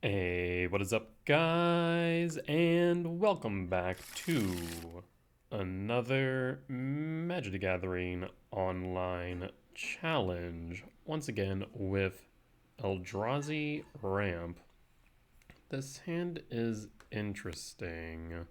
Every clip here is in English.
Hey, what is up, guys? And welcome back to another Magic the Gathering online challenge. Once again with Eldrazi Ramp. This hand is interesting.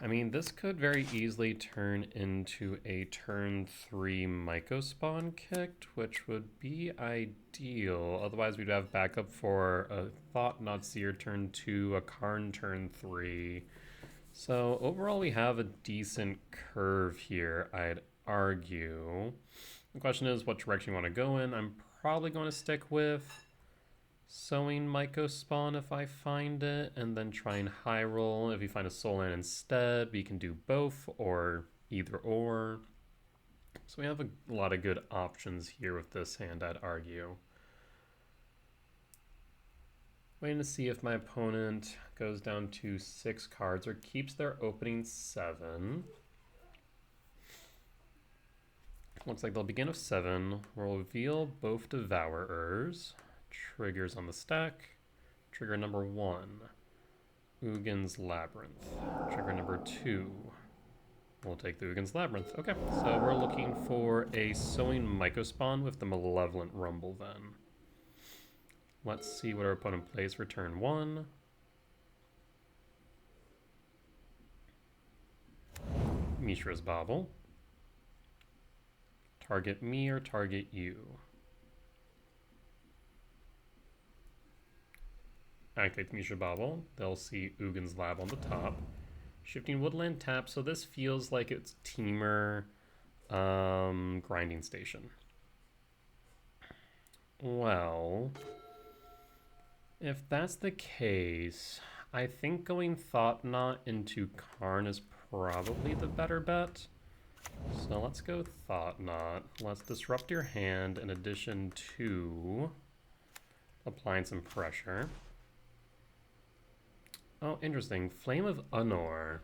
I mean, this could very easily turn into a turn 3 Myco spawn kicked, which would be ideal. Otherwise, we'd have backup for a Thought-Knot Seer turn 2, a Karn turn 3. So overall, we have a decent curve here, I'd argue. The question is what direction you want to go in. I'm probably going to stick with Sowing Myco Spawn if I find it, and then try and high roll. If you find a soul land instead, we can do both or either or. So we have a lot of good options here with this hand, I'd argue. Waiting to see if my opponent goes down to 6 cards or keeps their opening 7. Looks like they'll begin with 7. We'll reveal both Devourers. Triggers on the stack. Trigger number 1, Ugin's Labyrinth. Trigger number 2, we'll take the Uggin's Labyrinth. Okay, so we're looking for a Sowing Myco Spawn with the Malevolent Rumble then. Let's see what our opponent plays for turn 1. Mishra's Bauble. Target me or target you. Activate the Mishra Bauble. They'll see Uggin's Lab on the top. Shifting Woodland tap, so this feels like it's Temur Grinding Station. Well, if that's the case, I think going Thought-Knot into Karn is probably the better bet. So let's go Thought-Knot. Let's disrupt your hand in addition to applying some pressure. Oh, interesting. Flame of Unor.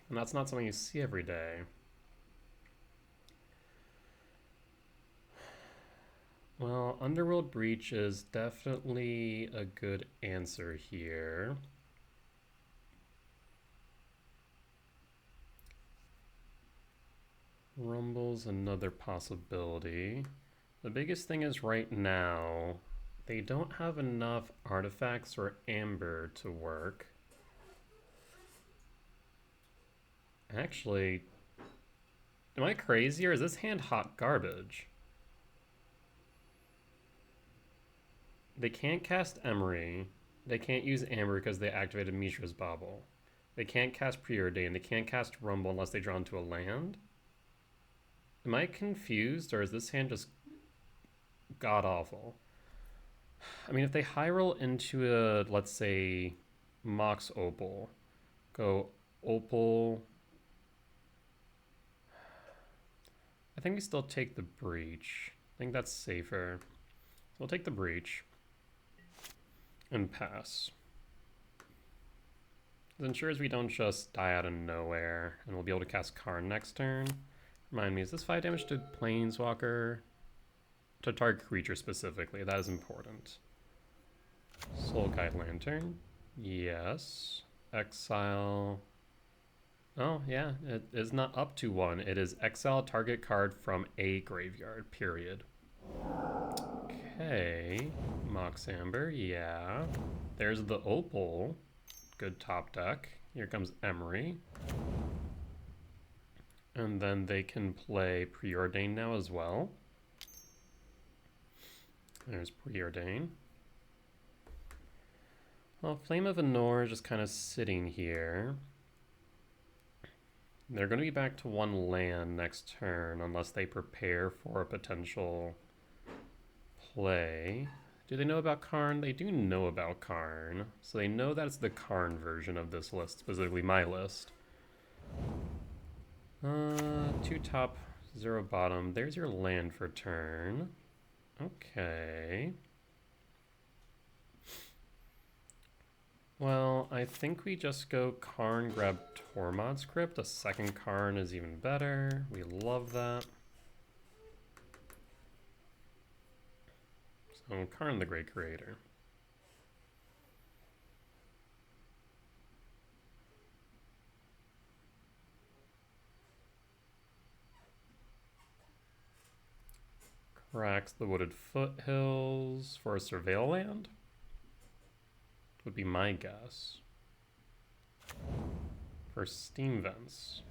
And that's not something you see every day. Well, Underworld Breach is definitely a good answer here. Rumble's another possibility. The biggest thing is right now, they don't have enough artifacts or amber to work. Actually, am I crazy or is this hand hot garbage? They can't cast Emery. They can't use Amber because they activated Mishra's Bauble. They can't cast Preordain. They can't cast Rumble unless they draw into a land. Am I confused or is this hand just god-awful? I mean, if they high roll into a, let's say, Mox Opal, go Opal. I think we still take the Breach. I think that's safer. We'll take the Breach and pass. It ensures we don't just die out of nowhere, and we'll be able to cast Karn next turn. Remind me, is this 5 damage to Planeswalker? To target creature specifically, that is important. Soul Guide Lantern, yes. Exile. Oh yeah, it is not up to 1. It is exile target card from a graveyard, period. Okay, Mox Amber, yeah. There's the Opal, good top deck. Here comes Emery. And then they can play Preordain now as well. There's Preordain. Well, Flame of Anor is just kind of sitting here. They're going to be back to 1 land next turn unless they prepare for a potential play. Do they know about Karn? They do know about Karn. So they know that's the Karn version of this list, specifically my list. 2 top, 0 bottom. There's your land for turn. Okay. Well, I think we just go Karn, grab Tormod's Crypt. A second Karn is even better. We love that. So Karn the Great Creator. Cracks the Wooded Foothills for a Surveil land? Would be my guess. For Steam Vents.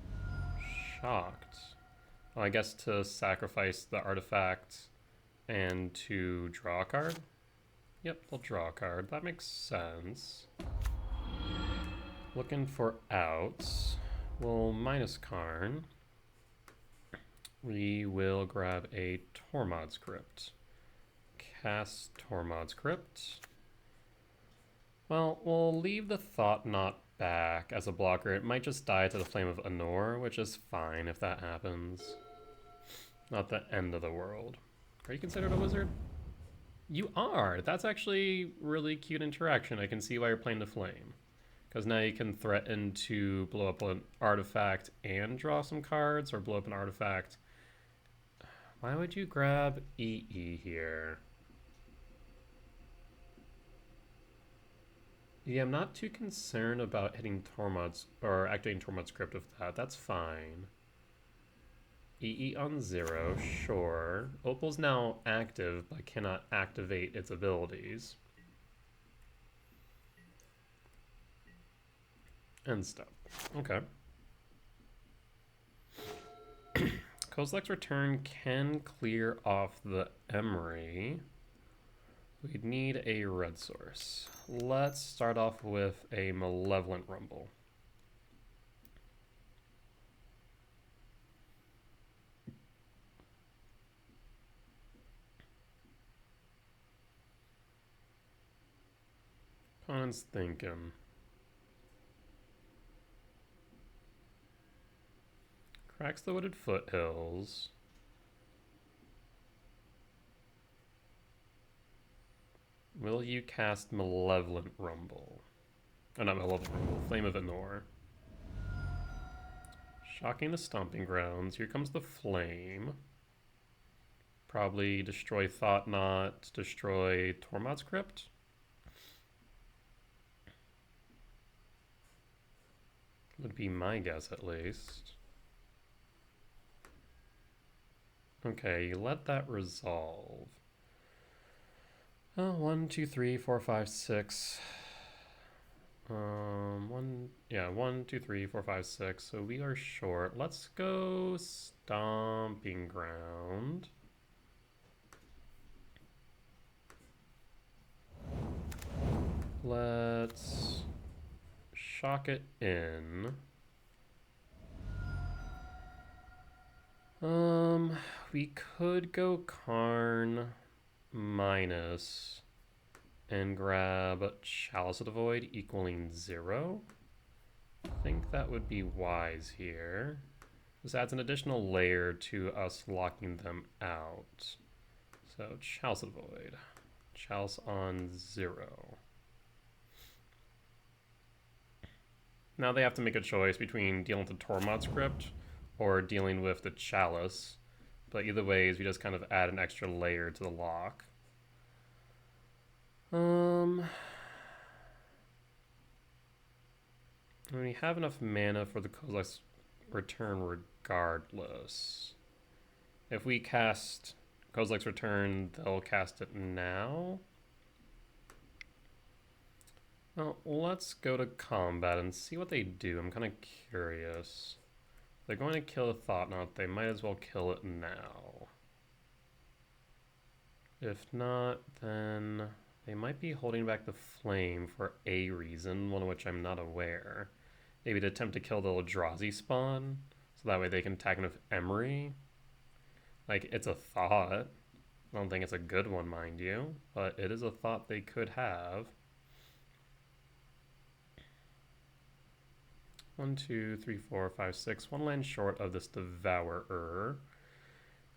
Shocked. Well, I guess to sacrifice the artifact and to draw a card? Yep, they'll draw a card. That makes sense. Looking for outs. We'll minus Karn. We will grab a Tormod's Crypt. Cast Tormod's Crypt. Well, we'll leave the Thought Knot back as a blocker. It might just die to the Flame of Anor, which is fine if that happens. Not the end of the world. Are you considered a wizard? You are! That's actually really cute interaction. I can see why you're playing the Flame. Because now you can threaten to blow up an artifact and draw some cards, or blow up an artifact. Why would you grab EE here? Yeah, I'm not too concerned about hitting Tormod's, or activating Tormod's Crypt with that. That's fine. EE on 0, sure. Opal's now active, but cannot activate its abilities. And stuff. Okay. Kozilek's Return can clear off the Emery. We'd need a red source. Let's start off with a Malevolent Rumble. Opponent's thinking. Cracks the Wooded Foothills. Will you cast Malevolent Rumble? Oh, not Malevolent Rumble, Flame of Anor. Shocking the Stomping Grounds. Here comes the Flame. Probably destroy Thought Knot, destroy Tormod's Crypt. Would be my guess, at least. Okay, you let that resolve. Oh, 1, 2, 3, 4, 5, 6. 1, 2, 3, 4, 5, 6. So we are short. Let's go Stomping Ground. Let's shock it in. We could go Karn minus and grab Chalice of the Void equaling 0. I think that would be wise here. This adds an additional layer to us locking them out. So Chalice of the Void. Chalice on 0. Now they have to make a choice between dealing with the Tormod's Crypt or dealing with the Chalice. But either ways, we just kind of add an extra layer to the lock. We have enough mana for the Kozilek's Return regardless. If we cast Kozilek's Return, they'll cast it now. Well, let's go to combat and see what they do. I'm kind of curious. They're going to kill a Thought Knot. They might as well kill it now. If not, then they might be holding back the Flame for a reason, one of which I'm not aware. Maybe to attempt to kill the Eldrazi spawn, so that way they can tag in with Emery. Like, it's a thought. I don't think it's a good one, mind you, but it is a thought they could have. 1, 2, 3, 4, 5, 6. One land short of this Devourer.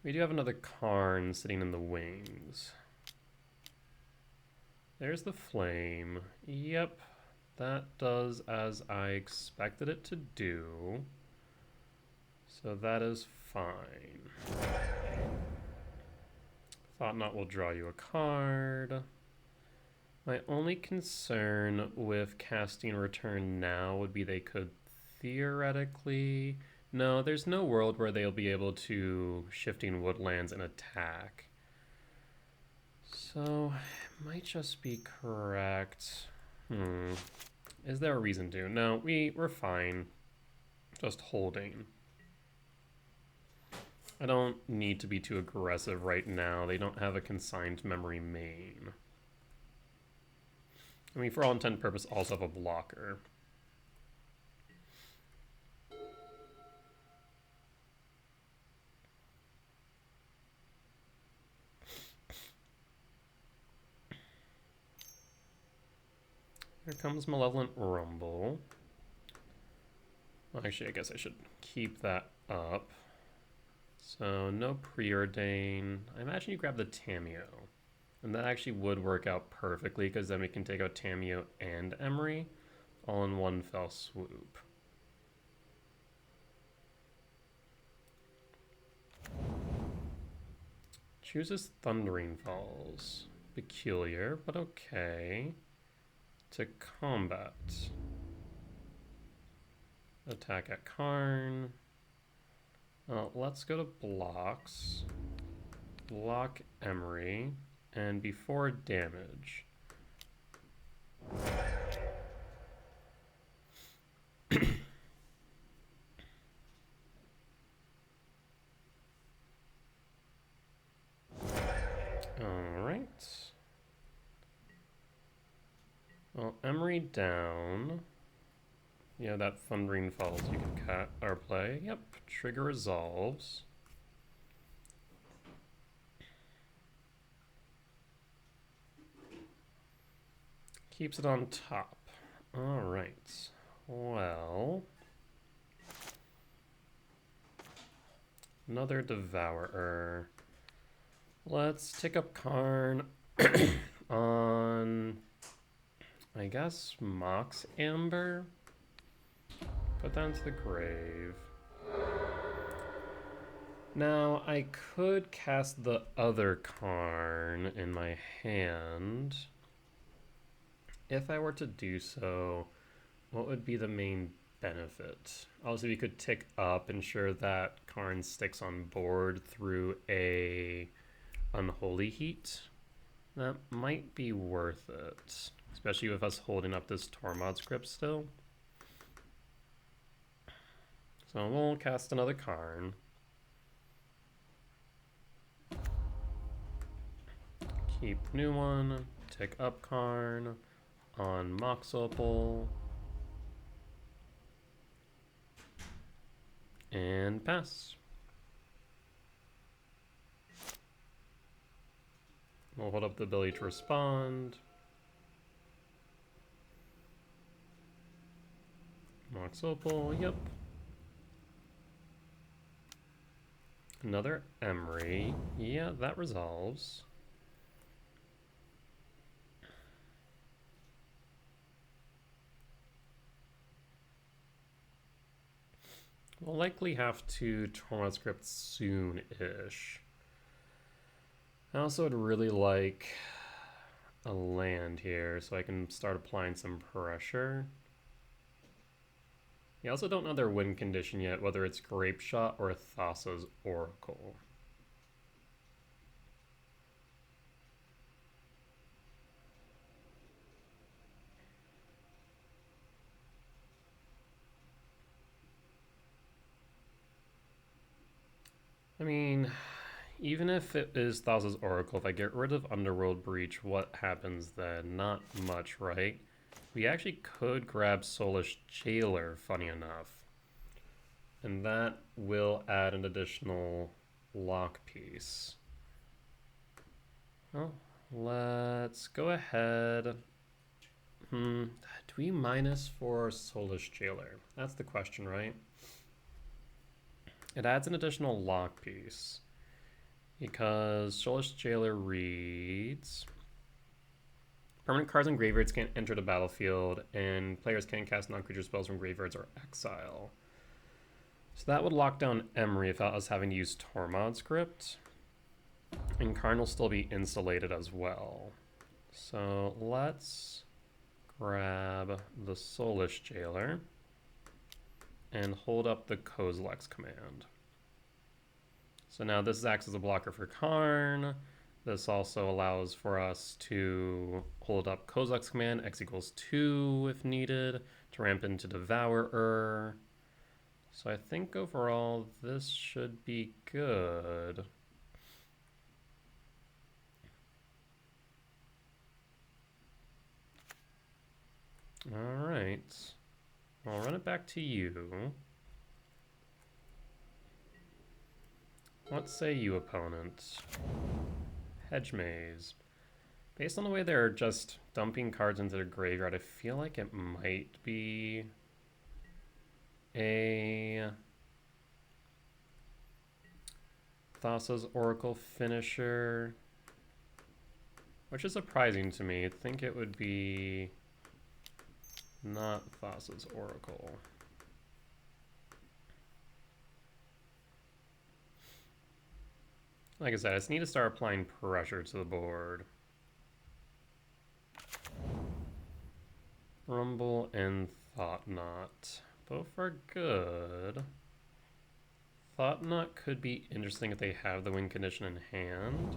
We do have another Karn sitting in the wings. There's the Flame. Yep, that does as I expected it to do. So that is fine. Thought Knot will draw you a card. My only concern with casting Return now would be they could theoretically... No, there's no world where they'll be able to Shifting Woodlands and attack. So, it might just be correct. Is there a reason to? No, we're fine. Just holding. I don't need to be too aggressive right now. They don't have a consigned memory main. I mean, for all intent and purpose, also have a blocker. Here comes Malevolent Rumble. Well, actually, I guess I should keep that up. So, no Preordain. I imagine you grab the Tamiyo. And that actually would work out perfectly, because then we can take out Tamiyo and Emery all in one fell swoop. Chooses Thundering Falls. Peculiar, but okay. To combat. Attack at Karn. Let's go to blocks. Block Emery. And before damage. Alright. Well, Emery down. Yeah, that Thundering Falls you can cut or play. Yep, trigger resolves. Keeps it on top. Alright. Well. Another Devourer. Let's take up Karn on, I guess, Mox Amber. Put that into the grave. Now, I could cast the other Karn in my hand. If I were to do so, what would be the main benefit? Also, we could tick up, ensure that Karn sticks on board through a Unholy Heat. That might be worth it, especially with us holding up this Tormod script still. So we'll cast another Karn. Keep the new one, tick up Karn on Mox Opal. And pass. We'll hold up the ability to respond. Mox Opal, yep. Another Emery. Yeah, that resolves. We'll likely have to Tormod script soon-ish. I also would really like a land here so I can start applying some pressure. I also don't know their win condition yet, whether it's Grape Shot or Thassa's Oracle. I mean, even if it is Thassa's Oracle, if I get rid of Underworld Breach, what happens then? Not much, right? We actually could grab Soulless Jailer, funny enough. And that will add an additional lock piece. Well, let's go ahead. Do we minus for Soulless Jailer? That's the question, right? It adds an additional lock piece. Because Soulless Jailer reads... Permanent cards and graveyards can't enter the battlefield, and players can't cast non-creature spells from graveyards or exile. So that would lock down Emery without us having to use Tormod script. And Karn will still be insulated as well. So let's grab the Soulless Jailer and hold up the Kozilek's command. So now this acts as a blocker for Karn. This also allows for us to hold up Kozak's command, X equals 2 if needed, to ramp into Devourer. So I think overall this should be good. All right, I'll run it back to you. What say you, opponent? Hedge Maze. Based on the way they're just dumping cards into the graveyard, I feel like it might be a Thassa's Oracle finisher, which is surprising to me. I think it would be not Thassa's Oracle. Like I said, I just need to start applying pressure to the board. Rumble and Thought Knot. Both are good. Thought Knot could be interesting if they have the win condition in hand.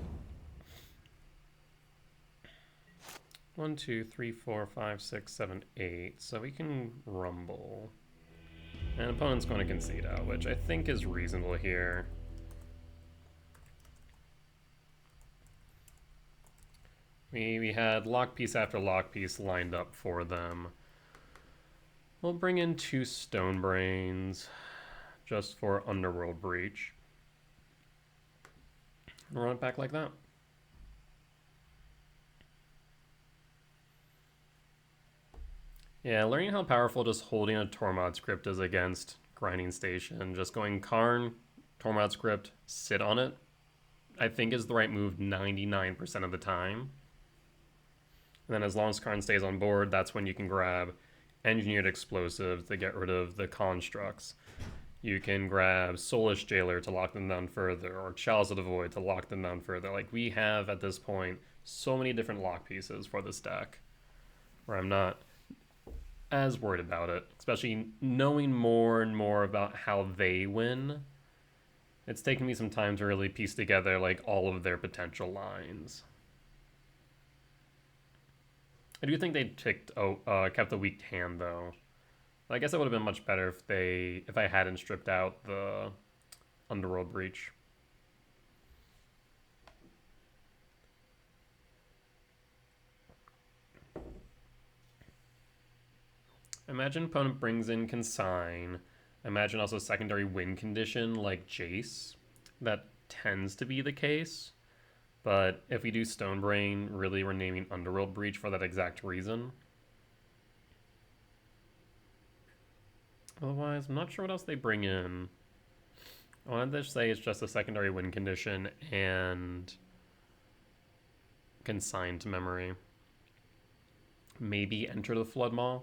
1, 2, 3, 4, 5, 6, 7, 8. So we can rumble. And opponent's going to concede out, which I think is reasonable here. We had lock piece after lock piece lined up for them. We'll bring in 2 Stone Brains just for Underworld Breach. We'll run it back like that. Yeah, learning how powerful just holding a Tormod script is against Grinding Station. Just going Karn, Tormod script, sit on it, I think is the right move 99% of the time. And then as long as Karn stays on board, that's when you can grab Engineered Explosives to get rid of the constructs. You can grab Soulless Jailer to lock them down further, or Chalice of the Void to lock them down further. Like, we have, at this point, so many different lock pieces for this deck, where I'm not as worried about it, especially knowing more and more about how they win. It's taken me some time to really piece together, like, all of their potential lines. I do think they kept a weak hand, though. I guess it would have been much better if I hadn't stripped out the Underworld Breach. Imagine opponent brings in Consign. Imagine also secondary win condition like Jace. That tends to be the case. But if we do Stonebrain, really we're naming Underworld Breach for that exact reason. Otherwise, I'm not sure what else they bring in. I wanted to say it's just a secondary win condition and Consign to memory. Maybe Enter the Flood Maw.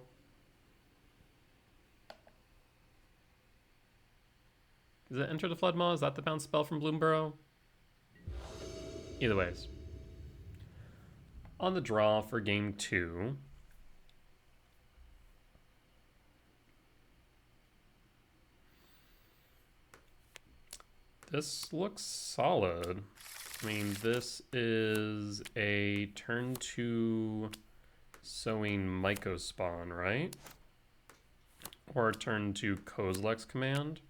Is it Enter the Flood Maw? Is that the bounce spell from Bloomburrow? Either ways. On the draw for game 2. This looks solid. I mean, this is a turn 2 Sowing Myco spawn, right? Or a turn 2 Kozilek's command.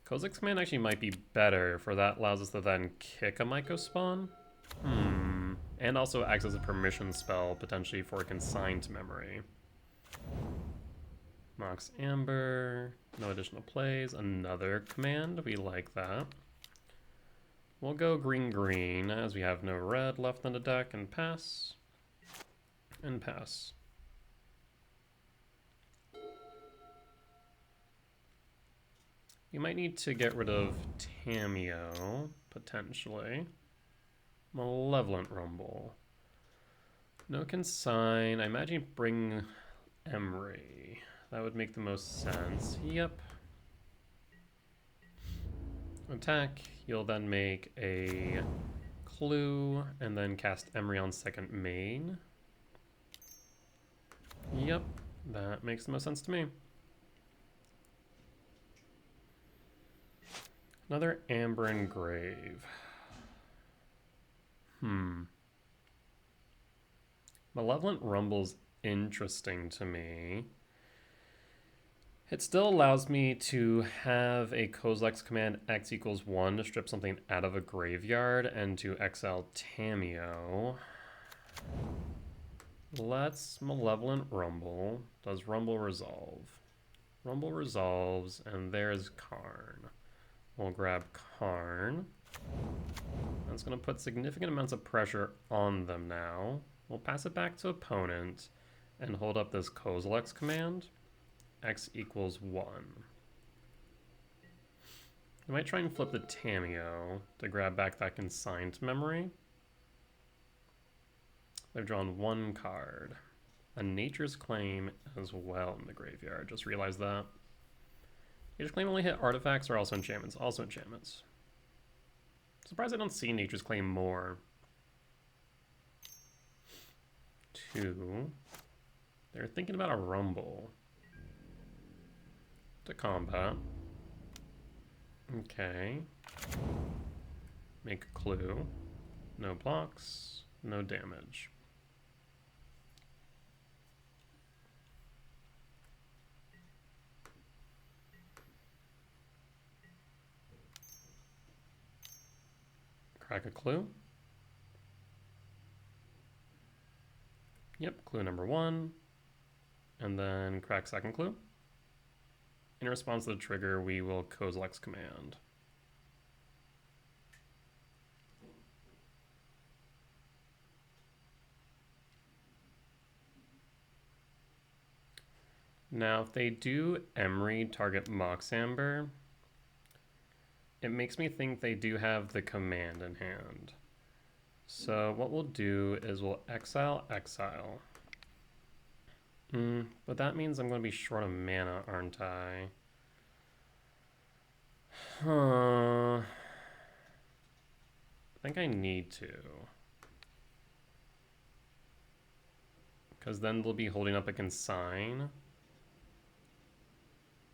Kozilek's command actually might be better, for that allows us to then kick a Myco spawn. And also acts as a permission spell, potentially for a Consign to memory. Mox Amber, no additional plays, another command, we like that. We'll go green, as we have no red left on the deck, and pass. And pass. You might need to get rid of Tamiyo, potentially. Malevolent Rumble. No Consign. I imagine you bring Emery. That would make the most sense. Yep. Attack. You'll then make a Clue, and then cast Emery on second main. Yep. That makes the most sense to me. Another Amber Engrave. Malevolent Rumble's interesting to me. It still allows me to have a Kozilek's command X equals 1 to strip something out of a graveyard and to exile Tamiyo. Let's Malevolent Rumble. Does Rumble resolve? Rumble resolves, and there's Karn. We'll grab Karn. That's going to put significant amounts of pressure on them now. We'll pass it back to opponent and hold up this Kozilek's command. X equals 1. I might try and flip the Tamiyo to grab back that consigned memory. They've drawn 1 card. A Nature's Claim as well in the graveyard. Just realized that. Nature's Claim only hit artifacts or also enchantments? Also enchantments. Surprised I don't see Nature's Claim more. 2. They're thinking about a Rumble. To combat. Okay. Make a clue. No blocks, no damage. Crack a clue. Yep, clue number 1. And then crack second clue. In response to the trigger, we will Kozilek's command. Now, if they do Emery target Mox Amber, it makes me think they do have the command in hand. So what we'll do is we'll exile. But that means I'm going to be short of mana, aren't I? I think I need to. Because then they'll be holding up a consign.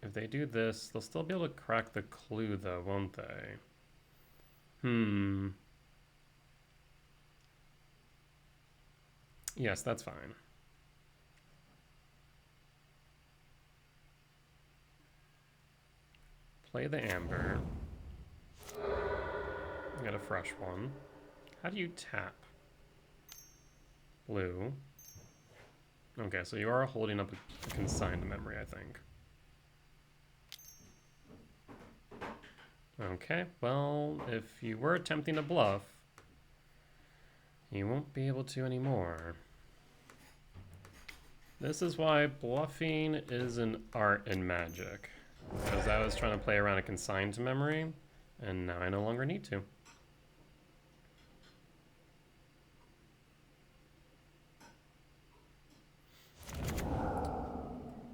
If they do this, they'll still be able to crack the clue though, won't they? Yes, that's fine. Play the Amber. Get a fresh one. How do you tap? Blue. Okay, so you are holding up a consigned memory, I think. Okay, well, if you were attempting to bluff, you won't be able to anymore. This is why bluffing is an art in Magic. Because I was trying to play around a consigned memory, and now I no longer need to.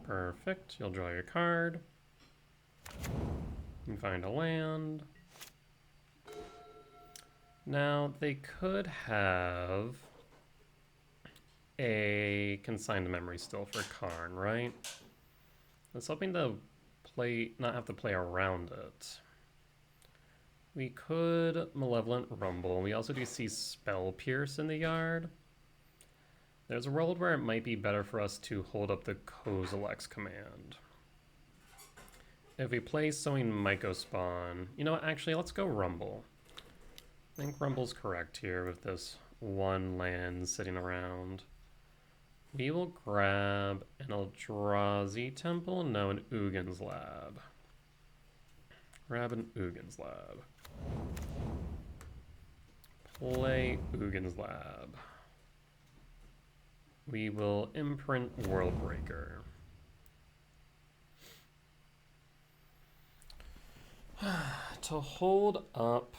Perfect. You'll draw your card. You can find a land. Now, they could have a consigned memory still for Karn, right? I was hoping to not have to play around it. We could Malevolent Rumble. We also do see Spell Pierce in the yard. There's a world where it might be better for us to hold up the Kozilek's command. If we play Sowing Mycospawn, you know what, actually, let's go Rumble. I think Rumble's correct here with this 1 land sitting around. We will grab an Eldrazi Temple, no, an Ugin's Lab. Grab an Ugin's Lab. Play Ugin's Lab. We will imprint Worldbreaker. To hold up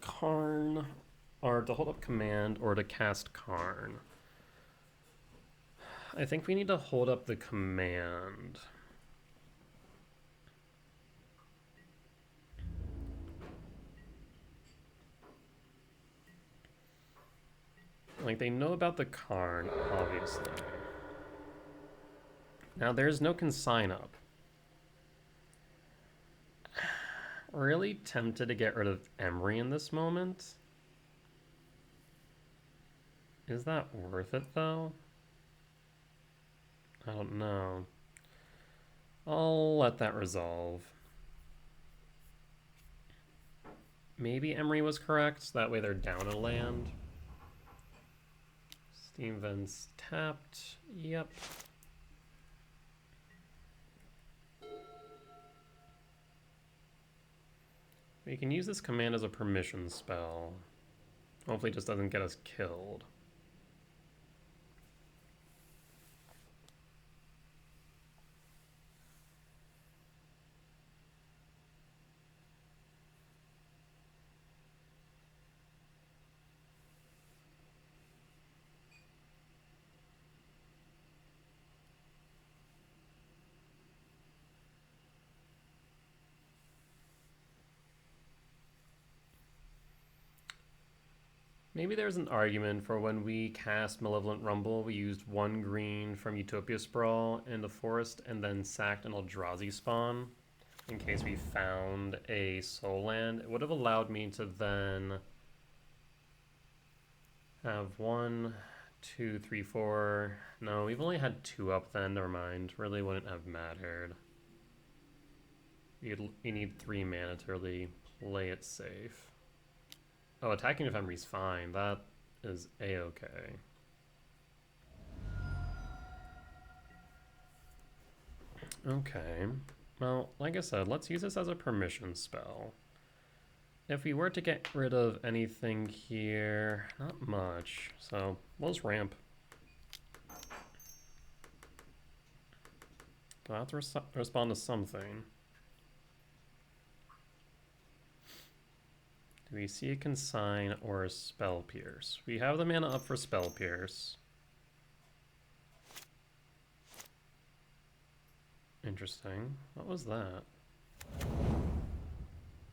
Karn, or to hold up command, or to cast Karn. I think we need to hold up the command. Like, they know about the Karn, obviously. Now, there's no consign up. Really tempted to get rid of Emery in this moment. Is that worth it, though? I don't know. I'll let that resolve. Maybe Emery was correct, so that way they're down a land. Steam Vents tapped. Yep. We can use this command as a permission spell. Hopefully it just doesn't get us killed. Maybe there's an argument for when we cast Malevolent Rumble, we used 1 green from Utopia Sprawl in the forest and then sacked an Eldrazi spawn in case we found a soul land. It would have allowed me to then have 1, 2, 3, 4. No, we've only had 2 up then. Never mind. Really wouldn't have mattered. You need 3 mana to really play it safe. Oh, attacking with Emery's fine. That is a-okay. Okay. Well, like I said, let's use this as a permission spell. If we were to get rid of anything here, not much. So, we'll just ramp. I'll have to respond to something. Do we see a Consign or a Spell Pierce? We have the mana up for Spell Pierce. Interesting. What was that?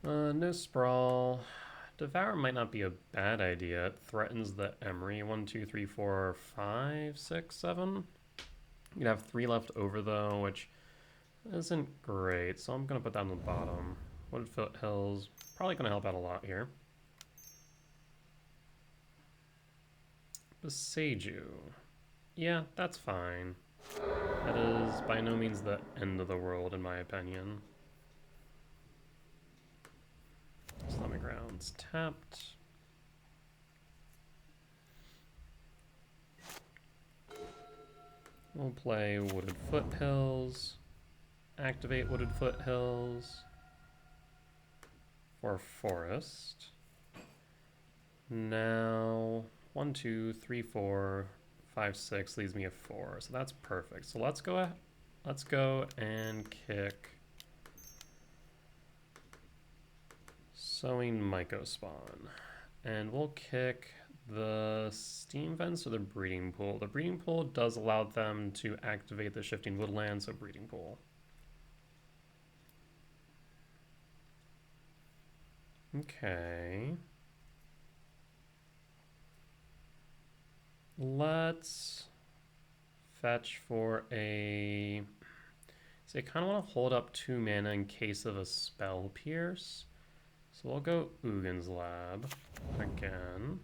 No Sprawl. Devour might not be a bad idea. It threatens the Emery. 1, 2, 3, 4, 5, 6, 7. You'd have 3 left over though, which isn't great. So I'm gonna put that on the bottom. Wooded Foothills. Probably going to help out a lot here. Beseiju. Yeah, that's fine. That is by no means the end of the world, in my opinion. Islamic Grounds tapped. We'll play Wooded Foothills. Activate Wooded Foothills. For forest. Now 1, 2, 3, 4, 5, 6 leaves me a 4, so that's perfect. So let's go and kick Sowing Myco Spawn, and we'll kick the Steam Vents or the Breeding Pool. The Breeding Pool does allow them to activate the Shifting Woodland, so Breeding Pool. Okay. Let's fetch for a... So I kind of want to hold up 2 mana in case of a Spell Pierce. So we'll go Ugin's Lab again.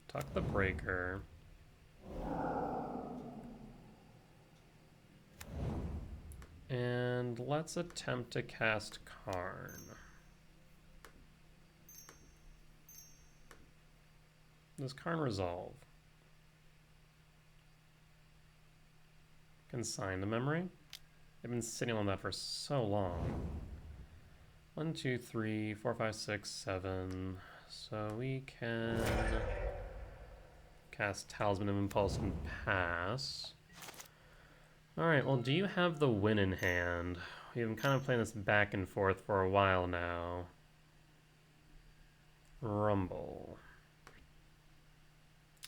Tuck the Breaker. And let's attempt to cast Karn. Does Karn resolve? Consign the memory. I've been sitting on that for so long. 1, 2, 3, 4, 5, 6, 7. So we can cast Talisman of Impulse and pass. Alright, well, do you have the win in hand? We've been kind of playing this back and forth for a while now. Rumble.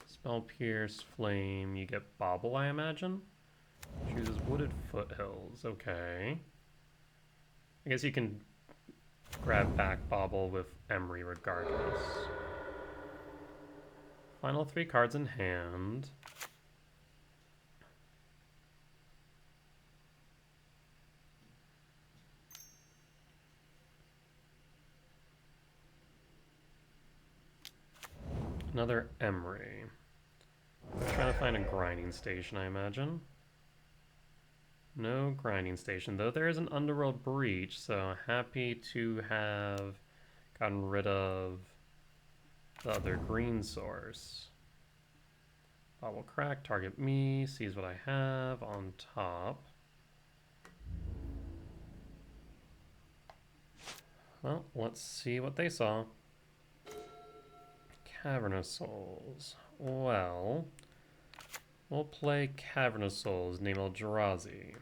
Spell Pierce, Flame, you get Bobble, I imagine? Chooses Wooded Foothills, okay. I guess you can grab back Bobble with Emery regardless. Final 3 cards in hand. Another Emery. Trying to find a grinding station, I imagine. No grinding station, though there is an underworld breach, so happy to have gotten rid of the other green source. Bot will crack, target me, sees what I have on top. Well, let's see what they saw. Cavernous Souls. Well, we'll play Cavernous Souls, name Eldrazi.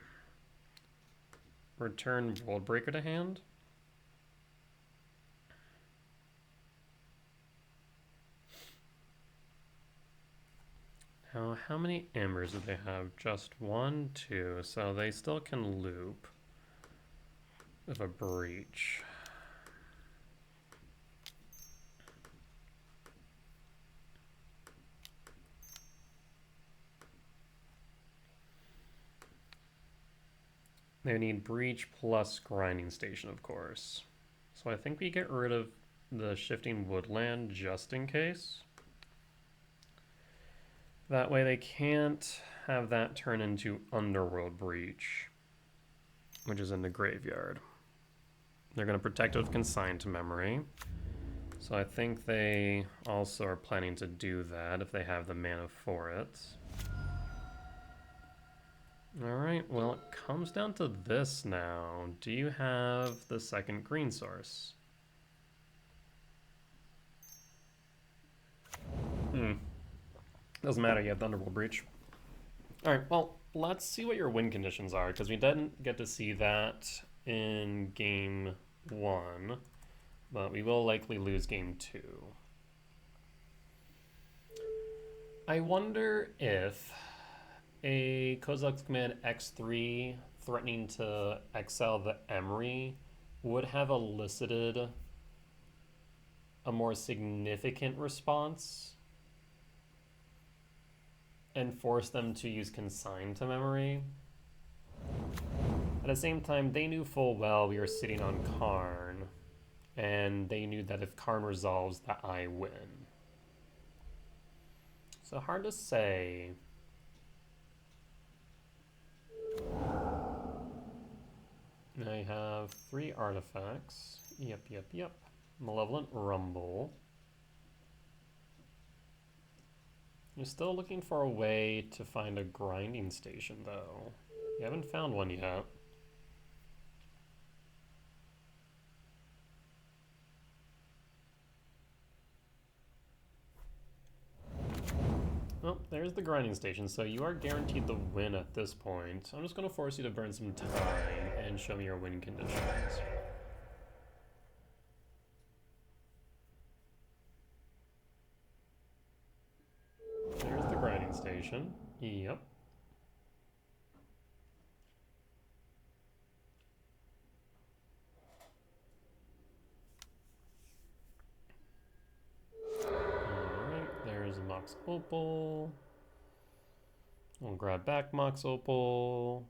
Return Worldbreaker to hand. Now, how many embers do they have? Just 1, 2, so they still can loop with a breach. They need breach plus grinding station, of course. So I think we get rid of the shifting woodland just in case. That way they can't have that turn into Underworld Breach, which is in the graveyard. They're going to protect it with Consigned to Memory. So I think they also are planning to do that if they have the mana for it. Alright, well it comes down to this now. Do you have the second green source? Doesn't matter, you have the Underworld Breach. Alright, well, let's see what your win conditions are, because we didn't get to see that in game 1, but we will likely lose game 2. I wonder if a Kozilek's Command X3 threatening to exile the Emery would have elicited a more significant response and force them to use Consign to Memory. At the same time, they knew full well we were sitting on Karn, and they knew that if Karn resolves, that I win. So hard to say. I have 3 artifacts. Yep. Malevolent Rumble. You're still looking for a way to find a grinding station, though. You haven't found one yet. Well, there's the grinding station, so you are guaranteed the win at this point. I'm just going to force you to burn some time and show me your win conditions. There's the grinding station. Yep. Alright, there's a Mox Opal. We'll grab back Mox Opal.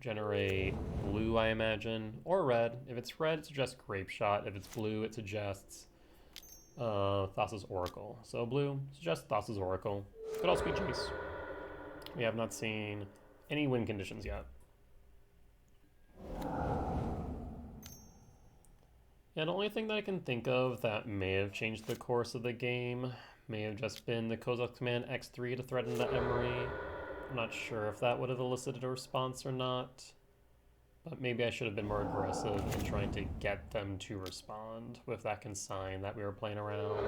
Generate blue, I imagine, or red. If it's red, it suggests Grape Shot. If it's blue, it suggests Thassa's Oracle. So blue suggests Thassa's Oracle. Could also be Jace. We have not seen any win conditions yet. Yeah, the only thing that I can think of that may have changed the course of the game may have just been the Kozilek's Command X3 to threaten the Emery. I'm not sure if that would have elicited a response or not, but maybe I should have been more aggressive in trying to get them to respond with that consign that we were playing around.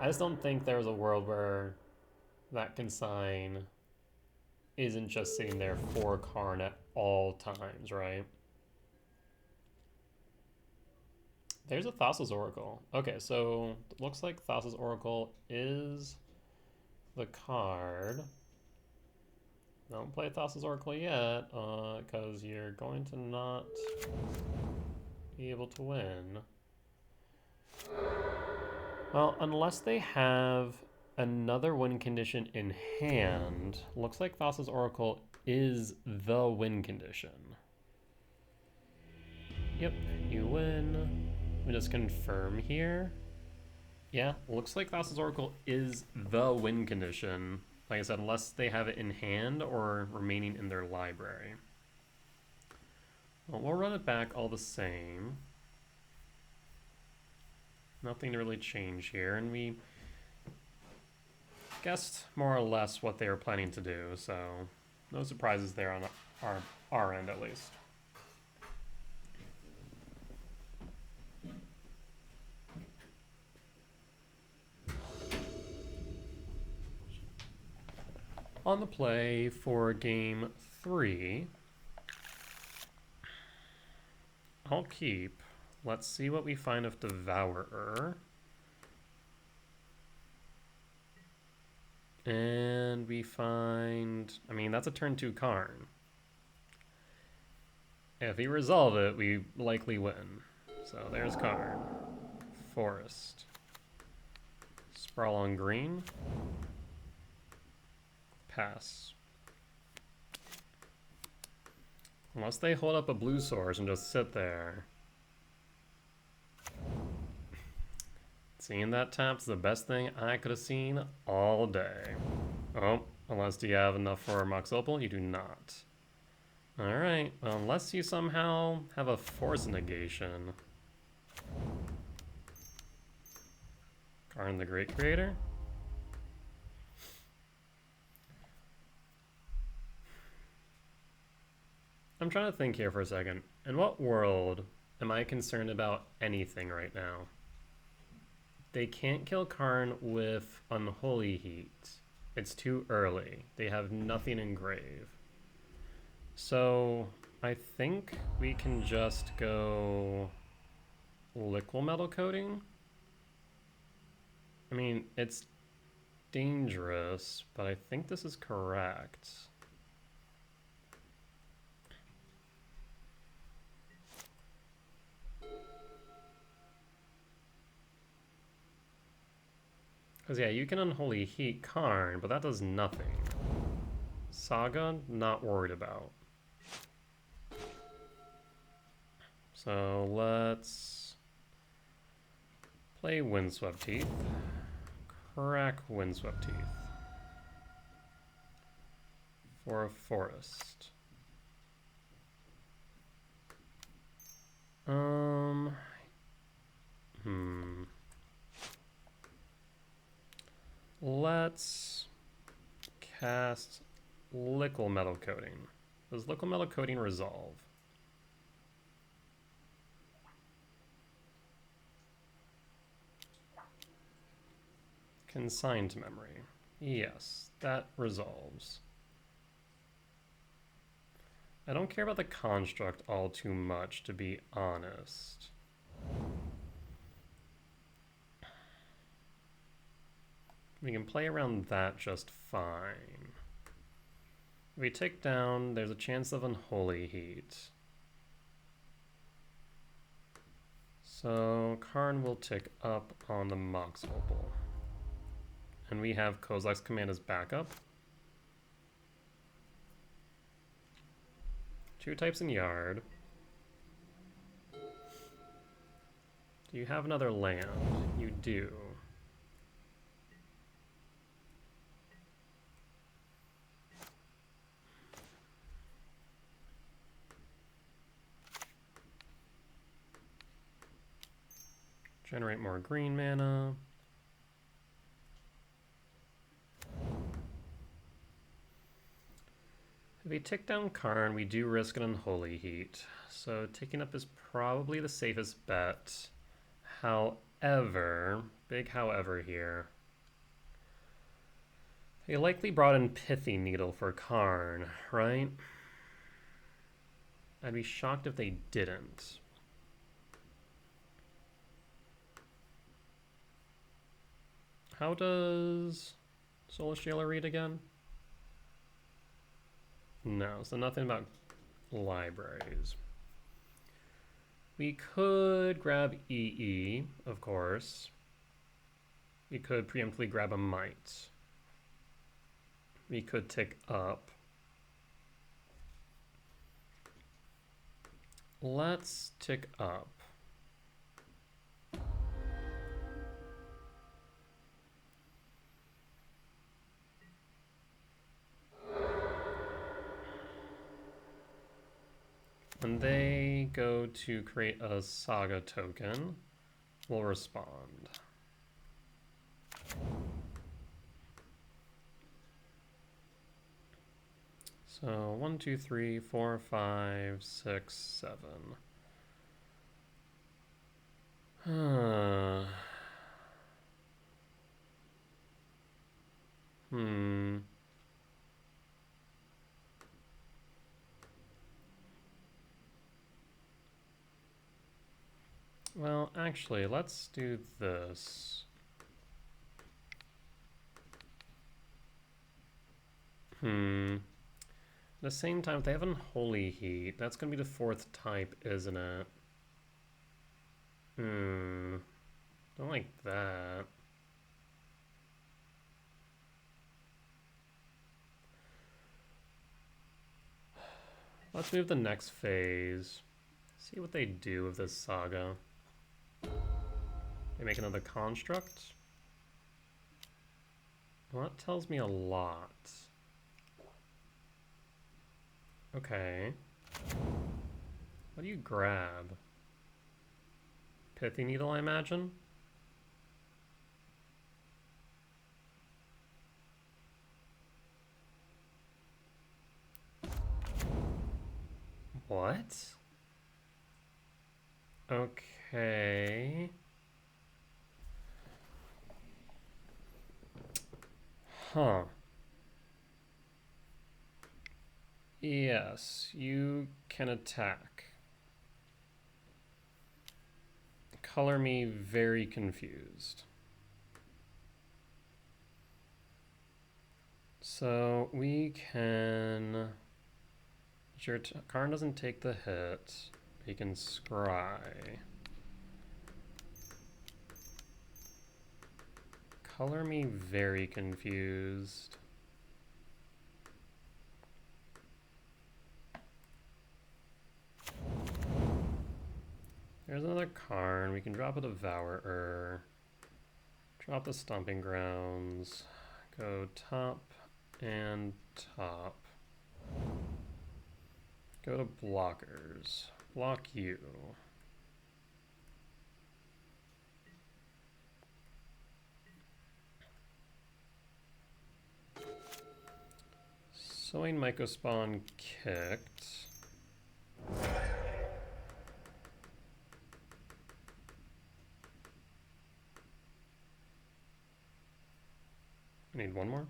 I just don't think there was a world where that consign isn't just sitting there for Karn at all times, right? There's a Thassa's Oracle. Okay, so it looks like Thassa's Oracle is the card. Don't play Thassa's Oracle yet, because you're going to not be able to win. Well, unless they have another win condition in hand, looks like Thassa's Oracle is the win condition. Yep, you win. Let me just confirm here. Yeah, looks like Thassa's Oracle is the win condition. Like I said, unless they have it in hand or remaining in their library. Well, we'll run it back all the same. Nothing to really change here, and we guessed more or less what they were planning to do, so no surprises there on our end at least. On the play for game 3, I'll keep. Let's see what we find of Devourer. And we find, I mean, that's a turn 2 Karn. If we resolve it, we likely win. So there's Karn. Forest. Sprawl on green. Pass. Unless they hold up a blue source and just sit there. Seeing that tap's the best thing I could have seen all day. Oh, unless do you have enough for Mox Opal? You do not. Alright, well, unless you somehow have a force negation. Karn the Great Creator? I'm trying to think here for a second. In what world am I concerned about anything right now? They can't kill Karn with Unholy Heat. It's too early. They have nothing in grave. So I think we can just go Liquid Metal Coating. I mean, it's dangerous, but I think this is correct. Because, yeah, you can Unholy Heat Karn, but that does nothing. Saga, not worried about. So let's play Windswept Teeth. Crack Windswept Teeth. For a forest. Let's cast Liquid Metal Coating. Does Liquid Metal Coating resolve? Consigned Memory. Yes, that resolves. I don't care about the construct all too much, to be honest. We can play around that just fine. If we take down, there's a chance of Unholy Heat. So Karn will tick up on the Mox Opal. And we have Kozilek's Command as backup. 2 types in Yard. Do you have another land? You do. Generate more green mana. If we tick down Karn, we do risk an Unholy Heat. So taking up is probably the safest bet. However, big however here. They likely brought in Pithy Needle for Karn, right? I'd be shocked if they didn't. How does Solar Shaler read again? No, so nothing about libraries. We could grab EE, of course. We could preemptively grab a Might. We could tick up. Let's tick up. When they go to create a Saga token, we'll respond. So 1, 2, 3, 4, 5, 6, 7. Well, actually, let's do this. At the same time, if they have Unholy Heat, that's going to be the 4th type, isn't it? Don't like that. Let's move the next phase. See what they do with this Saga. They make another construct? Well, that tells me a lot. Okay. What do you grab? Pithy Needle, I imagine? What? Okay. Huh. Yes, you can attack. Color me very confused. So we can... Your Karn doesn't take the hit. He can scry. Color me very confused. There's another Karn. We can drop a Devourer. Drop the Stomping Grounds. Go top and top. Go to blockers. Block you. Sowing Mycospawn kicked. I need one more.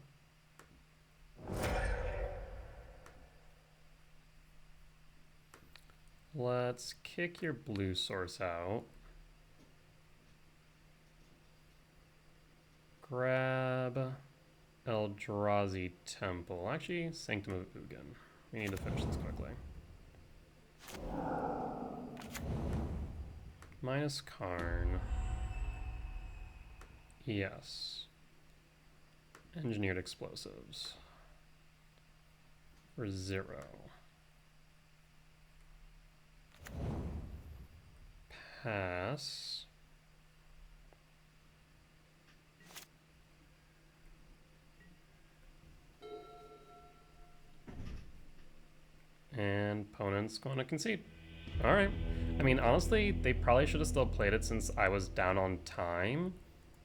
Let's kick your blue source out. Grab Eldrazi Temple. Actually, Sanctum of Ugin. We need to finish this quickly. Minus Karn. Yes. Engineered Explosives. For 0. Pass. And opponent's going to concede. All right. I mean, honestly, they probably should have still played it since I was down on time,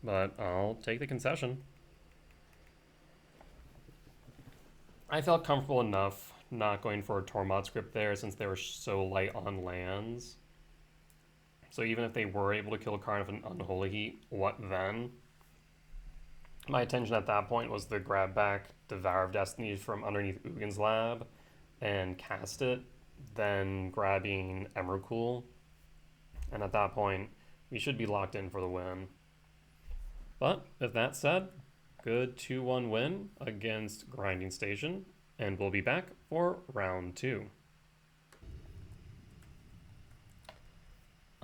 but I'll take the concession. I felt comfortable enough not going for a Tormod script there since they were so light on lands. So even if they were able to kill Karn with an Unholy Heat, what then? My attention at that point was to grab back Devour of Destiny from underneath Ugin's lab and cast it, then grabbing Emrakul. And at that point, we should be locked in for the win. But with that said, good 2-1 win against Grinding Station, and we'll be back for round 2.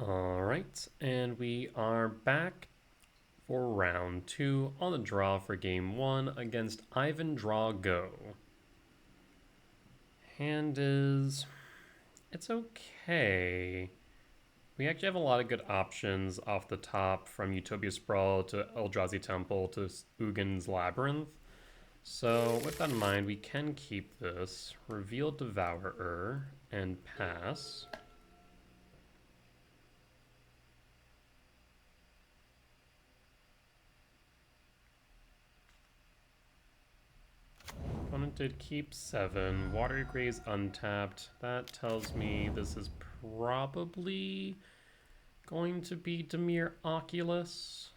Alright, and we are back for round 2 on the draw for game 1 against Ivan Draw Go. Hand is... it's okay. We actually have a lot of good options off the top, from Utopia Sprawl to Eldrazi Temple to Ugin's Labyrinth. So with that in mind, we can keep this, reveal Devourer, and pass. Opponent did keep 7. Water Graze untapped. That tells me this is probably going to be Temur Oculus.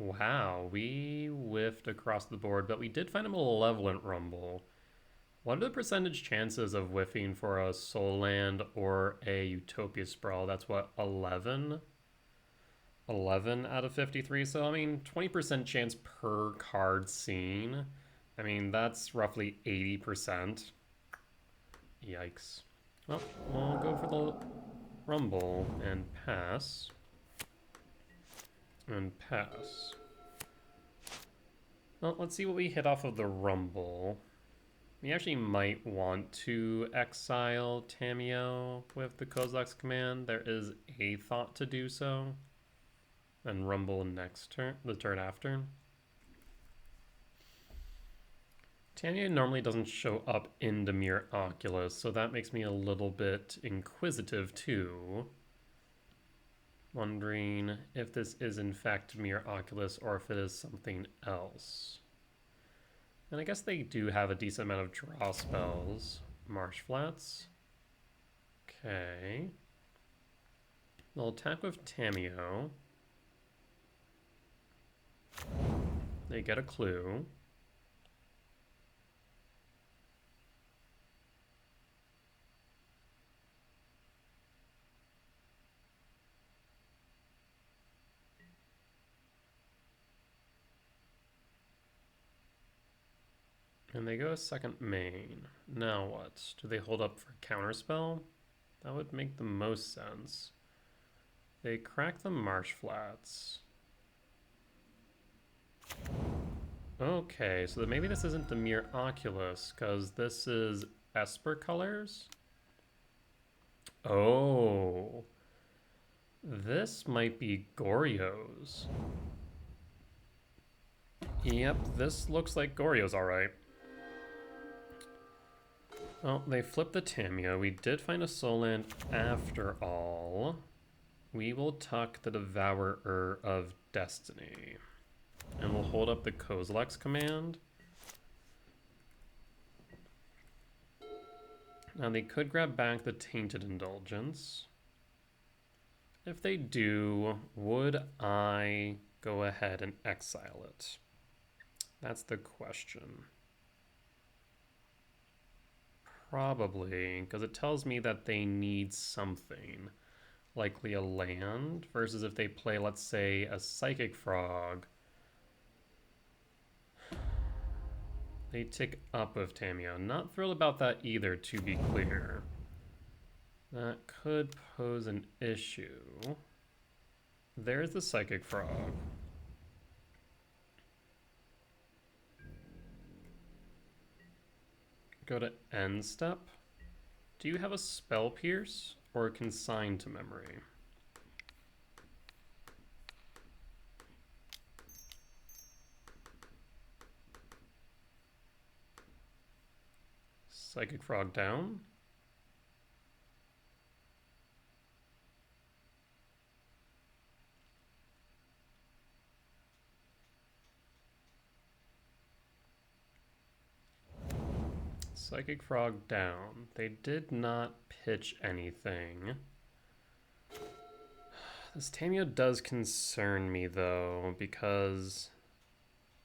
Wow, we whiffed across the board, but we did find a Malevolent Rumble. What are the percentage chances of whiffing for a Soul Land or a Utopia Sprawl? That's what, 11? 11 out of 53, so I mean 20% chance per card seen. I mean, that's roughly 80%. Yikes. Well, we'll go for the Rumble and pass. And pass. Well, let's see what we hit off of the Rumble. We actually might want to exile Tamiyo with the Kozilek's command. There is a thought to do so. And Rumble next turn, the turn after. Tamiyo normally doesn't show up in Temur Oculus, so that makes me a little bit inquisitive too. Wondering if this is in fact Temur Oculus or if it is something else. And I guess they do have a decent amount of draw spells. Marsh Flats. Okay. They'll attack with Tamiyo. They get a clue. And they go a second main. Now what? Do they hold up for counterspell? That would make the most sense. They crack the Marsh Flats. Okay, so maybe this isn't the Temur Oculus, because this is Esper colors? Oh. This might be Goryo's. Yep, this looks like Goryo's alright. Well, they flipped the Tamiyo. We did find a Soul Land after all. We will tuck the Devourer of Destiny. And we'll hold up the Kozilek's command. Now they could grab back the Tainted Indulgence. If they do, would I go ahead and exile it? That's the question. Probably, because it tells me that they need something. Likely a land, versus if they play, let's say, a Psychic Frog. They tick up with Tamiyo. Not thrilled about that either, to be clear. That could pose an issue. There's the Psychic Frog. Go to end step. Do you have a Spell Pierce or a Consign to Memory? Psychic Frog down. Psychic Frog down. They did not pitch anything. This Tamiyo does concern me though, because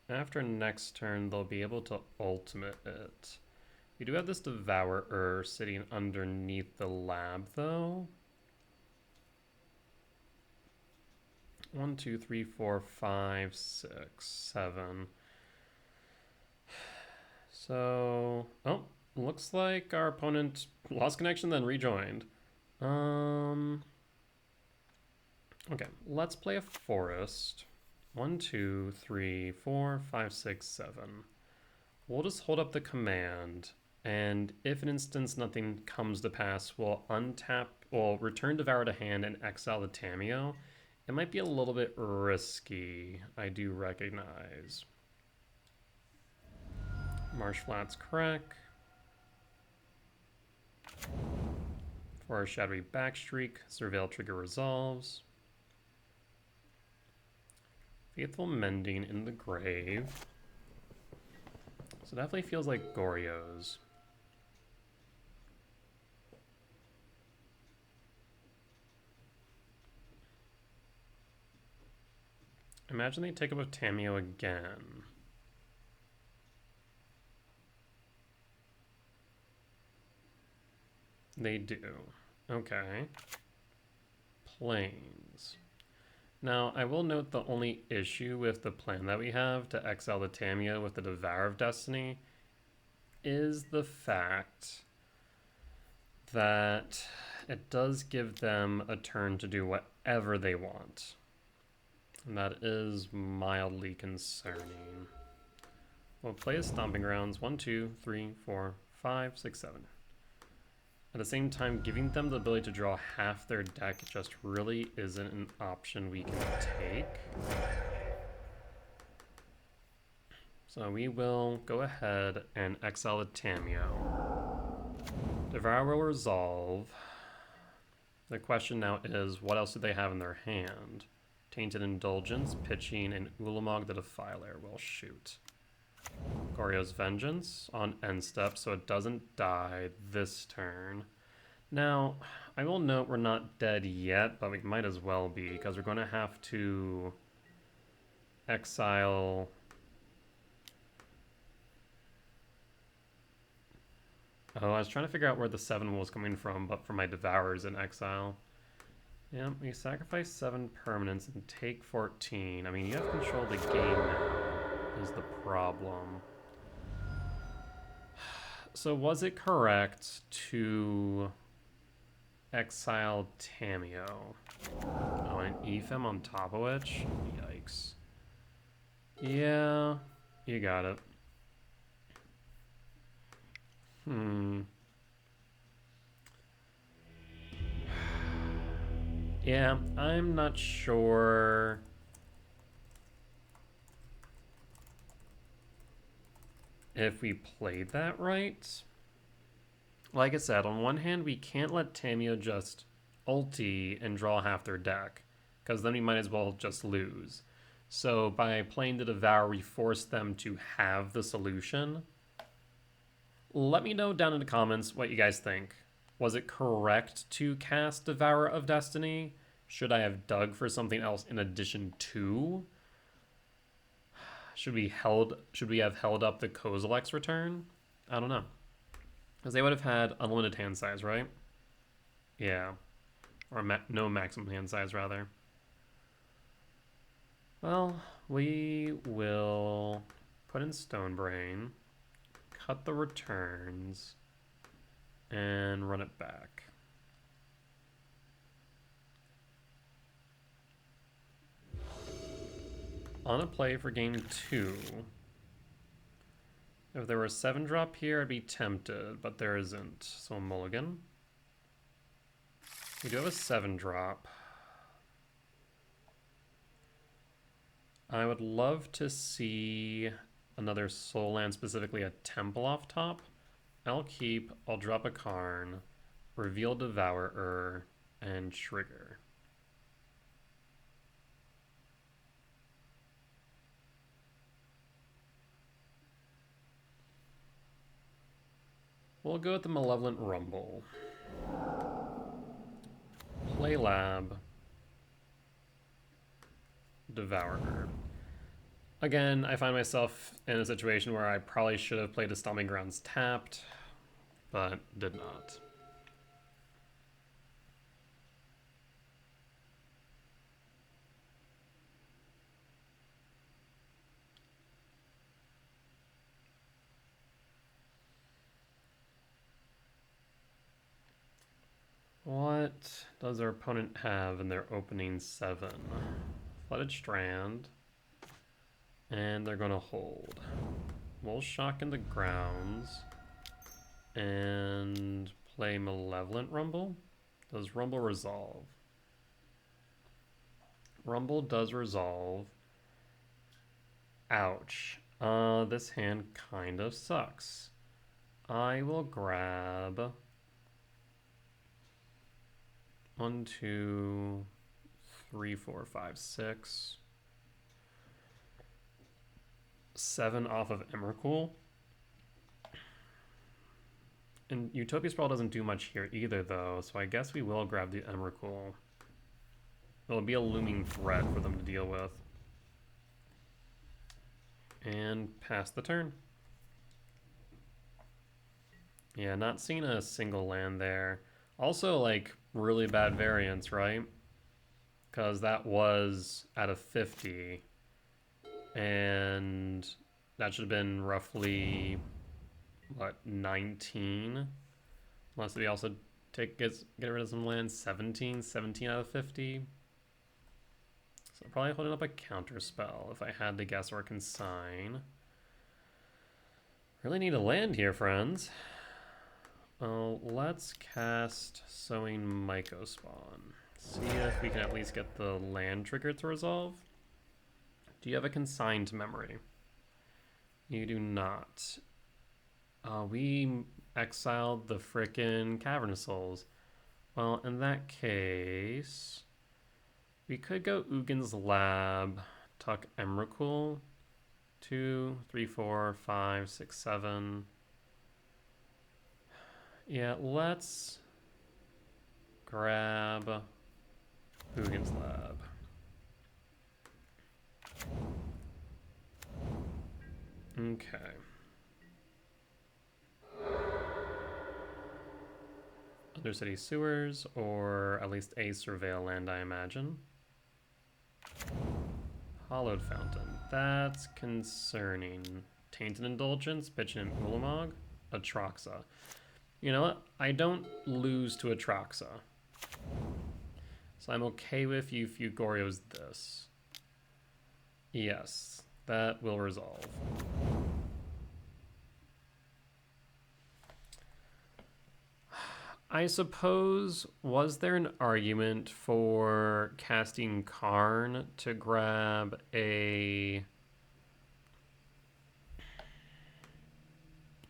after next turn they'll be able to ultimate it. We do have this Devourer sitting underneath the lab though. 1, 2, 3, 4, 5, 6, 7. So, oh, looks like our opponent lost connection then rejoined. Okay, let's play a forest. 1, 2, 3, 4, 5, 6, 7. We'll just hold up the command, and if in instance nothing comes to pass, we'll untap, we'll return Devour to hand and exile the Tamiyo. It might be a little bit risky, I do recognize. Marsh Flats Crack. For Shadowy Backstreak, Surveil Trigger resolves. Faithful Mending in the grave. So definitely feels like Goryo's. Imagine they take up a Tamiyo again. They do. Okay. Plains. Now, I will note the only issue with the plan that we have to exile the Tamiyo with the Devourer of Destiny is the fact that it does give them a turn to do whatever they want. And that is mildly concerning. We'll play as Stomping Grounds 1, 2, 3, 4, 5, 6, 7. At the same time, giving them the ability to draw half their deck just really isn't an option we can take. So we will go ahead and exile the Tamiyo. Devour will resolve. The question now is, what else do they have in their hand? Tainted Indulgence, Pitching, and Ulamog the Defiler will shoot. Goryo's Vengeance on end step, so it doesn't die this turn. Now, I will note we're not dead yet, but we might as well be, because we're going to have to exile... Oh, I was trying to figure out where the 7 was coming from, but for my Devourers in exile. Yeah, we sacrifice 7 permanents and take 14. I mean, you have control of the game now, is the problem. So was it correct to exile Tamiyo? Oh, and Ephem on top of which? Yikes. Yeah, you got it. Yeah, I'm not sure if we played that right. Like I said, on one hand, we can't let Tamiyo just ulti and draw half their deck, because then we might as well just lose. So by playing the Devour, we force them to have the solution. Let me know down in the comments what you guys think. Was it correct to cast Devourer of Destiny? Should I have dug for something else in addition to? Should we have held up the Kozilek's return? I don't know. Because they would have had unlimited hand size, right? Yeah. Or no maximum hand size, rather. Well, we will put in Stonebrain, cut the returns, and run it back. On a play for game 2. If there were a 7-drop here, I'd be tempted, but there isn't. So a mulligan. We do have a 7-drop. I would love to see another soul land, specifically a temple off top. I'll keep, I'll drop a Karn, reveal Devourer, and trigger. We'll go with the Malevolent Rumble. Play Lab. Devourer. Again, I find myself in a situation where I probably should have played a Stomping Grounds tapped, but did not. What does our opponent have in their opening 7? Flooded Strand. And they're going to hold. We'll shock in the grounds. And play Malevolent Rumble. Does Rumble resolve? Rumble does resolve. Ouch. This hand kind of sucks. I will grab 1, 2, 3, 4, 5, 6, 7 off of Emrakul. And Utopia Sprawl doesn't do much here either, though, so I guess we will grab the Emrakul. It'll be a looming threat for them to deal with. And pass the turn. Yeah, not seeing a single land there. Also, like, really bad variance, right? Because that was at a 50. And that should have been roughly, what, 19? Unless we also get rid of some lands. 17 out of 50. So probably holding up a counter spell if I had to guess, or consign. Really need a land here, friends. Let's cast Sowing Mycospawn. See if we can at least get the land trigger to resolve. Do you have a consigned memory? You do not. We exiled the frickin' Cavern Souls. Well, in that case, we could go Ugin's Lab, tuck Emrakul. 2, 3, 4, 5, 6, 7. Yeah, let's grab Ugin's Lab. Okay. Undercity Sewers, or at least a Surveil land, I imagine. Hollowed Fountain. That's concerning. Tainted Indulgence, pitching in Ulamog, Atraxa. You know what? I don't lose to Atraxa. So I'm okay with you if you Goryos this. Yes, that will resolve. I suppose, was there an argument for casting Karn to grab a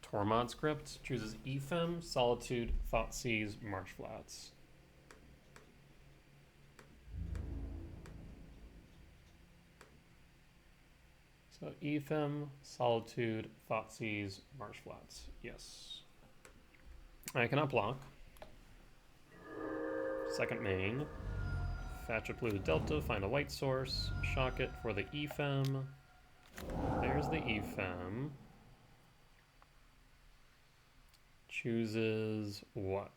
Tormod script? Chooses Ephem, Solitude, Thoughtseize, Marshflats. So Ephem, Solitude, Thoughtseize, Marshflats. Yes. I cannot block. Second main. Fetch a blue Delta, find a white source, shock it for the Ephem. There's the Ephem. Chooses what?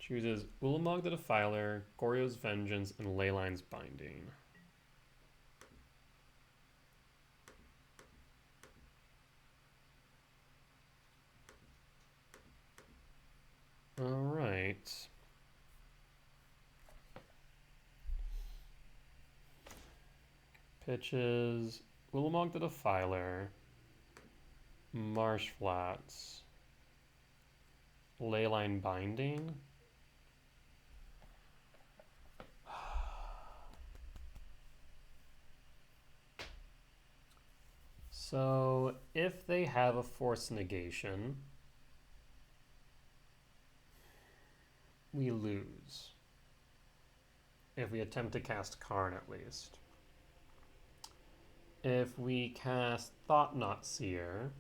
Chooses Ulamog the Defiler, Goryo's Vengeance, and Leyline's Binding. All right. Pitches Ulamog the Defiler, Marshflats, Leyline Binding. So if they have a force negation, we lose. If we attempt to cast Karn, at least. If we cast Thought-Knot Seer,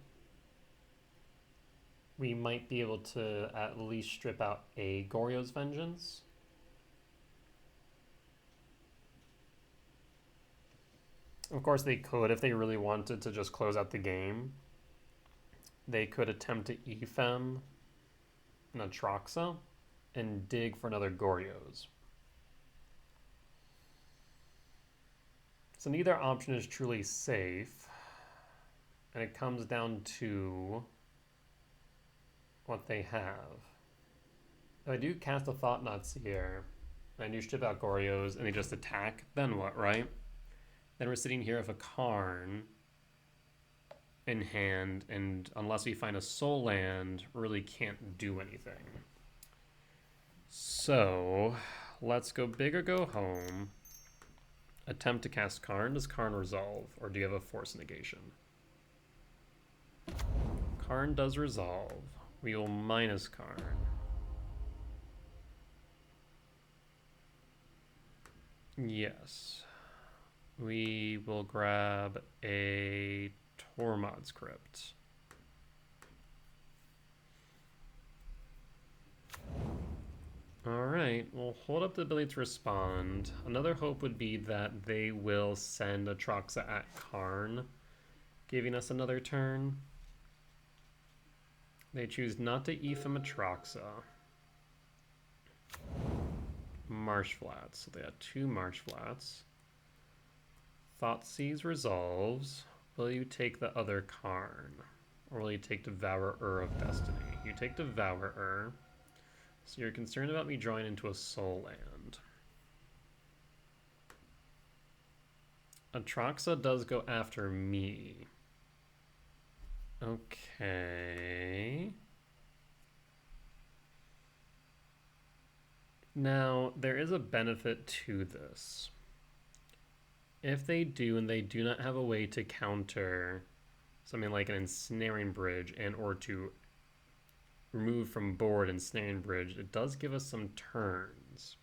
we might be able to at least strip out a Goryo's Vengeance. Of course, they could, if they really wanted to just close out the game, they could attempt to Ephem an Atraxa and dig for another Goryo's. So neither option is truly safe, and it comes down to what they have. If I do cast a Thought-Knot Seer, and I do strip out Goryo's, and they just attack, then what, right? Then we're sitting here with a Karn in hand, and unless we find a soul land, really can't do anything. So, let's go big or go home. Attempt to cast Karn. Does Karn resolve, or do you have a force negation? Karn does resolve. We will minus Karn. Yes. We will grab a Tormod's Crypt. Alright, we'll hold up the ability to respond. Another hope would be that they will send Atraxa at Karn, giving us another turn. They choose not to Ethem Atraxa. Marsh Flats. So they had 2 Marsh Flats. Thoughtseize resolves. Will you take the other Karn? Or will you take Devourer of Destiny? You take Devourer. So you're concerned about me drawing into a soul land. Atraxa does go after me. Okay. Now, there is a benefit to this. If they do, and they do not have a way to counter something like an Ensnaring Bridge and or to remove from board Ensnaring Bridge, it does give us some turns.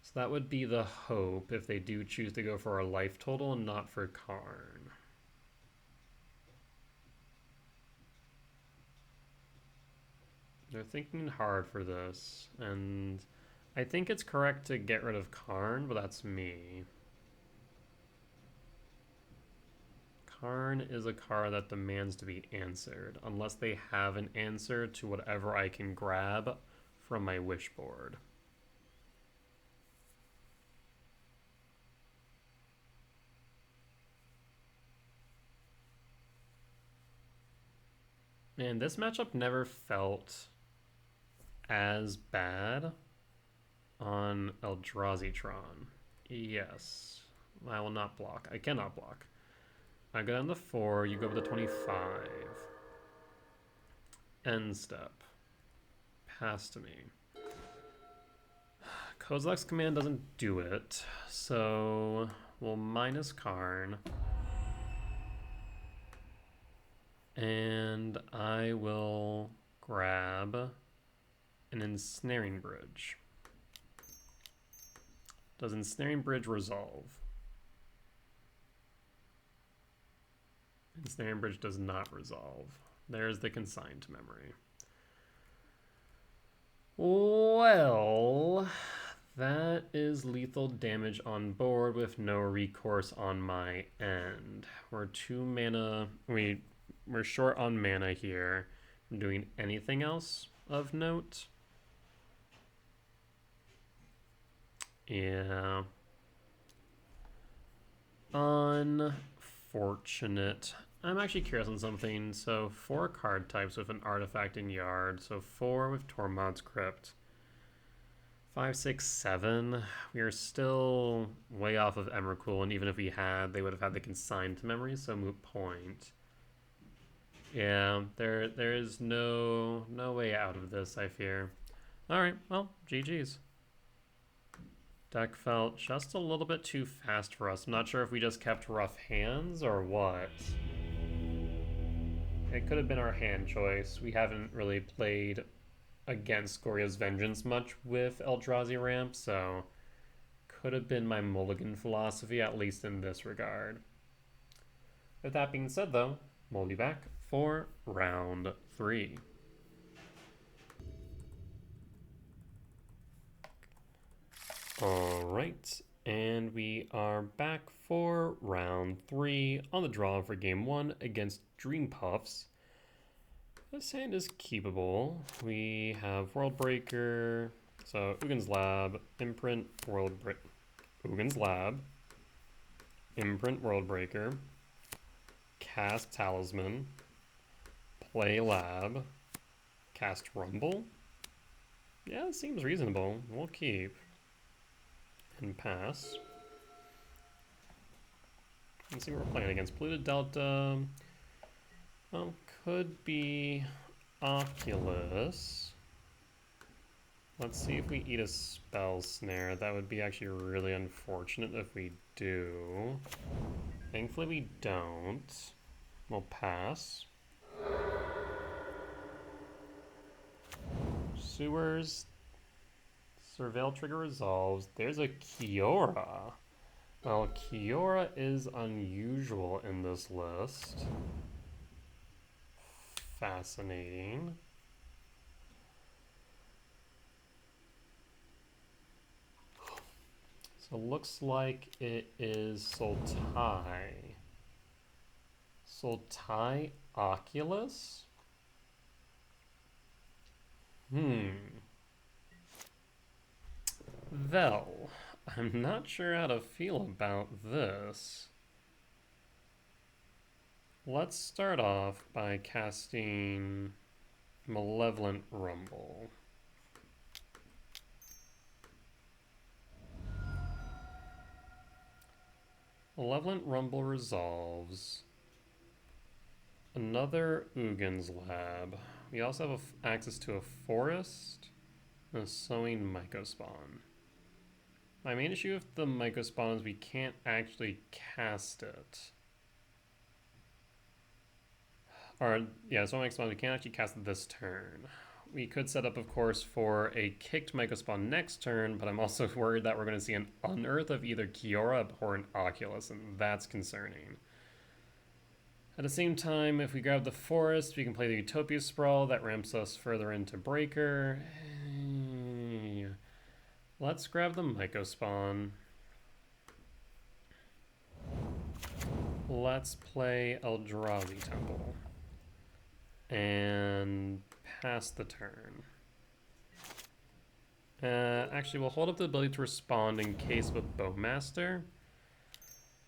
So that would be the hope if they do choose to go for our life total and not for Karn. They're thinking hard for this, and I think it's correct to get rid of Karn, but that's me. Karn is a card that demands to be answered, unless they have an answer to whatever I can grab from my wish board. And this matchup never felt as bad on Eldrazi-tron. Yes. I will not block. I cannot block. I go down to 4, you go up to 25. End step. Pass to me. Kozilek's command doesn't do it, so we'll minus Karn. And I will grab an Ensnaring Bridge. Does Ensnaring Bridge resolve? Ensnaring Bridge does not resolve. There's the consigned to memory. Well, that is lethal damage on board with no recourse on my end. We're 2 mana. We're short on mana here. I'm doing anything else of note? Yeah. Unfortunate. I'm actually curious on something. So 4 card types with an artifact in yard. So 4 with Tormod's Crypt. 5, 6, 7. We are still way off of Emrakul, and even if we had, they would have had the consigned to memory, so moot point. Yeah, there is no way out of this, I fear. Alright, well, GG's. Deck felt just a little bit too fast for us. I'm not sure if we just kept rough hands or what. It could have been our hand choice. We haven't really played against Goryo's Vengeance much with Eldrazi ramp, so could have been my mulligan philosophy, at least in this regard. With that being said, though, we'll be back for round 3. Alright, and we are back for round 3 on the draw for game 1 against Dream Puffs. This hand is keepable. We have Worldbreaker, so Ugin's Lab, Imprint, Ugin's Lab, Imprint, Worldbreaker, Cast Talisman, Play Lab, Cast Rumble. Yeah, it seems reasonable. We'll keep. And pass. Let's see what we're playing against. Polluted Delta. Well, could be Oculus. Let's see if we eat a spell snare. That would be actually really unfortunate if we do. Thankfully we don't. We'll pass. Sewers. Surveil trigger resolves. There's a Kiora. Well, Kiora is unusual in this list. Fascinating. So it looks like it is Sultai. Sultai Oculus? Well, I'm not sure how to feel about this. Let's start off by casting Malevolent Rumble. Malevolent Rumble resolves. Another Ugin's Lab. We also have access to a forest and a sowing Mycospawn. My main issue with the Mycospawn is we can't actually cast it. Or, yeah, sowing Mycospawn, we can't actually cast it this turn. We could set up, of course, for a kicked Mycospawn next turn, but I'm also worried that we're going to see an Unearth of either Kiora or an Oculus, and that's concerning. At the same time, if we grab the forest, we can play the Utopia Sprawl. That ramps us further into Breaker. Let's grab the Mycospawn. Let's play Eldrazi Temple. And pass the turn. Actually, we'll hold up the ability to respond in case of a Bowmaster.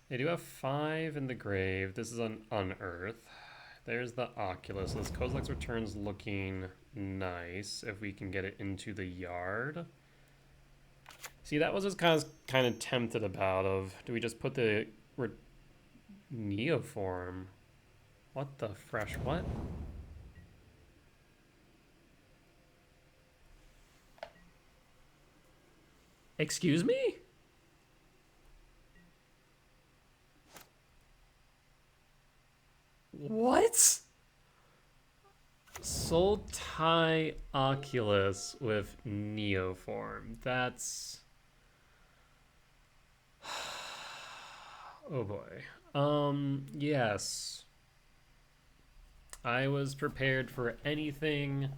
They do have 5 in the grave. This is an Unearth. There's the Oculus. This Kozilek's Return's looking nice if we can get it into the yard. See, that was just kind of tempted about of, do we just put the Neoform? What the fresh what? Excuse me? What? Sultai Oculus with Neoform. That's... oh boy. Yes. I was prepared for anything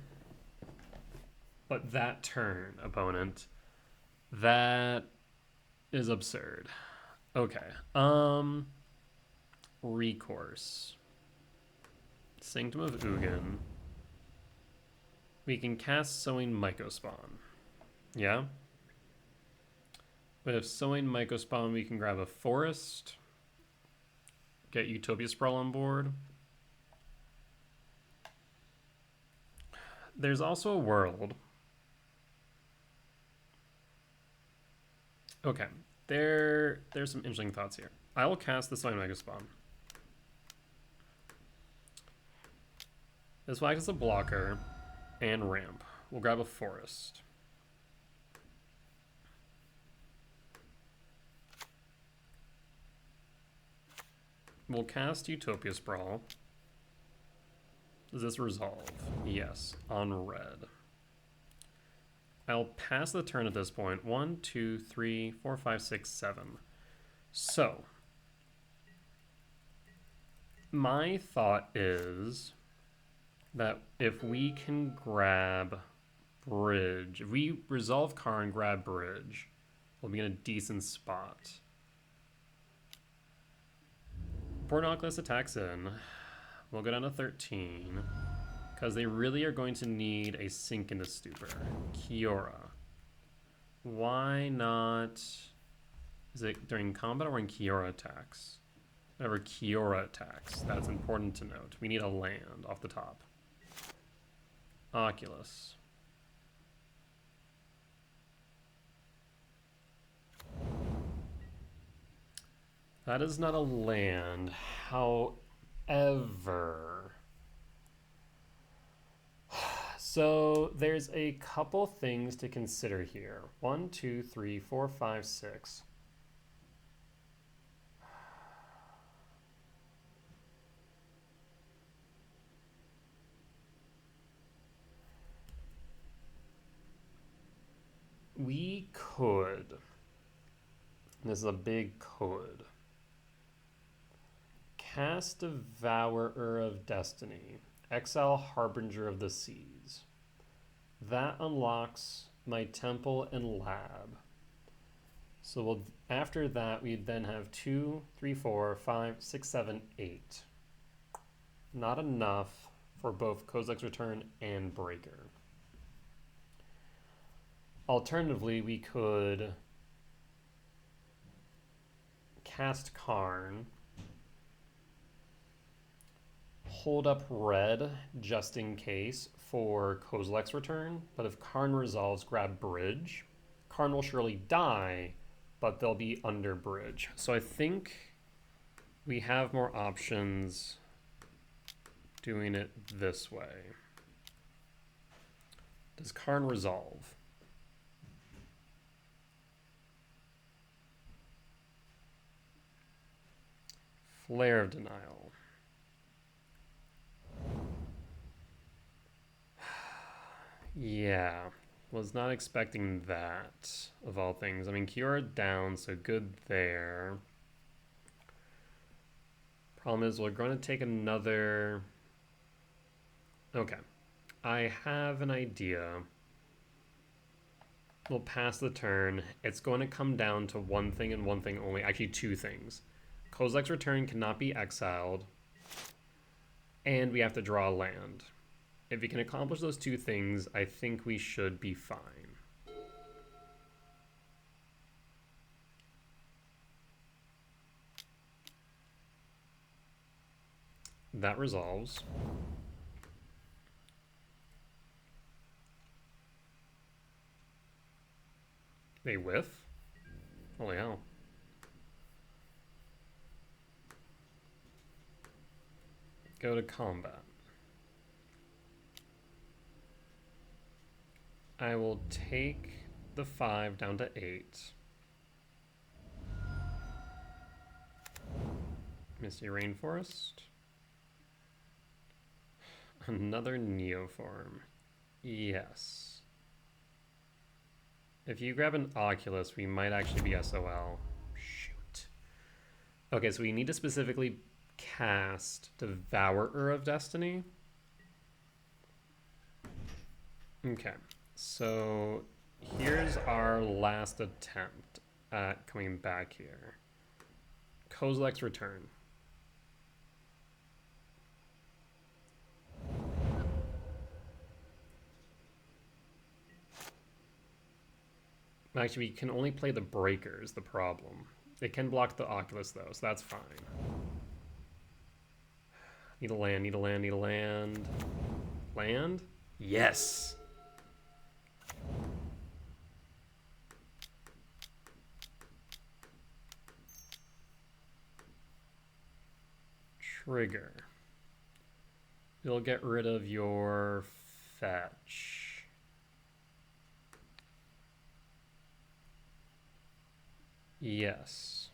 but that turn, opponent. That is absurd. Okay. Recourse. Sanctum of Ugin. We can cast Sowing Mycospawn. Yeah? But if Sowing Mycospawn, we can grab a forest. Get Utopia Sprawl on board. There's also a world. Okay. There's some interesting thoughts here. I will cast the Sowing Mycospawn. This will act as a blocker and ramp. We'll grab a forest. We'll cast Utopia Sprawl. Does this resolve? Yes, on red. I'll pass the turn at this point. 1, 2, 3, 4, 5, 6, 7. So, my thought is that if we can grab Bridge, if we resolve Car and grab Bridge, we'll be in a decent spot. Port Oculus attacks in. We'll go down to 13. Because they really are going to need a Sink into Stupor. Kiora. Why not... is it during combat or when Kiora attacks? Whenever Kiora attacks. That's important to note. We need a land off the top. Oculus. That is not a land. However... So there's a couple things to consider here. 1, 2, 3, 4, 5, 6. We could, this is a big could, cast Devourer of Destiny, exile Harbinger of the Seas. That unlocks my temple and lab. So after that, we'd then have 2, 3, 4, 5, 6, 7, 8. Not enough for both Kozilek's Return and Breaker. Alternatively, we could cast Karn, hold up red just in case for Kozilek's Return, but if Karn resolves, grab Bridge. Karn will surely die, but they'll be under Bridge. So I think we have more options doing it this way. Does Karn resolve? Flare of Denial. Yeah, was not expecting that, of all things. I mean, Kiora down, so good there. Problem is, we're going to take another... Okay, I have an idea. We'll pass the turn. It's going to come down to one thing and one thing only. Actually, two things. Kozilek's Return cannot be exiled, and we have to draw a land. If we can accomplish those two things, I think we should be fine. That resolves. They whiff? Holy hell. Go to combat. I will take the 5 down to 8. Misty Rainforest. Another Neoform. Yes. If you grab an Oculus, we might actually be SOL. Shoot. Okay, so we need to specifically cast Devourer of Destiny. Okay, so here's our last attempt at coming back here. Kozilek's Return. Actually, we can only play the Breakers, the problem. It can block the Oculus, though, so that's fine. Need a land, need a land, need a land. Land? Yes! Trigger. You'll get rid of your fetch. Yes.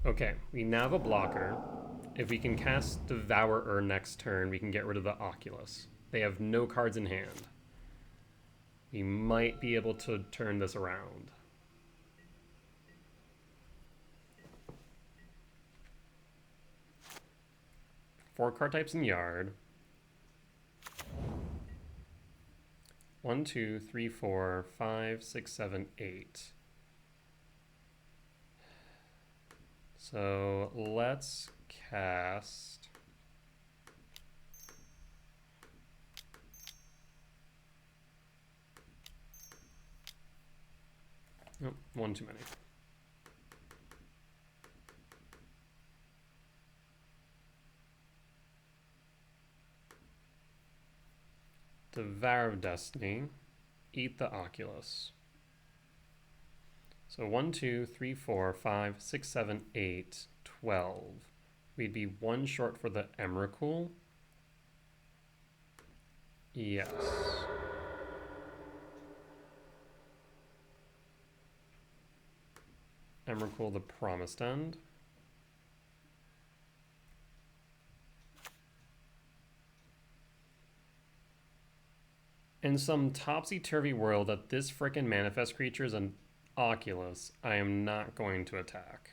Okay, we now have a blocker. If we can cast Devourer next turn, we can get rid of the Oculus. They have no cards in hand. We might be able to turn this around. Four card types in Yard. 1, 2, 3, 4, 5, 6, 7, 8. So let's cast oh, one too many. Devour of Destiny, eat the Oculus. So 1, 2, 3, 4, 5, 6, 7, 8, 12. We'd be one short for the Emrakul. Yes. Emrakul the Promised End. In some topsy-turvy world that this frickin' manifest creature is an Oculus, I am not going to attack.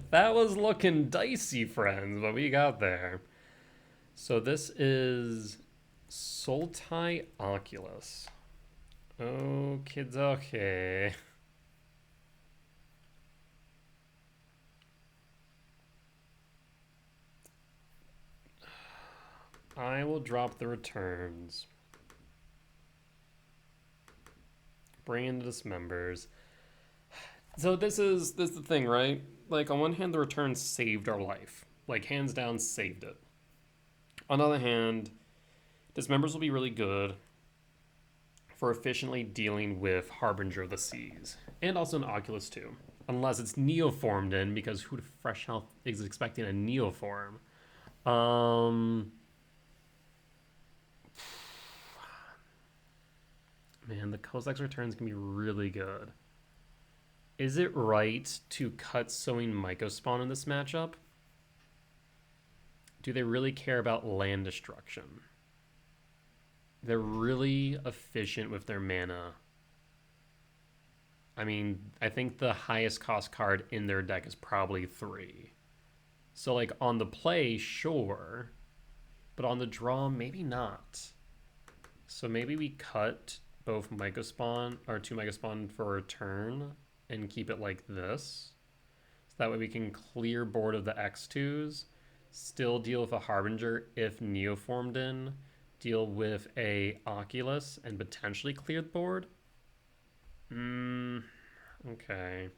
That was looking dicey, friends, but we got there. So this is Sultai Oculus. Oh, kids, okay. I will drop the returns. Bring in the dismembers. So this is the thing, right? Like, on one hand, the return saved our life. Like, hands down, saved it. On the other hand, dismembers will be really good for efficiently dealing with Harbinger of the Seas. And also an Oculus, too. Unless it's neoformed in, because who the fresh hell is expecting a neoform? Man, the Kozak's returns can be really good. Is it right to cut Sowing Mycospawn in this matchup? Do they really care about land destruction? They're really efficient with their mana. I mean, I think the highest cost card in their deck is probably 3. So, like, on the play, sure. But on the draw, maybe not. So maybe we cut both Mycospawn, or 2 Mycospawn for a turn, and keep it like this. So that way we can clear board of the X2s, still deal with a Harbinger if neoformed in, deal with a Oculus, and potentially clear the board. Okay.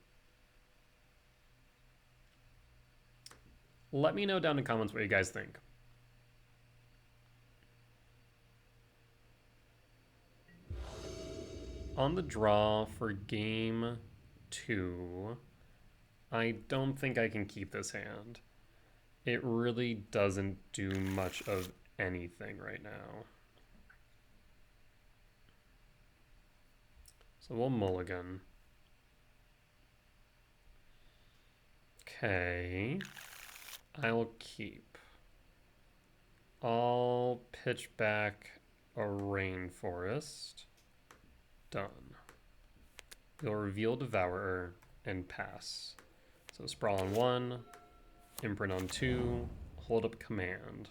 Let me know down in the comments what you guys think. On the draw for game 2, I don't think I can keep this hand. It really doesn't do much of anything right now. So we'll mulligan. Okay. I will keep. I'll pitch back a Rainforest. Done. We'll reveal Devourer and pass. So Sprawl on 1, Imprint on 2, hold up Command.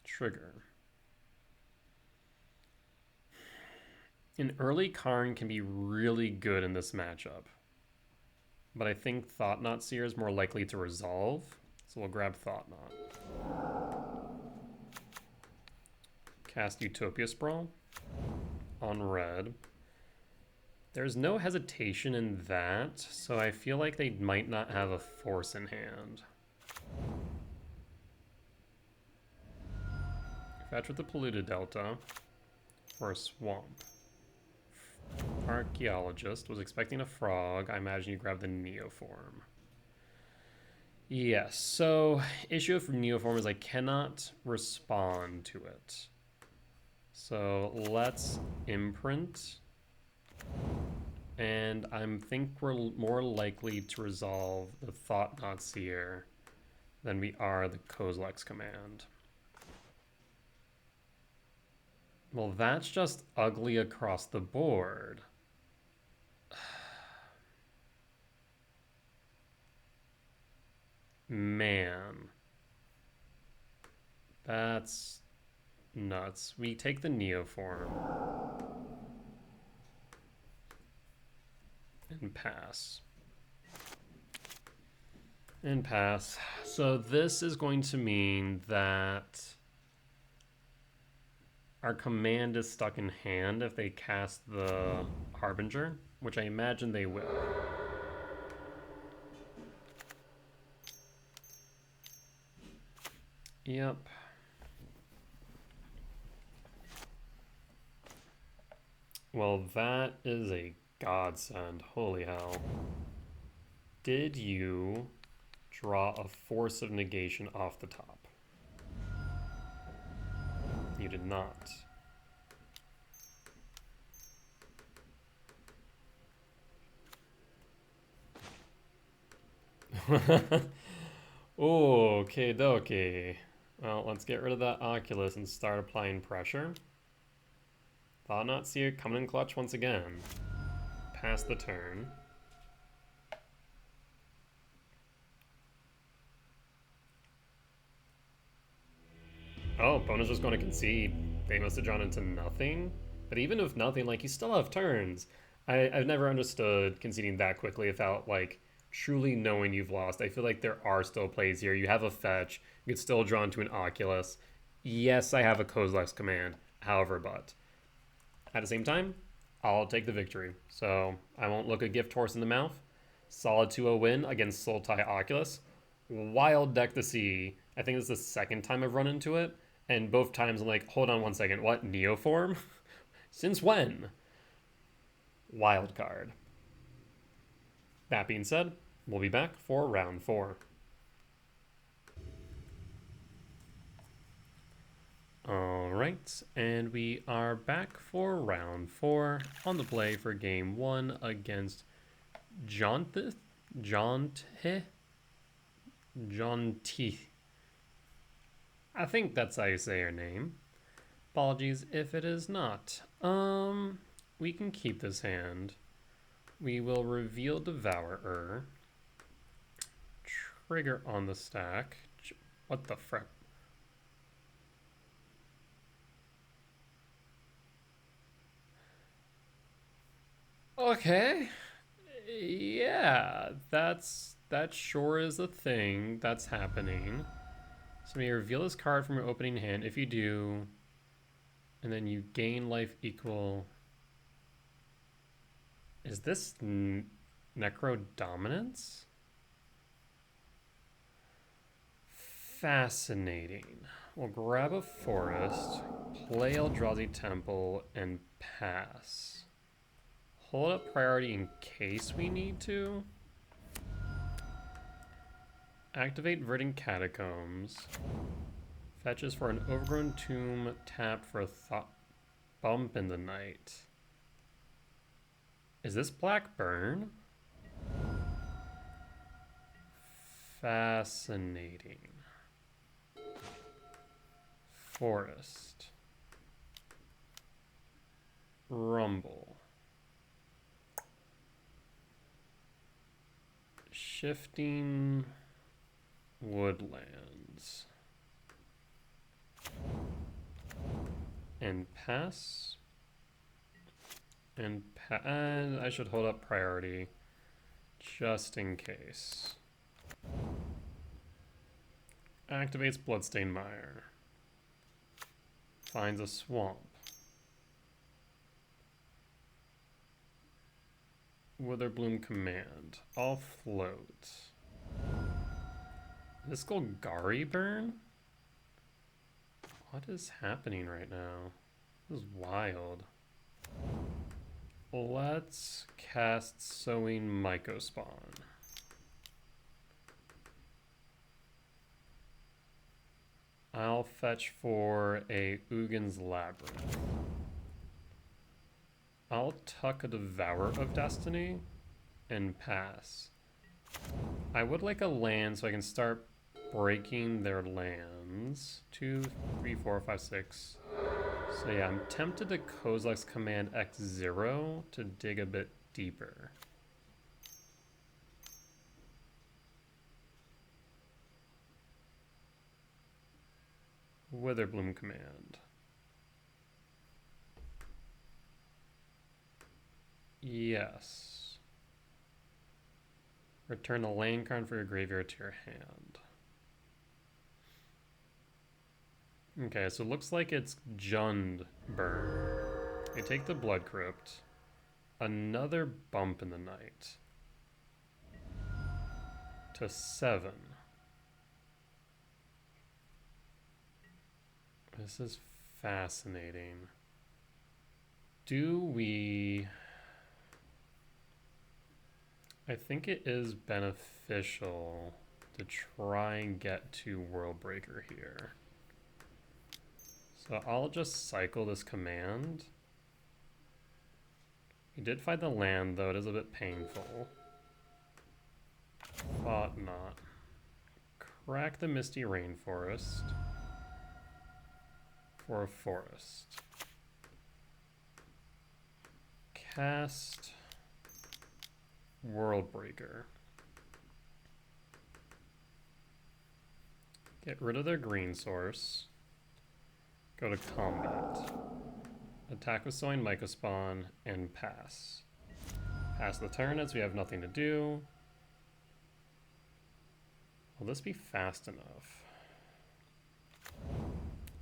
Trigger. An early Karn can be really good in this matchup, but I think Thought-Knot Seer is more likely to resolve, so we'll grab Thought-Knot. Cast Utopia Sprawl on red. There's no hesitation in that, so I feel like they might not have a force in hand. Fetch with the Polluted Delta for a swamp. Archaeologist was expecting a frog. I imagine you grab the Neoform. Yes, so issue for Neoform is I cannot respond to it. So let's imprint. And I think we're more likely to resolve the Thought-Knot Seer than we are the Kozilek's Command. Well, that's just ugly across the board. Man. That's nuts. We take the Neoform. And pass. And pass. So this is going to mean that our command is stuck in hand if they cast the Harbinger, which I imagine they will. Yep. Well, that is a godsend. Holy hell. Did you draw a Force of Negation off the top? You did not. Okay, dokie. Well, let's get rid of that Oculus and start applying pressure. Thought not see it coming in clutch once again. Pass the turn. Oh, opponent's just going to concede. They must have drawn into nothing. But even if nothing, like, you still have turns. I've never understood conceding that quickly without, like, truly knowing you've lost. I feel like there are still plays here. You have a fetch. You could still draw into an Oculus. Yes, I have a Kozilek's command. However, but at the same time, I'll take the victory. So I won't look a gift horse in the mouth. Solid 2-0 win against Sultai Oculus. Wild deck to see. I think this is the second time I've run into it. And both times I'm like, hold on one second. What? Neoform? Since when? Wild card. That being said, we'll be back for round 4. Alright, and we are back for round 4 on the play for game 1 against Jonte. I think that's how you say her name. Apologies if it is not. We can keep this hand. We will reveal Devourer. Trigger on the stack. What the frick? Okay. Yeah, that sure is a thing that's happening. So you reveal this card from your opening hand. If you do, and then you gain life equal. Is this Necro Dominance? Fascinating. We'll grab a forest, play Eldrazi Temple, and pass. Hold up priority in case we need to. Activate Verdant Catacombs. Fetches for an Overgrown Tomb, tapped for a bump in the night. Is this Blackburn? Fascinating. Forest. Rumble. Shifting Woodlands. And pass. And I should hold up priority just in case. Activates Bloodstained Mire. Finds a swamp. Witherbloom Command. I'll float. This Golgari burn? What is happening right now? This is wild. Let's cast Sowing Mycospawn. I'll fetch for a Ugin's Labyrinth. I'll tuck a Devourer of Destiny and pass. I would like a land so I can start breaking their lands. 2, 3, 4, 5, 6. So yeah, I'm tempted to Kozilek's command X0 to dig a bit deeper. Witherbloom command. Yes. Return a land card for your graveyard to your hand. Okay, so it looks like it's Jund Burn. I take the Blood Crypt. Another bump in the night. To 7. This is fascinating. Do we... I think it is beneficial to try and get to World Breaker here. So I'll just cycle this command. We did find the land, though it is a bit painful. Thought not. Crack the Misty Rainforest for a forest. Cast World Breaker. Get rid of their green source. Go to combat. Attack with Sowing Mycospawn and pass. Pass the turn as we have nothing to do. Will this be fast enough?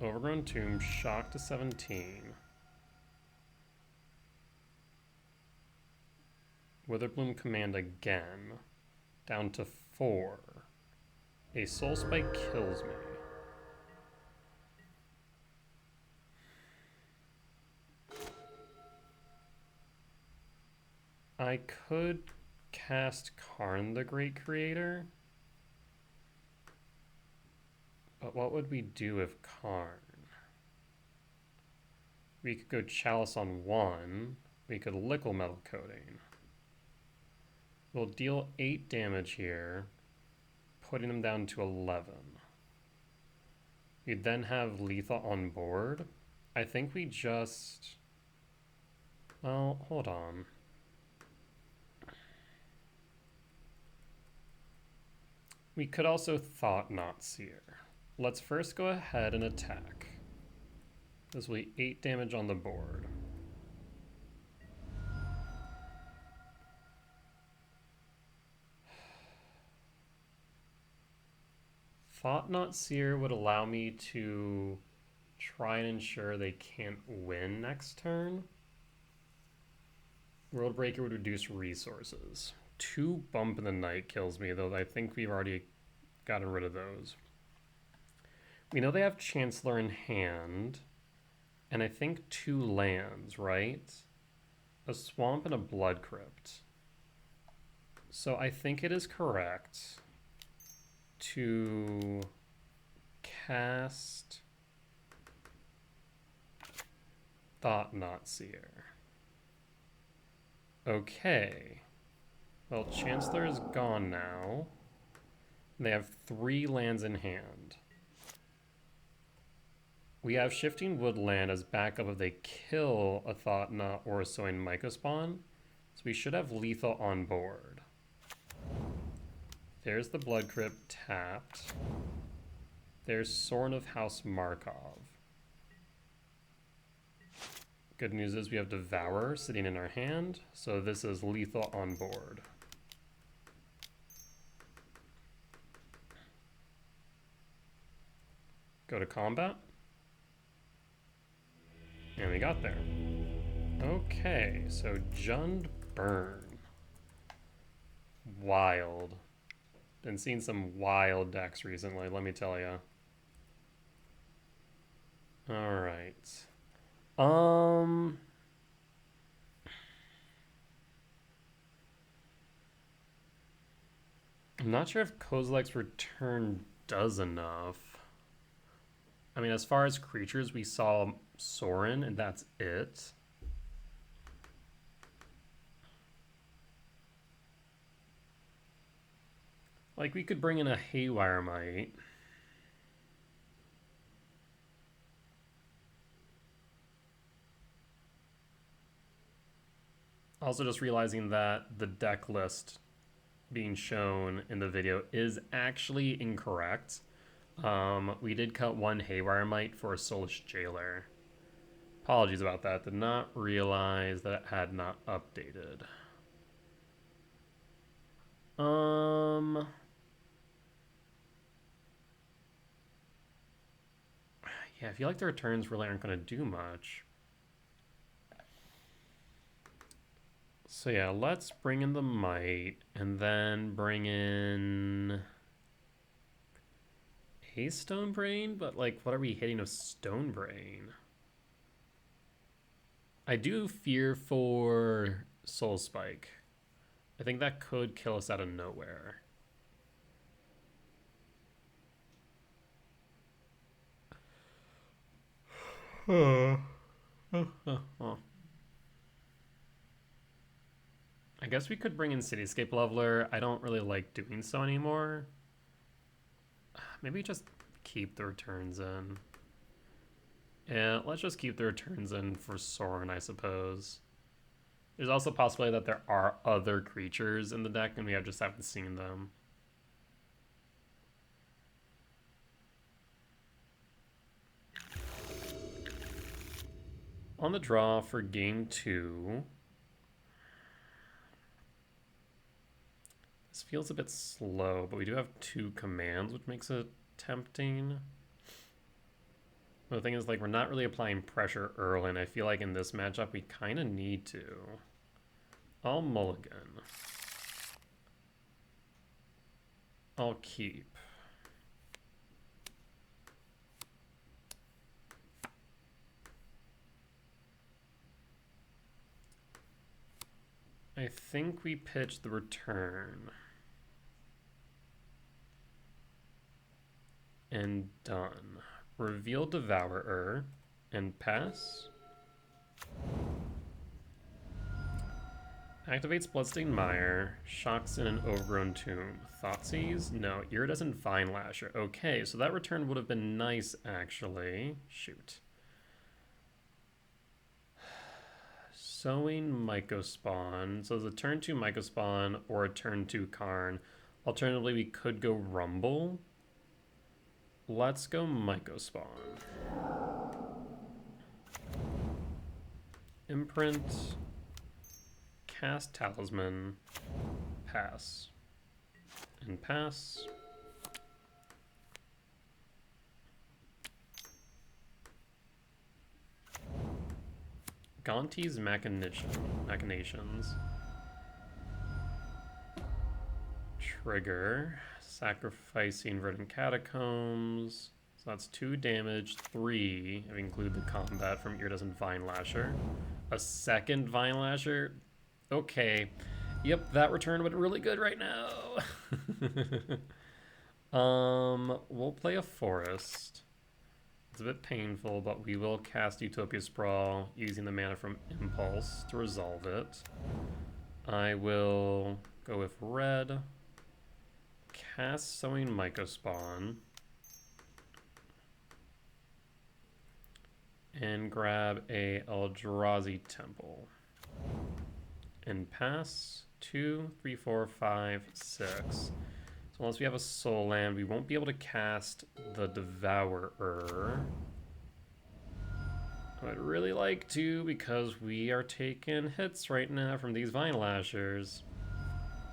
Overgrown Tomb, shock to 17. Witherbloom command again. Down to 4. A Soul Spike kills me. I could cast Karn the Great Creator. But what would we do with Karn? We could go Chalice on 1. We could Lickle Metal Coating. We'll deal 8 damage here, putting them down to 11. We'd then have lethal on board. I think we just... Well, hold on. We could also Thought-Knot Seer. Let's first go ahead and attack. This will be 8 damage on the board. Thought-Knot Seer would allow me to try and ensure they can't win next turn. World Breaker would reduce resources. 2 bump in the night kills me, though I think we've already gotten rid of those. We know they have Chancellor in hand, and I think 2 lands, right? A Swamp and a Blood Crypt. So I think it is correct to cast Thought-Knot Seer. Okay. Well, Chancellor is gone now. They have 3 lands in hand. We have Shifting Woodland as backup if they kill a Thought-Knot or a Sowing Mycospawn. So we should have lethal on board. There's the Blood Crypt tapped. There's Sorin of House Markov. Good news is we have Devourer sitting in our hand, so this is lethal on board. Go to combat. And we got there. Okay, so Jund Burn. Wild. Been seeing some wild decks recently, let me tell you. Alright. I'm not sure if Kozilek's Return does enough. I mean, as far as creatures, we saw Sorin, and that's it. Like, we could bring in a Haywire Mite. Also just realizing that the deck list being shown in the video is actually incorrect. We did cut 1 Haywire Mite for a Soulish Jailer. Apologies about that. Did not realize that it had not updated. Yeah, I feel like the returns really aren't going to do much. So yeah, let's bring in the Might, and then bring in a Stone Brain, but like, what are we hitting with Stone Brain? I do fear for Soul Spike. I think that could kill us out of nowhere. I guess we could bring in Cityscape Leveler. I don't really like doing so anymore. Maybe just keep the returns in. Yeah, let's just keep the returns in for Sorin, I suppose. There's also a possibility that there are other creatures in the deck and we just haven't seen them. On the draw for game 2. This feels a bit slow, but we do have 2 commands, which makes it tempting. The thing is, like, we're not really applying pressure early, and I feel like in this matchup we kind of need to. I'll mulligan. I'll keep. I think we pitch the return. And done. Reveal Devourer and pass. Activates Bloodstained Mire, shocks in an Overgrown Tomb. Thoughtseize? No. Iridescent Vine Lasher. Okay, so that return would have been nice, actually. Shoot. Sowing Mycospawn. So there's a turn 2 Mycospawn or a turn 2 Karn. Alternatively, we could go Rumble. Let's go Mycospawn. Imprint. Cast Talisman. Pass. And pass. Gonti's Machinations. Trigger. Sacrificing Verdant Catacombs. So that's 2 damage, 3, if we include the combat from Iridescent Vine Lasher. A second Vine Lasher? Okay. Yep, that return would be really good right now. We'll play a Forest. It's a bit painful, but we will cast Utopia Sprawl using the mana from Impulse to resolve it. I will go with red. Cast Sowing Mycospawn. And grab a Eldrazi Temple. And pass 2, 3, 4, 5, 6. So unless we have a soul land, we won't be able to cast the Devourer. I'd really like to because we are taking hits right now from these Vine Lashers.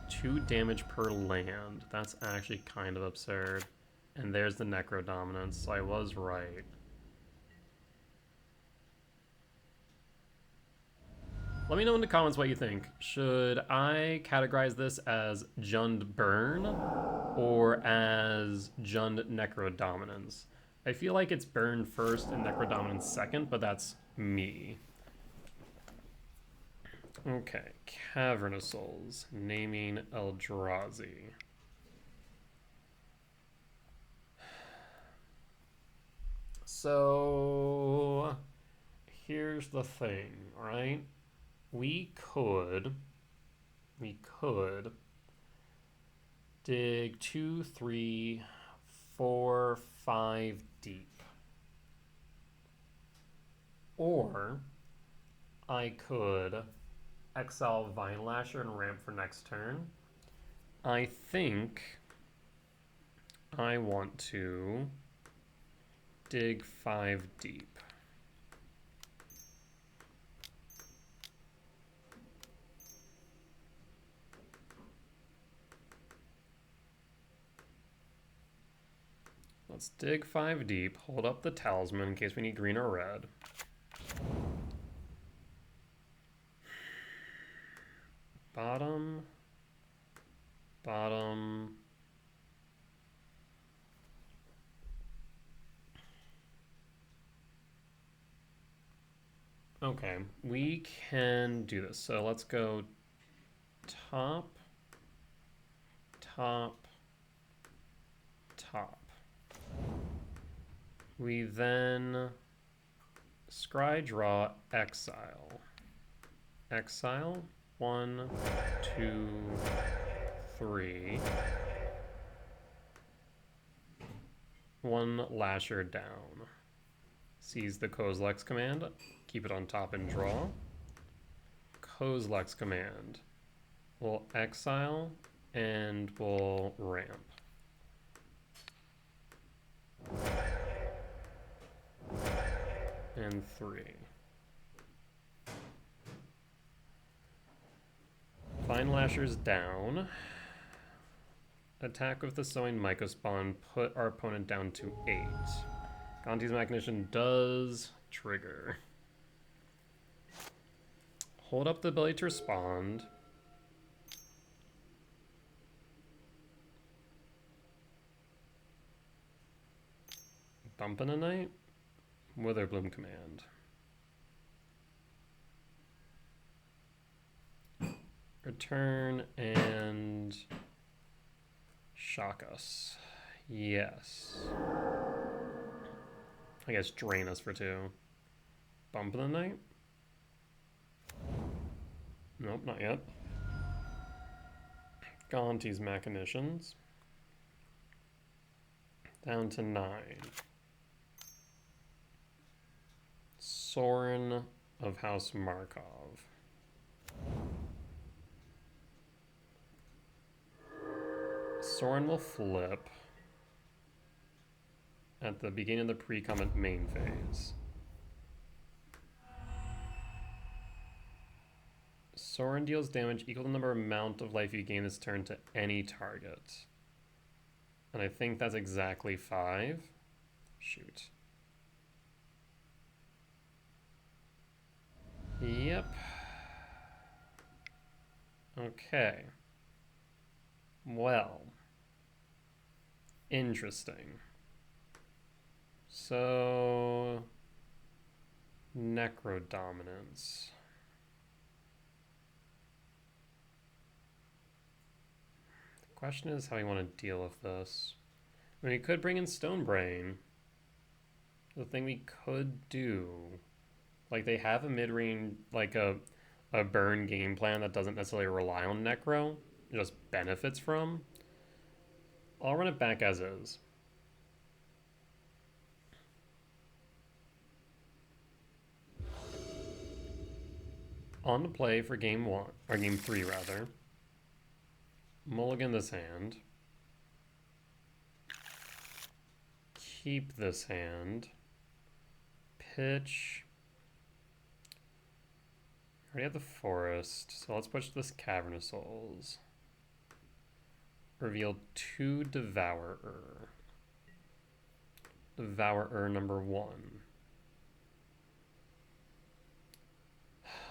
2 damage per land. That's actually kind of absurd. And there's the Necro Dominance, so I was right. Let me know in the comments what you think. Should I categorize this as Jund Burn or as Jund Necro Dominance? I feel like it's Burn first and Necro Dominance second, but that's me. Okay, Cavernous Souls, naming Eldrazi. So here's the thing, right? We could dig 2, 3, 4, 5 deep. Or I could exile Vine Lasher and ramp for next turn. I think I want to dig 5 deep. Let's dig 5 deep, hold up the talisman in case we need green or red. Bottom. Okay, we can do this. So let's go top. We then scry draw exile. Exile 1, 2, 3. 1 Lasher down. Seize the Kozilek's command. Keep it on top and draw. Kozilek's command. We'll exile and we'll ramp. And 3. Fine Lasher's down. Attack with the Sowing Mycospawn. Put our opponent down to 8. Gonti's Machinations does trigger. Hold up the ability to respond. Bumpin' a Night. Witherbloom command. Return and shock us. Yes. I guess drain us for 2. Bump in the Night? Nope, not yet. Gonti's Machinations. Down to 9. Sorin of House Markov. Sorin will flip at the beginning of the pre-comment main phase. Sorin deals damage equal to the number amount of life you gain this turn to any target. And I think that's exactly 5. Shoot. Yep. Okay. Well. Interesting. So, Necrodominance. The question is how you want to deal with this. I mean, we could bring in Stonebrain. The thing we could do, like they have a mid-range, like a burn game plan that doesn't necessarily rely on Necro, it just benefits from. I'll run it back as is. On to play for game 1, or game 3 rather. Mulligan this hand. Keep this hand. Pitch. Already have the forest, so let's push this Cavernous Souls. Reveal 2 Devourer. Devourer number 1.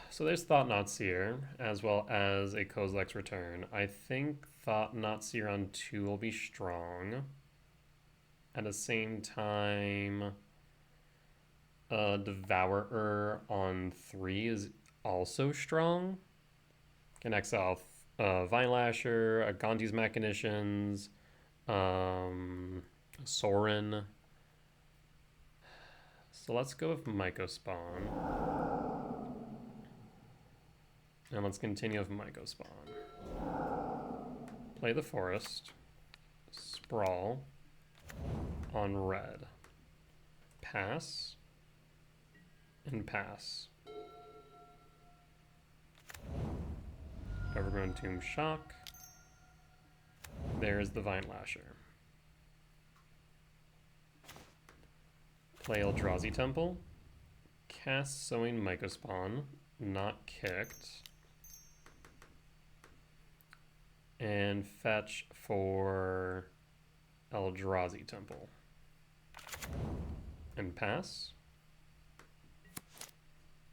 So there's Thought-Knot Seer, as well as a Kozilek's Return. I think Thought-Knot Seer on 2 will be strong. At the same time, Devourer on 3 is also strong. Can exile Vine Lasher, Gonti's Machinations, Sorin. So let's go with Mycospawn. And let's continue with Mycospawn. Play the forest. Sprawl. On red. Pass. And pass. Overgrown Tomb Shock. There's the Vine Lasher. Play Eldrazi Temple. Cast Sowing Mycospawn. Not kicked. And fetch for Eldrazi Temple. And pass.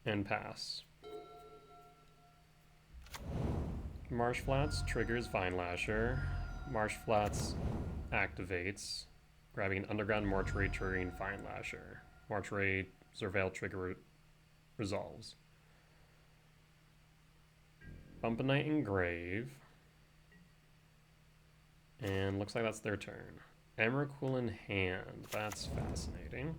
And pass. Marsh Flats triggers Vine Lasher. Marsh Flats activates, grabbing an Underground Mortuary, triggering Vine Lasher. Mortuary Surveil trigger resolves. Bump a Knight in Grave. And looks like that's their turn. Emrakul in hand. That's fascinating.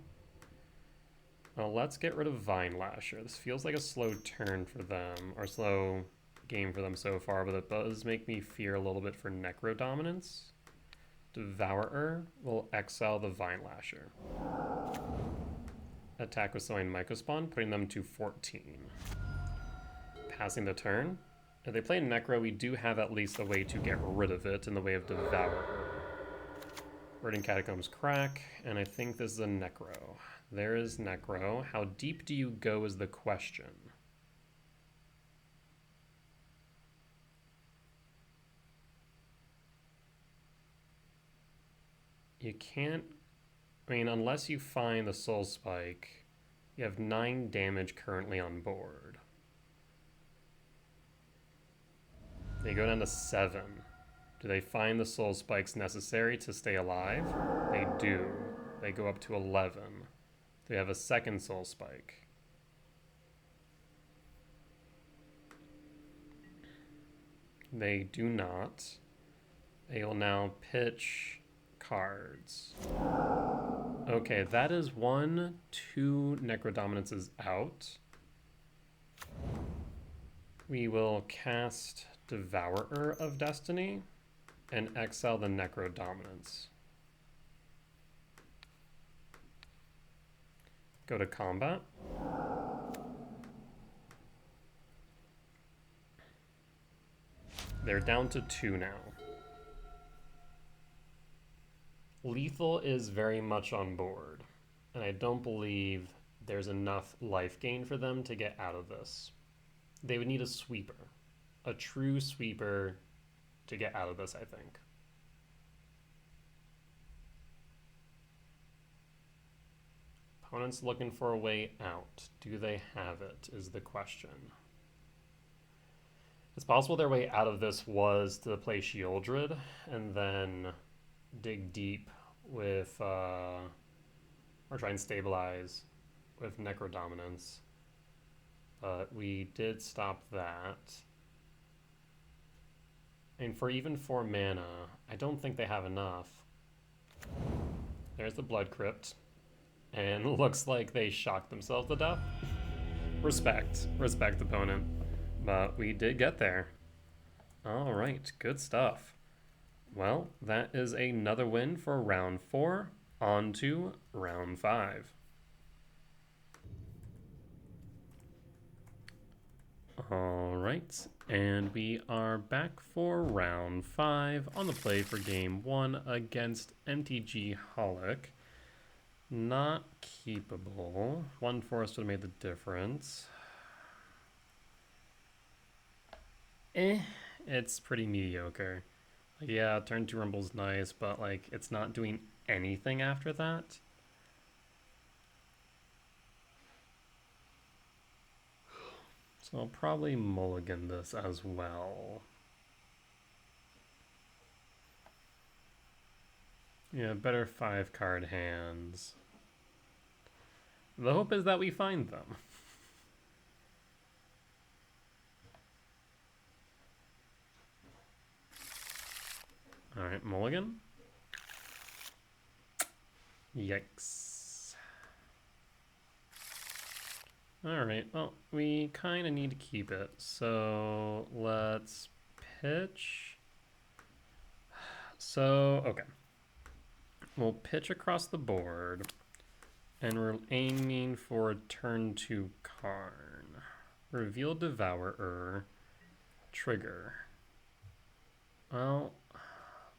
Well, let's get rid of Vine Lasher. This feels like a slow turn for them, or slow game for them so far, but it does make me fear a little bit for Necro Dominance. Devourer will exile the Vine Lasher. Attack with Sowing Mycospawn, putting them to 14. Passing the turn. If they play Necro, we do have at least a way to get rid of it in the way of Devourer. Burning Catacombs crack, and I think this is a Necro. There is Necro. How deep do you go is the question. You can't, I mean, unless you find the Soul Spike, you have 9 damage currently on board. They go down to 7. Do they find the Soul Spikes necessary to stay alive? They do. They go up to 11. They have a second Soul Spike. They do not. They will now pitch cards. Okay, that is 1, 2 Necrodominances out. We will cast Devourer of Destiny and exile the Necrodominance. Go to combat. They're down to 2 now. Lethal is very much on board, and I don't believe there's enough life gain for them to get out of this. They would need a sweeper, a true sweeper to get out of this, I think. Opponent's looking for a way out. Do they have it, is the question. It's possible their way out of this was to play Sheoldred and then dig deep with, or try and stabilize with Necrodominance. But we did stop that. And for even 4 mana, I don't think they have enough. There's the Blood Crypt. And looks like they shocked themselves to death. Respect, opponent. But we did get there. All right, good stuff. Well, that is another win for round 4. On to round 5. All right, and we are back for round 5 on the play for game 1 against MTG Holic. Not keepable. 1 forest would have made the difference. It's pretty mediocre. Yeah, turn 2 Rumble's nice, but like it's not doing anything after that. So I'll probably mulligan this as well. Yeah, better 5-card hands. The hope is that we find them. Alright, mulligan. Yikes. Alright, well, we kind of need to keep it. So let's pitch. So, okay. We'll pitch across the board, and we're aiming for a turn 2 Karn. Reveal Devourer, trigger. Well,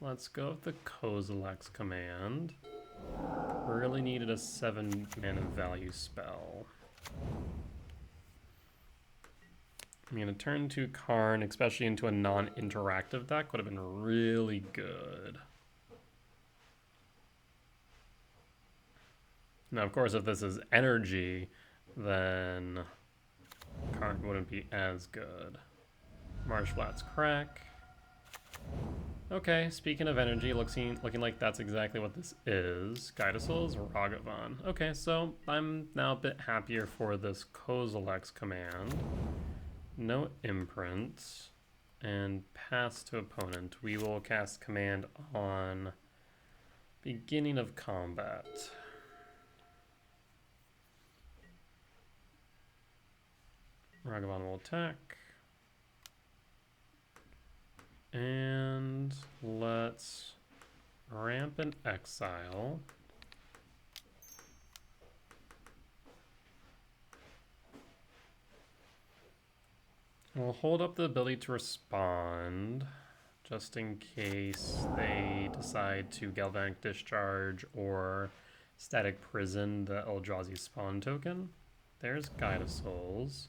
let's go with the Kozilek's command. Really needed a 7 mana value spell. I mean, a turn 2 Karn, especially into a non-interactive deck, would have been really good. Now, of course, if this is energy, then Karn wouldn't be as good. Marsh Flats crack. Okay, speaking of energy, looking like that's exactly what this is. Gydasol's Ragavan. Okay, so I'm now a bit happier for this Kozilek's command. No imprints. And pass to opponent. We will cast command on beginning of combat. Ragavan will attack. And let's ramp and exile. We'll hold up the ability to respond, just in case they decide to Galvanic Discharge or Static Prison the Eldrazi spawn token. There's Guide of Souls.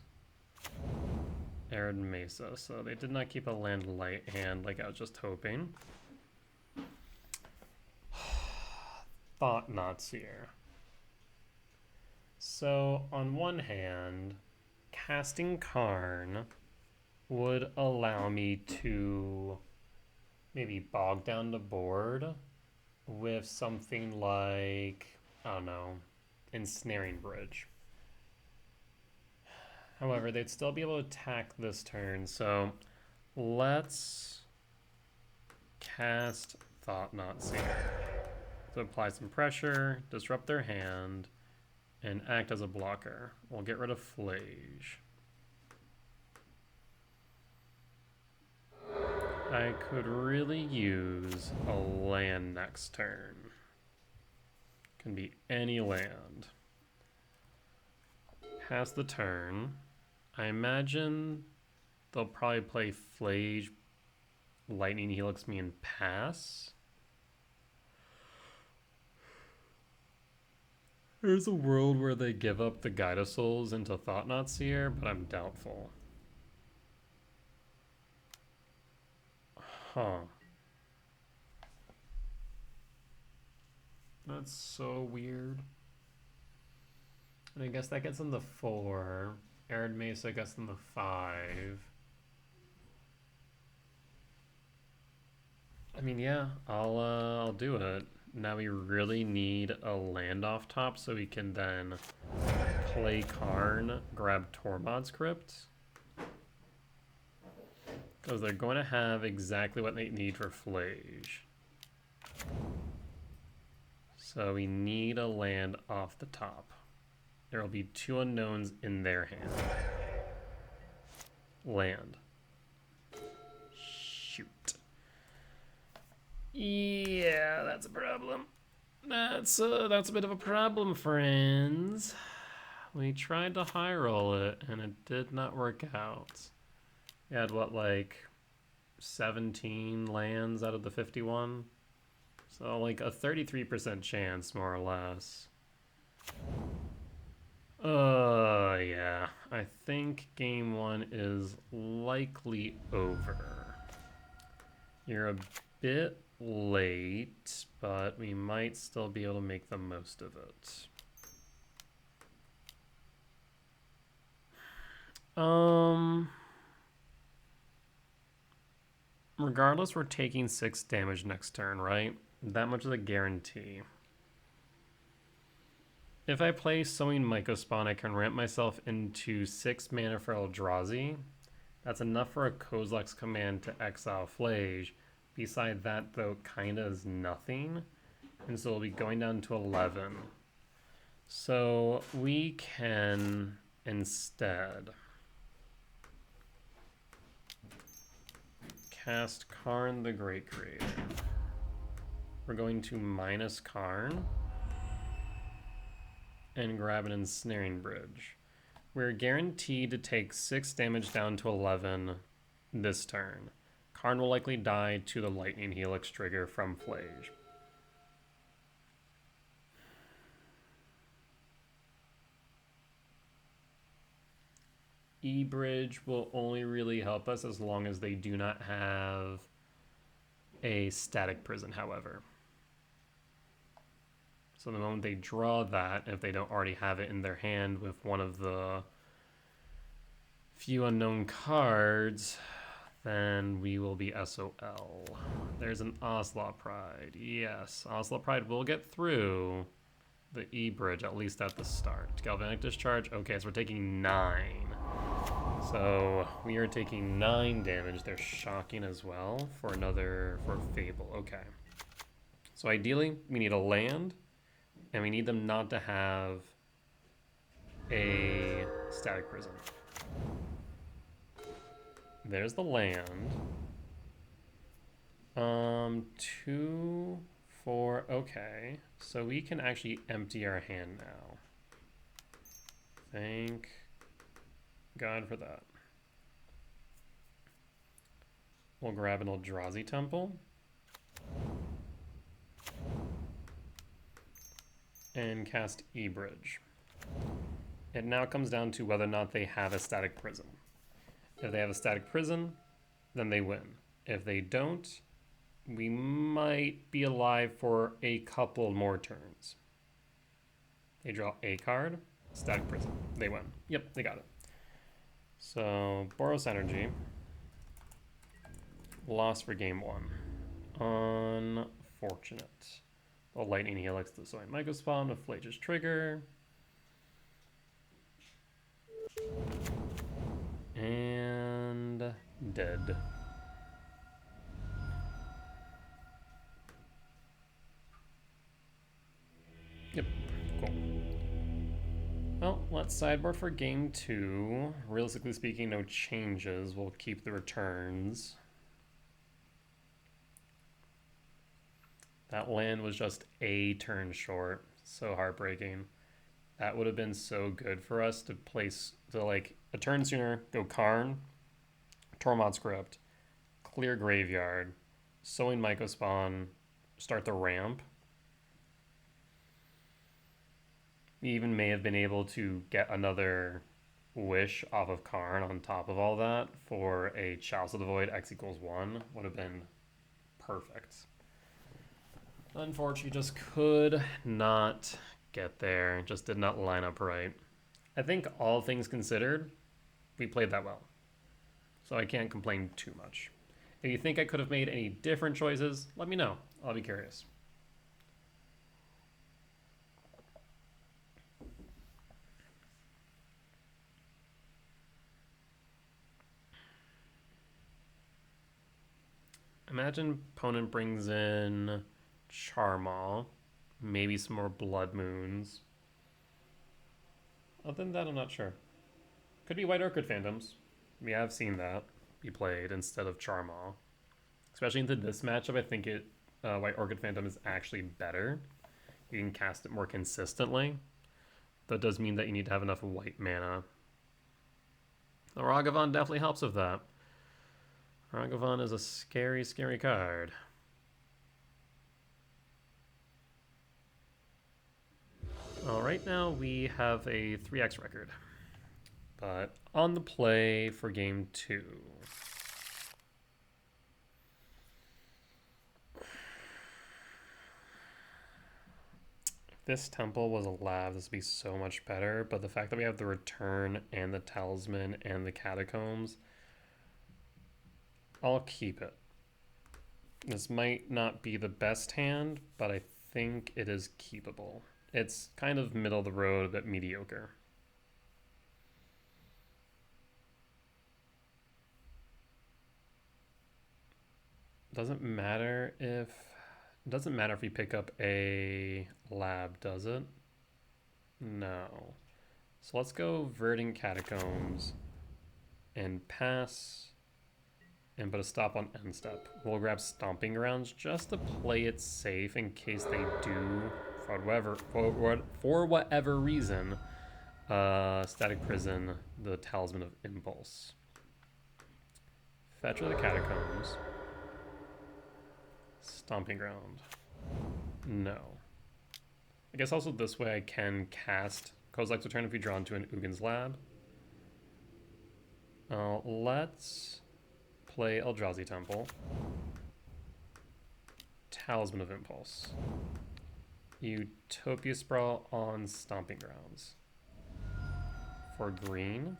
Arid Mesa, so they did not keep a land light hand like I was just hoping. Thought Nazier. So, on one hand, casting Karn would allow me to maybe bog down the board with something like, I don't know, Ensnaring Bridge. However, they'd still be able to attack this turn, so let's cast Thought Nazier. So apply some pressure, disrupt their hand, and act as a blocker. We'll get rid of Flage. I could really use a land next turn. Can be any land. Pass the turn. I imagine they'll probably play Flage, Lightning Helix me, and pass. There's a world where they give up the Guide of Souls into Thought Nazier, but I'm doubtful. Huh. That's so weird. And I guess that gets them the 4. Arid Mesa gets them the 5. I mean, yeah, I'll do it. Now we really need a land off top so we can then play Karn, grab Tormod's Crypt. Because they're going to have exactly what they need for Flage. So we need a land off the top. There will be 2 unknowns in their hand. Land. Shoot. Yeah, that's a problem. That's a bit of a problem, friends. We tried to high roll it, and it did not work out. We had, what, like 17 lands out of the 51? So, like, a 33% chance, more or less. Yeah. I think game 1 is likely over. You're a bit late, but we might still be able to make the most of it. Regardless, we're taking 6 damage next turn, right? That much is a guarantee. If I play Sowing Mycospawn, I can ramp myself into 6 mana for Eldrazi. That's enough for a Kozilek's command to exile Flage. Beside that, though, kinda is nothing. And so we'll be going down to 11. So we can instead cast Karn the Great Creator. We're going to minus Karn and grab an Ensnaring Bridge. We're guaranteed to take 6 damage down to 11 this turn. Karn will likely die to the Lightning Helix trigger from Flage. E-Bridge will only really help us as long as they do not have a Static Prison, however. So the moment they draw that, if they don't already have it in their hand with one of the few unknown cards, then we will be SOL. There's an Ocelot Pride. Yes, Ocelot Pride will get through the E-Bridge, at least at the start. Galvanic Discharge. Okay, so we're taking 9. So we are taking 9 damage. They're shocking as well for Fable. Okay. So ideally, we need a land, and we need them not to have a Static Prison. There's the land. 2, 4, okay. So we can actually empty our hand now. Thank God for that. We'll grab an Eldrazi Temple. And cast E-Bridge. It now comes down to whether or not they have a Static Prison. If they have a Static Prison, then they win. If they don't, we might be alive for a couple more turns. They draw a card, Static Prison. They win. Yep, they got it. So, Boros Energy. Lost for game 1. Unfortunate. The Lightning Helix, the Sultai Microspawn with Flage's Trigger. And dead. Yep, cool. Well, let's sideboard for game 2. Realistically speaking, no changes. We'll keep the returns. That land was just a turn short. So heartbreaking. That would have been so good for us to place, to like, a turn sooner, go Karn, Tormod's Crypt, clear Graveyard, Sowing Mycospawn, start the ramp. We even may have been able to get another wish off of Karn on top of all that for a Chalice of the Void X=1. Would have been perfect. Unfortunately, just could not get there. Just did not line up right. I think all things considered, we played that well. So I can't complain too much. If you think I could have made any different choices, let me know. I'll be curious. Imagine opponent brings in Charmaw, maybe some more Blood Moons. Other than that, I'm not sure. Could be White Orchid Phantoms. We have seen that be played instead of Charmaw. Especially into this matchup, I think White Orchid Phantom is actually better. You can cast it more consistently. That does mean that you need to have enough white mana. The Ragavan definitely helps with that. Ragavan is a scary, scary card. Well, right now we have a 3x record. But on the play for game 2. If this temple was alive, this would be so much better. But the fact that we have the return and the talisman and the catacombs, I'll keep it. This might not be the best hand, but I think it is keepable. It's kind of middle of the road, but mediocre. Doesn't matter if we pick up a lab, does it? No. So let's go Verdant Catacombs and pass and put a stop on end step. We'll grab Stomping Grounds just to play it safe in case they do, for whatever reason, Static Prison, the Talisman of Impulse. Fetch of the Catacombs. Stomping Ground. No. I guess also this way I can cast Kozilek's Return if we draw into an Ugin's Lab. Let's play Eldrazi Temple. Talisman of Impulse. Utopia Sprawl on Stomping Grounds. For green.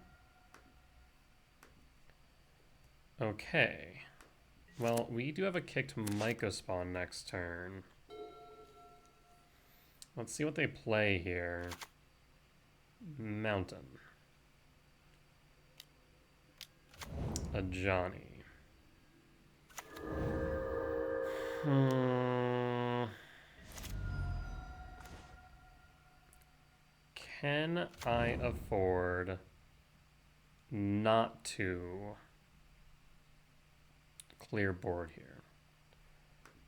Okay. Well, we do have a kicked Myco spawn next turn. Let's see what they play here. Mountain. A Johnny. Can I afford not to clear board here?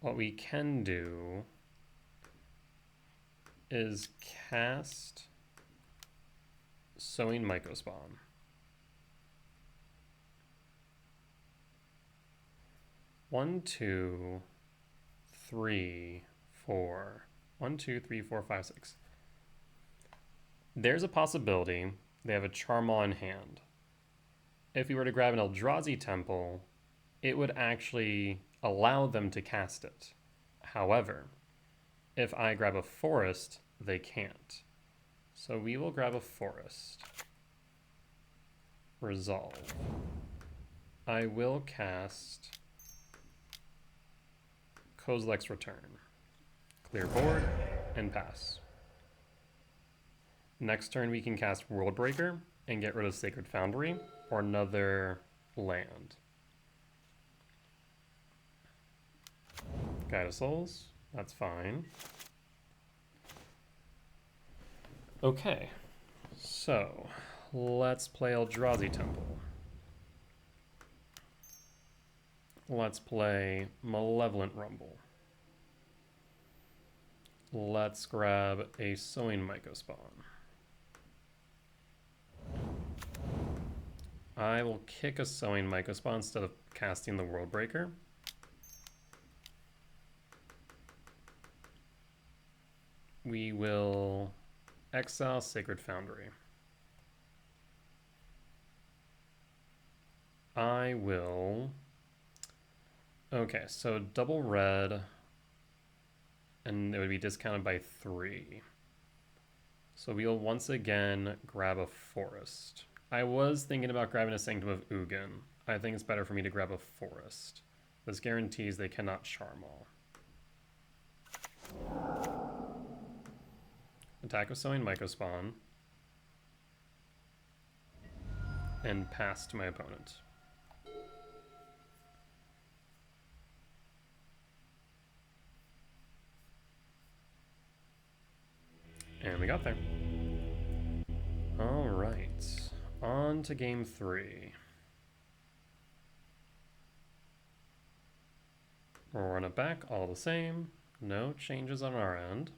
What we can do is cast Sowing Myco Spawn. One, two, three, four. 1, 2, 3, 4, 5, 6. There's a possibility they have a Charmaw in hand. If we were to grab an Eldrazi Temple, it would actually allow them to cast it. However, if I grab a Forest, they can't. So we will grab a Forest. Resolve. I will cast Kozilek's Return. Clear board and pass. Next turn we can cast Worldbreaker and get rid of Sacred Foundry or another land. Guide of Souls, that's fine. Okay, so let's play Eldrazi Temple. Let's play Malevolent Rumble. Let's grab a Sowing Myco Spawn. I will kick a Sowing Myco Spawn instead of casting the Worldbreaker. We will exile Sacred Foundry. I will... Okay, so double red, and it would be discounted by 3. So we'll once again grab a Forest. I was thinking about grabbing a Sanctum of Ugin. I think it's better for me to grab a Forest. This guarantees they cannot Charmaw. Attack of Sowing Myco Spawn. And pass to my opponent. And we got there. All right, on to game 3. We'll run it back all the same. No changes on our end.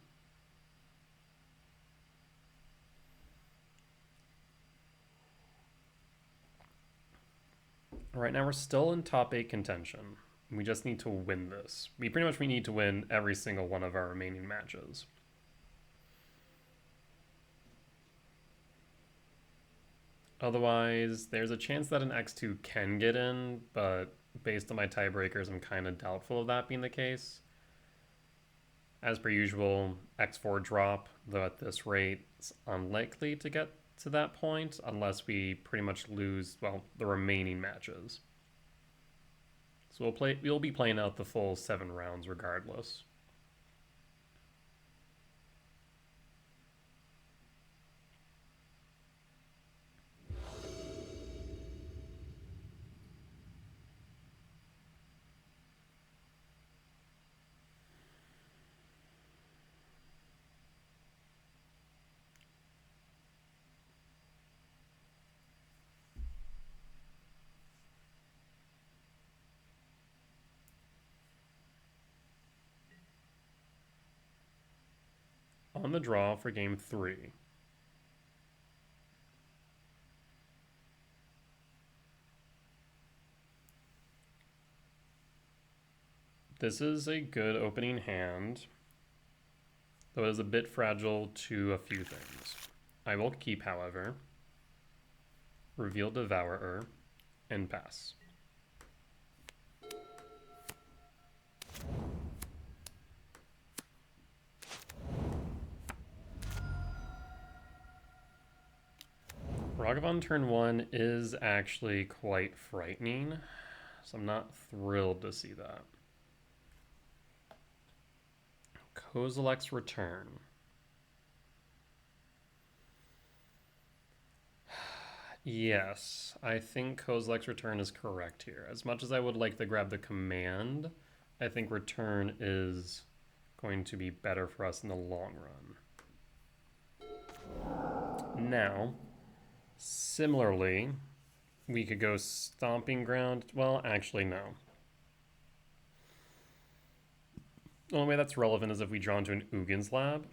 Right now we're still in top 8 contention. We just need to win this. We need to win every single one of our remaining matches. Otherwise, there's a chance that an X2 can get in, but based on my tiebreakers, I'm kind of doubtful of that being the case. As per usual, X4 drop, though at this rate, it's unlikely to get to that point unless we pretty much lose, well, the remaining matches. So we'll be playing out the full 7 rounds regardless. On the draw for game 3. This is a good opening hand, though it is a bit fragile to a few things. I will keep, however, reveal Devourer, and pass. Ragavan turn 1 is actually quite frightening, so I'm not thrilled to see that. Kozilek's Return. Yes, I think Kozilek's Return is correct here. As much as I would like to grab the command, I think Return is going to be better for us in the long run. Now, similarly, we could go Stomping Ground. Well, actually, no. The only way that's relevant is if we draw into an Ugin's Lab.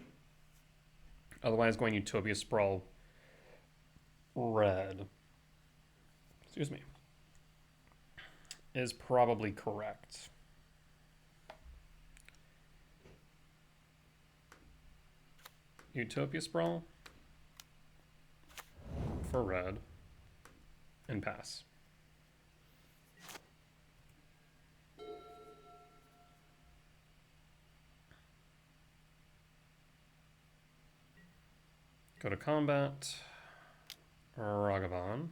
Otherwise, going Utopia Sprawl red, excuse me, is probably correct. Utopia Sprawl for red and pass. Go to combat. Ragavan.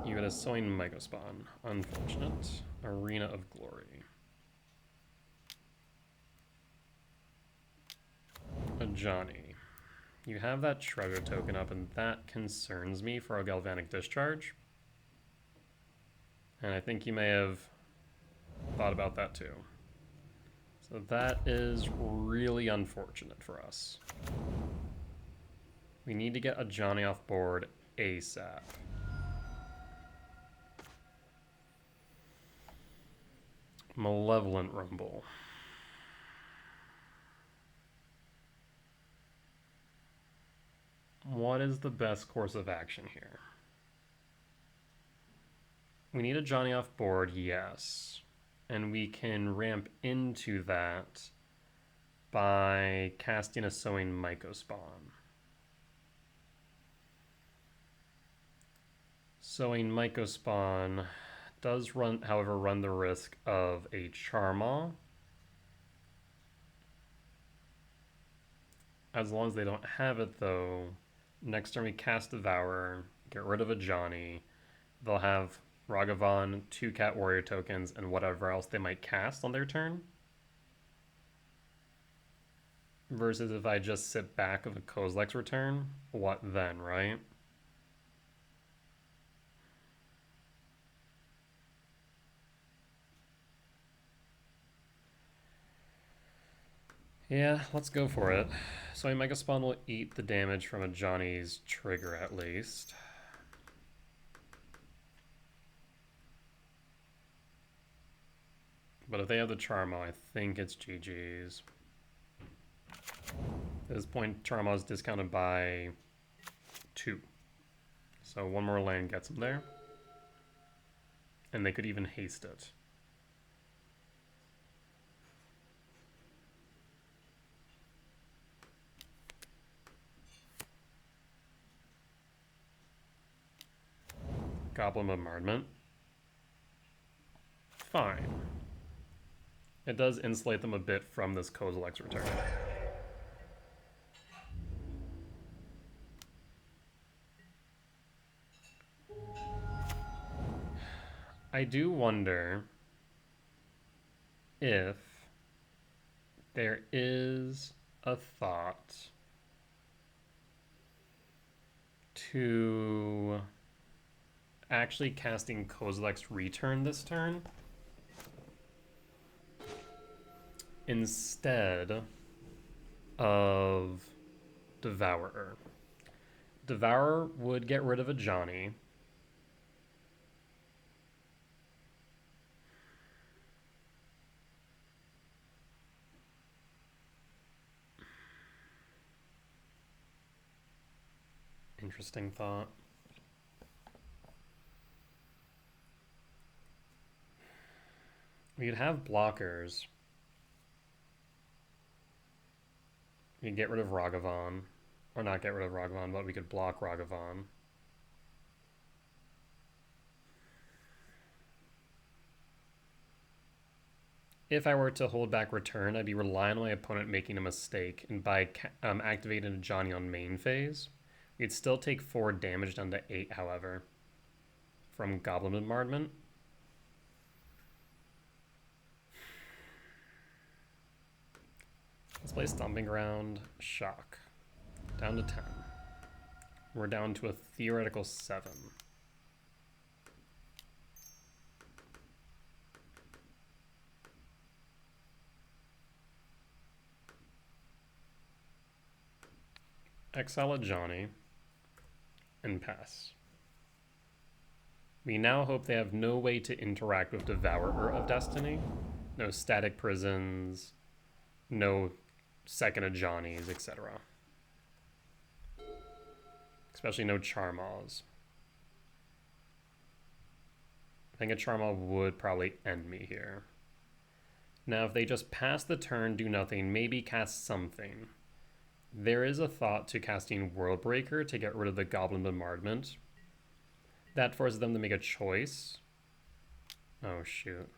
You get a Sowing Mycospawn. Unfortunate. Arena of Glory. A Johnny. You have that treasure token up, and that concerns me for a Galvanic Discharge. And I think you may have thought about that too. So that is really unfortunate for us. We need to get a Johnny off board ASAP. Malevolent Rumble. What is the best course of action here? We need a Johnny off board, yes. And we can ramp into that by casting a Sowing Mycospawn. Sowing Mycospawn does however, run the risk of a Charmaw. As long as they don't have it, though, next turn we cast Devourer, get rid of a Johnny. They'll have Ragavan, 2 Cat Warrior tokens, and whatever else they might cast on their turn. Versus if I just sit back of a Kozilek's Return, what then, right? Yeah, let's go for it. So a Mycospawn will eat the damage from a Johnny's trigger at least. But if they have the Charmaw, I think it's GG's. At this point, Charmaw is discounted by 2. So 1 more land gets them there. And they could even haste it. Goblin Bombardment. Fine. It does insulate them a bit from this Kozilek's Return. I do wonder if there is a thought to actually casting Kozilek's Return this turn instead of Devourer. Devourer would get rid of a Johnny. Interesting thought. We could have blockers. We could get rid of Ragavan. Or not get rid of Ragavan, but we could block Ragavan. if I were to hold back return, I'd be relying on my opponent making a mistake, and by activating a Johnny on main phase, we'd still take 4 damage down to 8, however, from Goblin Bombardment. Let's play Stomping Ground, Shock. Down to 10. We're down to a theoretical 7. Exile a Johnny and pass. We now hope they have no way to interact with Devourer of Destiny. No static prisons, no second of Johnnies, etc. Especially no Charmaws. I think a Charmaw would probably end me here. Now, if they just pass the turn, do nothing, maybe cast something. There is a thought to casting Worldbreaker to get rid of the Goblin Bombardment. That forces them to make a choice. Oh, shoot.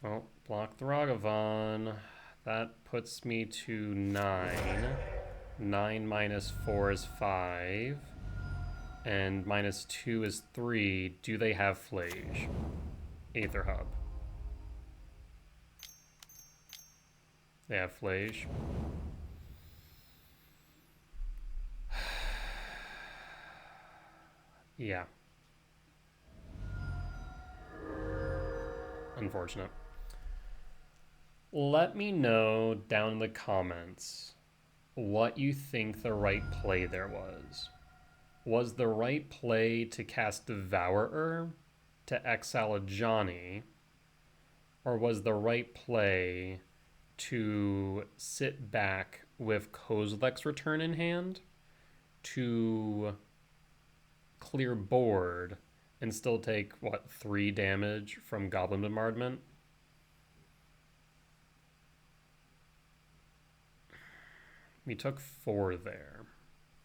Well, block the Ragavan. That puts me to 9. 9 minus 4 is 5. And minus 2 is 3. Do they have Flage? Aether Hub. They have Flage. Yeah. Unfortunate. Let me know down in the comments what you think the right play there was. Was the right play to cast Devourer to exile a Johnny? Or was the right play to sit back with Kozilek's Return in hand to clear board and still take, what, 3 damage from Goblin Bombardment? We took 4 there.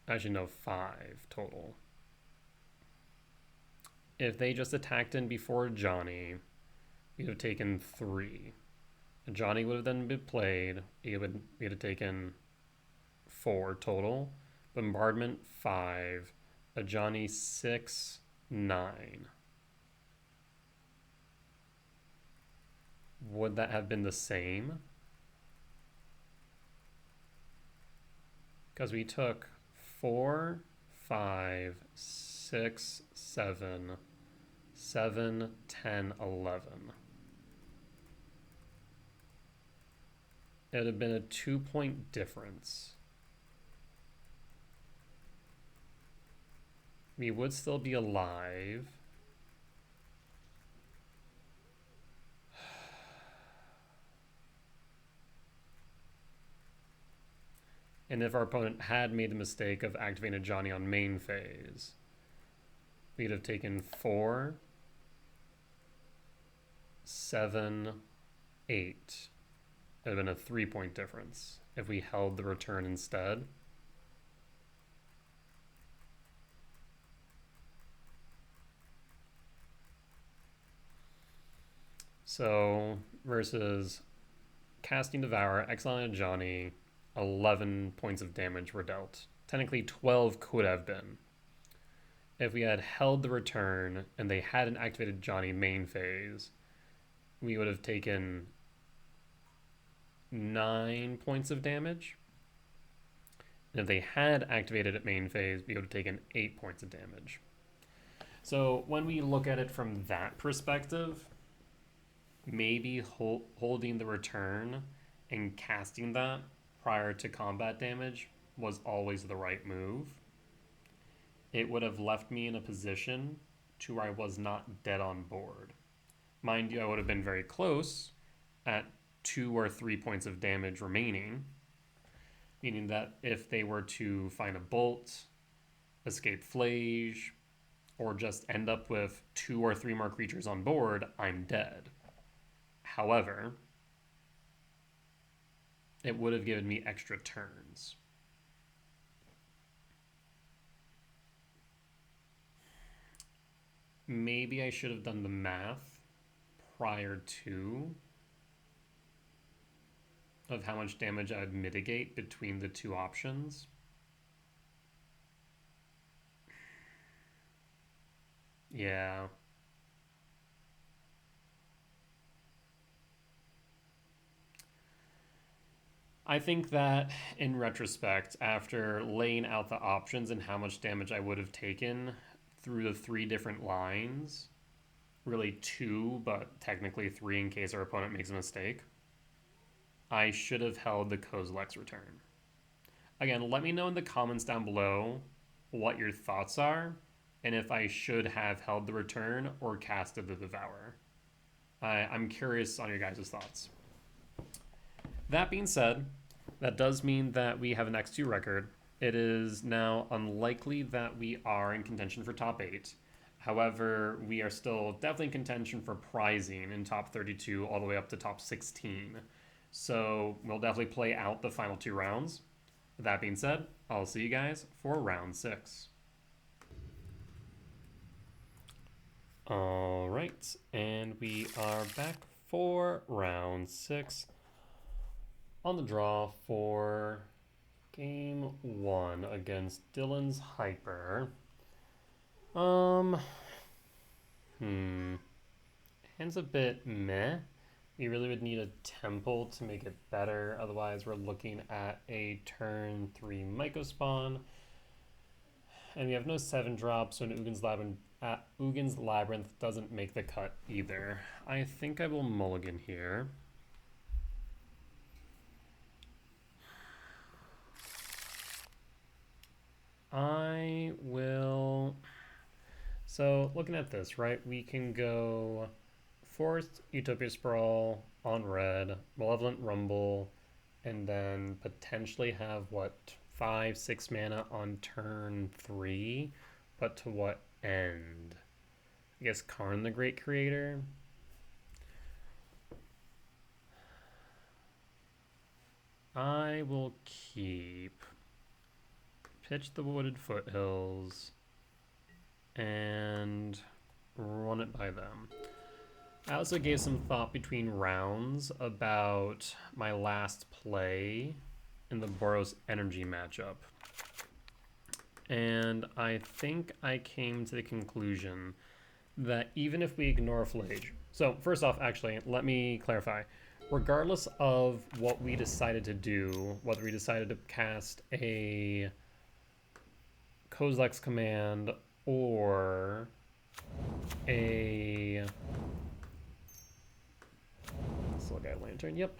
Actually, no, 5 total. If they just attacked in before Johnny, we'd have taken 3. Johnny would have then been played. We'd have taken 4 total. Bombardment 5. A Johnny 6, 9. Would that have been the same? Because we took 4, 5, 6, 7, 7, 10, 11. It would have been a 2-point difference. We would still be alive. And if our opponent had made the mistake of activating a Johnny on main phase, we'd have taken 4, 7, 8. It would have been a 3-point difference if we held the return instead. So, versus casting Devour, exiling a Johnny, 11 points of damage were dealt. Technically 12 could have been. If we had held the return and they hadn't activated Johnny main phase, we would have taken 9 points of damage. And if they had activated at main phase, we would have taken 8 points of damage. So when we look at it from that perspective, maybe holding the return and casting that prior to combat damage was always the right move. It would have left me in a position to where I was not dead on board. Mind you, I would have been very close at 2 or 3 points of damage remaining, meaning that if they were to find a bolt, escape Flage, or just end up with 2 or 3 more creatures on board, I'm dead. However, it would have given me extra turns. Maybe I should have done the math prior to of how much damage I would mitigate between the two options. Yeah. I think that in retrospect, after laying out the options and how much damage I would have taken through the 3 different lines, really 2, but technically 3 in case our opponent makes a mistake, I should have held the Kozilek's Return. Again, let me know in the comments down below what your thoughts are, and if I should have held the Return or casted the Devourer. I'm curious on your guys' thoughts. That being said, that does mean that we have an X2 record. It is now unlikely that we are in contention for top 8. However, we are still definitely in contention for prizing in top 32 all the way up to top 16. So we'll definitely play out the final 2 rounds. That being said, I'll see you guys for round 6. All right, and we are back for round 6. On the draw for game 1 against Dylan's Hyper. Hand's a bit meh. We really would need a Temple to make it better. Otherwise, we're looking at a turn 3 Mycospawn. And we have no 7-drop, so an Uggin's Labyrinth doesn't make the cut either. I think I will mulligan here. I will... So, looking at this, right, we can go Forest Utopia Sprawl on red, Malevolent Rumble, and then potentially have, what, 5-6 mana on turn 3? But to what end? I guess Karn the Great Creator? I will keep... Pitch the Wooded Foothills and run it by them. I also gave some thought between rounds about my last play in the Boros Energy matchup. And I think I came to the conclusion that even if we ignore Flage... So first off, actually, let me clarify. Regardless of what we decided to do, whether we decided to cast a Kozilek's Command or a... Let's look at Lantern. Yep.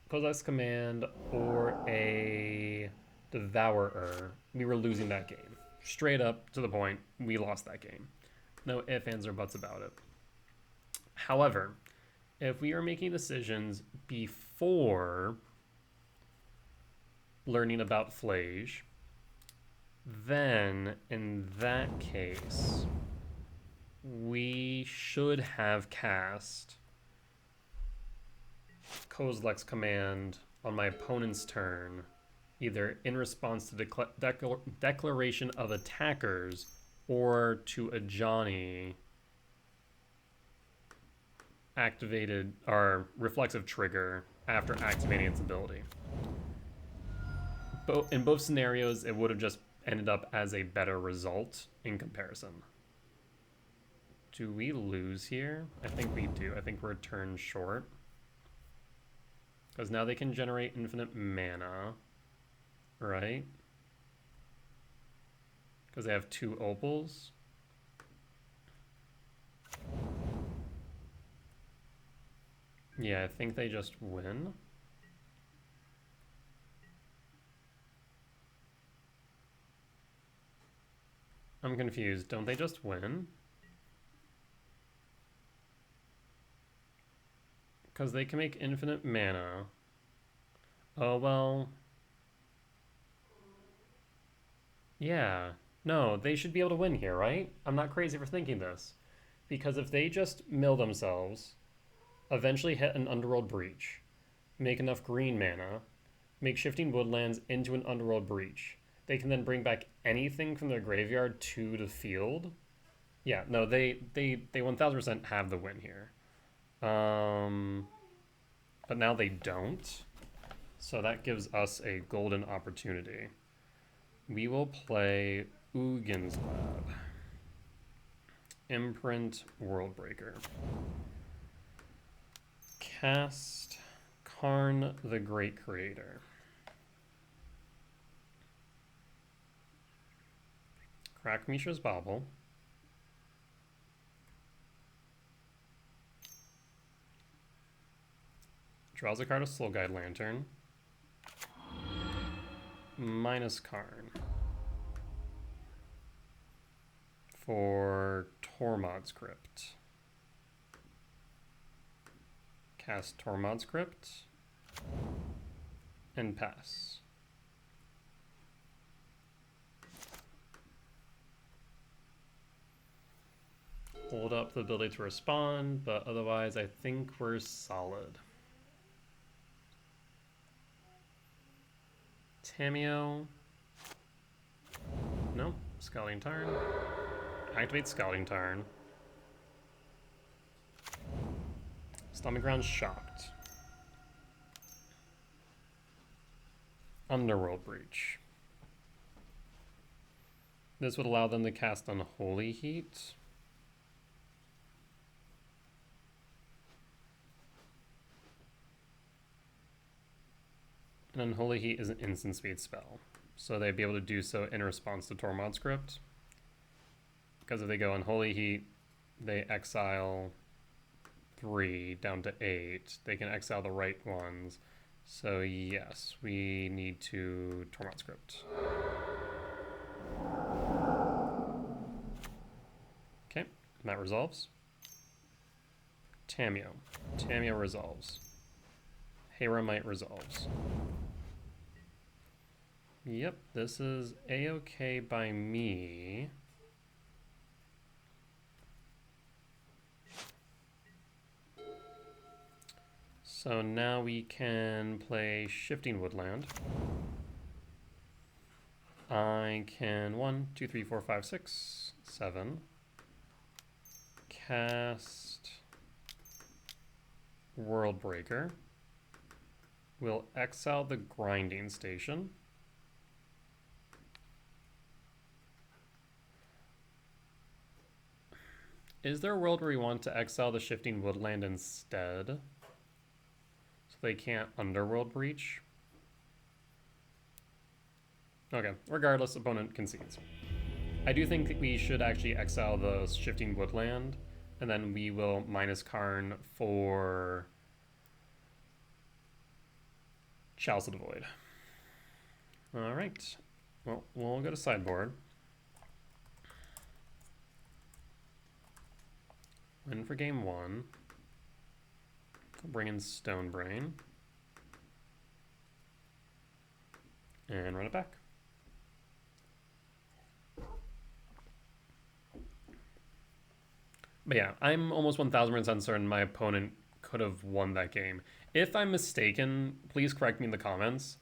Kozilek's Command or a Devourer, we were losing that game. Straight up to the point, we lost that game. No ifs, ands, or buts about it. However, if we are making decisions before learning about Flage, then in that case, we should have cast Kozilek's Command on my opponent's turn, either in response to the declaration of attackers or to a Johnny activated our reflexive trigger after activating its ability. In both scenarios, it would have just ended up as a better result in comparison. Do we lose here? I think we do. I think we're a turn short. Because now they can generate infinite mana, right? Because they have 2 opals. Yeah, I think they just win. I'm confused. Don't they just win? Because they can make infinite mana. Oh, well. Yeah. No, they should be able to win here, right? I'm not crazy for thinking this. Because if they just mill themselves, eventually hit an Underworld Breach, make enough green mana, make Shifting Woodlands into an Underworld Breach, they can then bring back anything from their graveyard to the field. Yeah, no, they 1000% have the win here. But now they don't. So that gives us a golden opportunity. We will play Ugin's Lab. Imprint Worldbreaker. Cast Karn the Great Creator. Crack Mishra's Bauble. Draws a card of Soul Guide Lantern. Minus Karn. For Tormod's Crypt. Cast Tormod's Crypt. And pass. Hold up the ability to respond, but otherwise I think we're solid. Tamiyo. No, Scouting Tarn. Activate Scouting Tarn. Stomping Ground Shocked. Underworld Breach. This would allow them to cast Unholy Heat. And Unholy Heat is an instant speed spell, so they'd be able to do so in response to Tormod's Crypt. Because if they go Unholy Heat, they exile 3 down to 8. They can exile the right ones. So yes, we need to Tormod's Crypt. Okay, and that resolves. Tamiyo. Tamiyo resolves. Haramite resolves. Yep, this is a-okay by me. So now we can play Shifting Woodland. I can 1, 2, 3, 4, 5, 6, 7. Cast Worldbreaker. We'll exile the Grinding Station. Is there a world where we want to exile the Shifting Woodland instead? So they can't Underworld Breach? Okay, regardless, opponent concedes. I do think that we should actually exile the Shifting Woodland, and then we will minus Karn for Chalice of the Void. Alright, well, we'll go to sideboard. Win for game 1. I'll bring in Stonebrain. And run it back. But yeah, I'm almost 1000% certain my opponent could have won that game. If I'm mistaken, please correct me in the comments,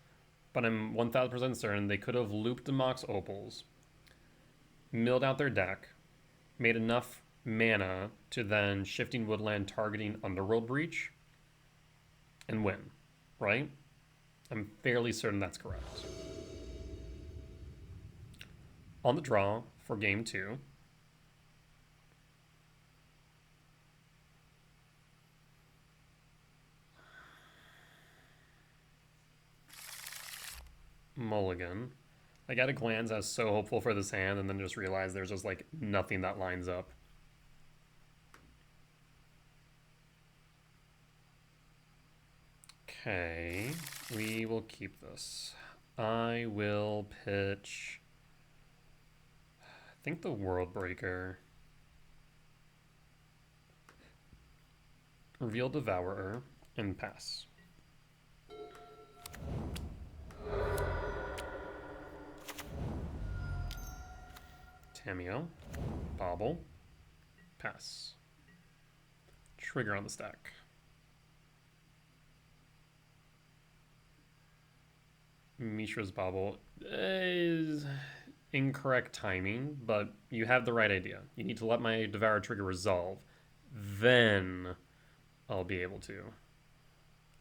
but I'm 1000% certain they could have looped the Mox Opals, milled out their deck, made enough mana to then Shifting Woodland targeting Underworld Breach and win, right? I'm fairly certain that's correct. On the draw for game 2, mulligan. Like at a glance, I was so hopeful for this hand and then just realized there's just like nothing that lines up. Okay, we will keep this. I will pitch, I think the Worldbreaker. Reveal Devourer and pass. Tamiyo, Bauble, pass. Trigger on the stack. Mishra's Bauble is incorrect timing, but you have the right idea. You need to let my Devour trigger resolve. Then I'll be able to.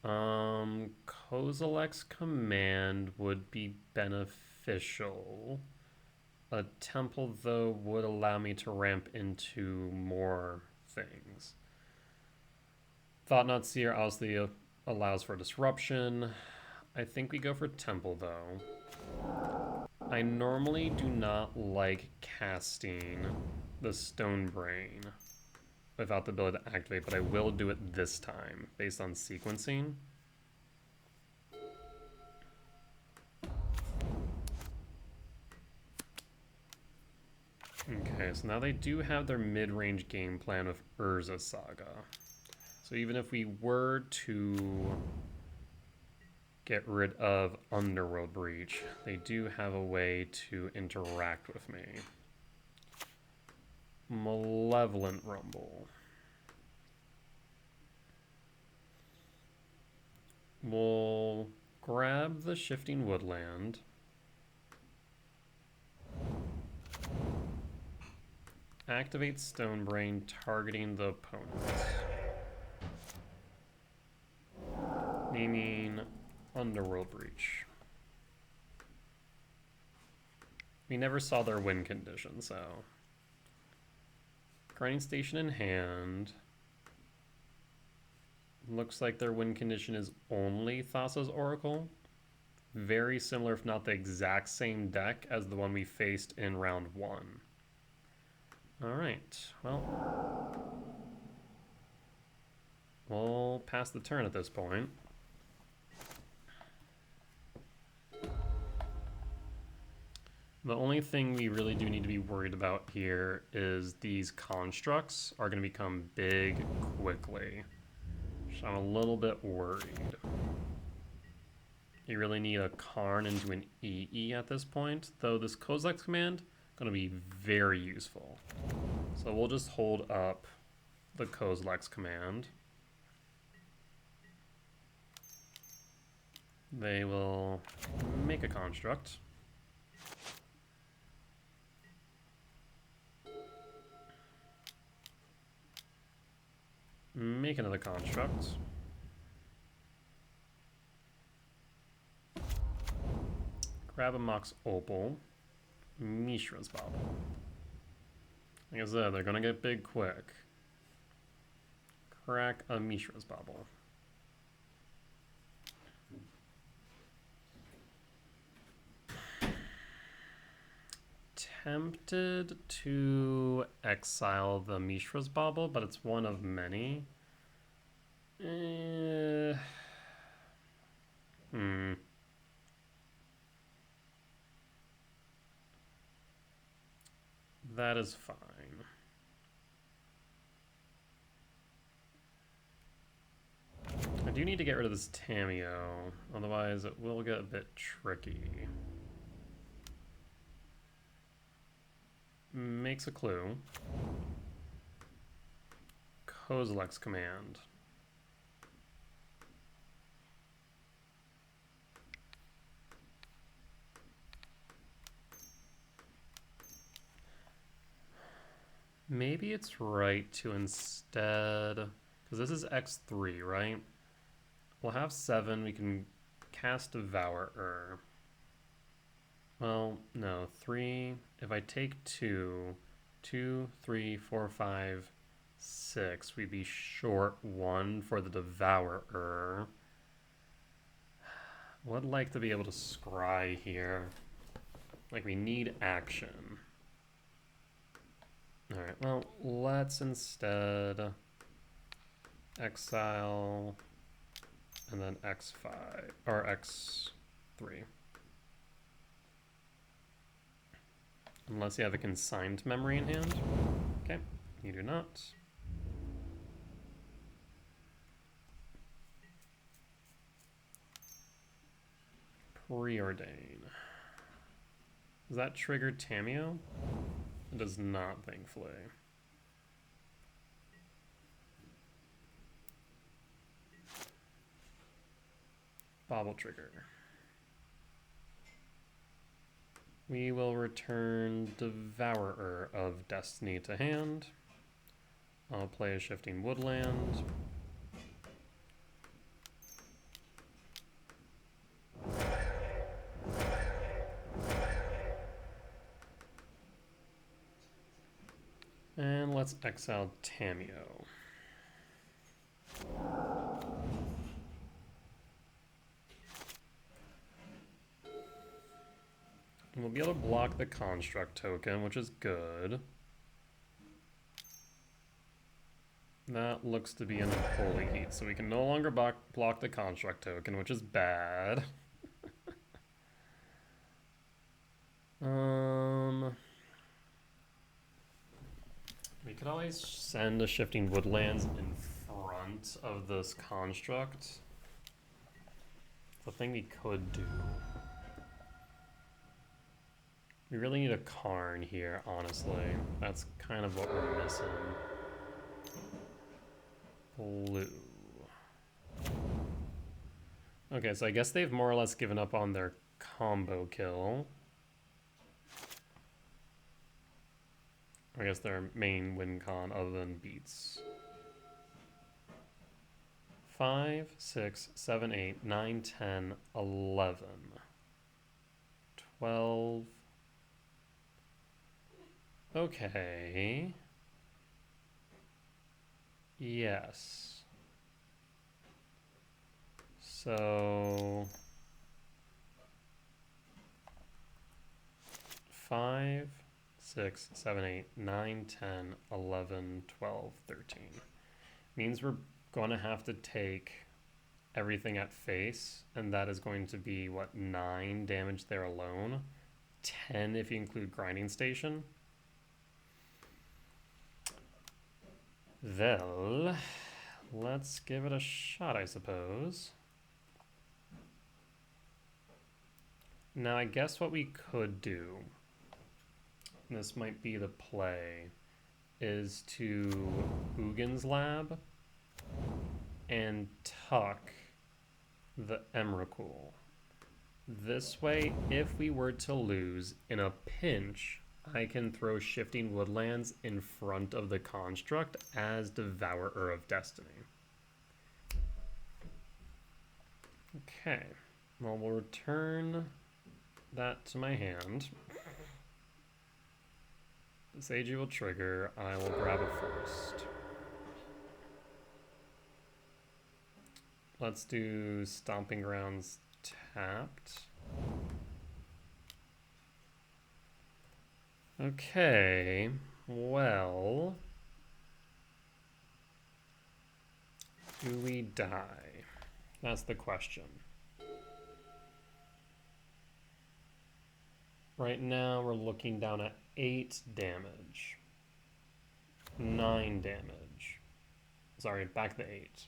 Kozilek's command would be beneficial. A temple, though, would allow me to ramp into more things. Thought-Knot Seer obviously allows for disruption. I think we go for temple, though. I normally do not like casting the Stone Brain without the ability to activate, but I will do it this time based on sequencing. Okay, so now they do have their mid-range game plan with Urza Saga. So even if we were to get rid of Underworld Breach, they do have a way to interact with me. Malevolent Rumble. We'll grab the Shifting Woodland. Activate Stonebrain, targeting the opponent. Naming Underworld Breach. We never saw their win condition, so. Grinding Station in hand. Looks like their win condition is only Thassa's Oracle. Very similar, if not the exact same deck as the one we faced in round 1. Alright, well. We'll pass the turn at this point. The only thing we really do need to be worried about here is these constructs are going to become big quickly. So I'm a little bit worried. You really need a Karn into an EE at this point, though this Kozilek's command is going to be very useful. So we'll just hold up the Kozilek's command. They will make a construct. Make another construct. Grab a Mox Opal. Mishra's Bauble. Like I said, they're gonna get big quick. Crack a Mishra's Bauble. Tempted to exile the Mishra's Bauble, but it's one of many. That is fine. I do need to get rid of this Tamiyo, otherwise it will get a bit tricky. Makes a clue. Kozilek's command. Maybe it's right to instead, because this is X3, right? We'll have 7, we can cast Devourer. Well, no, 3, if I take 2, 2, 3, 4, 5, 6, we'd be short 1 for the Devourer. Would like to be able to scry here. Like, we need action. Alright, well, let's instead exile and then X5, or X3. Unless you have a consigned memory in hand. Okay, you do not. Preordain. Does that trigger Tamiyo? It does not, thankfully. Bauble trigger. We will return Devourer of Destiny to hand. I'll play a Shifting Woodland. And let's exile Tamiyo. And we'll be able to block the construct token, which is good. That looks to be an unholy heat, so we can no longer block the construct token, which is bad. We could always send a Shifting Woodlands in front of this construct. It's a thing we could do. We really need a Karn here, honestly. That's kind of what we're missing. Blue. Okay, so I guess they've more or less given up on their combo kill. I guess their main win con other than beats. 5, 6, 7, 8, 9, 10, 11, 12. Okay. Yes. So 5, 6, 7, 8, 9, 10, 11, 12, 13. Means we're going to have to take everything at face, and that is going to be, what, 9 damage there alone? 10 if you include Grinding Station. Well, let's give it a shot, I suppose. Now, I guess what we could do, and this might be the play, is to Ugin's Lab and tuck the Emrakul. This way, if we were to lose in a pinch, I can throw Shifting Woodlands in front of the construct as Devourer of Destiny. Okay, well, we'll return that to my hand. Seiji will trigger. I will grab it first. Let's do Stomping Grounds tapped. Okay, well, do we die? That's the question. Right now we're looking down at 8 damage, 9 damage. Sorry, back to 8.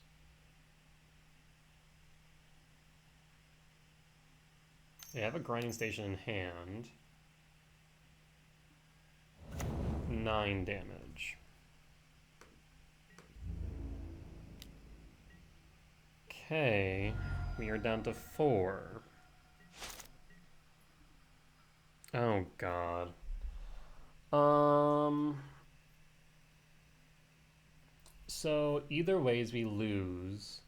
They have a Grinding Station in hand. 9 damage. Okay, we are down to 4. Oh god. So either ways we lose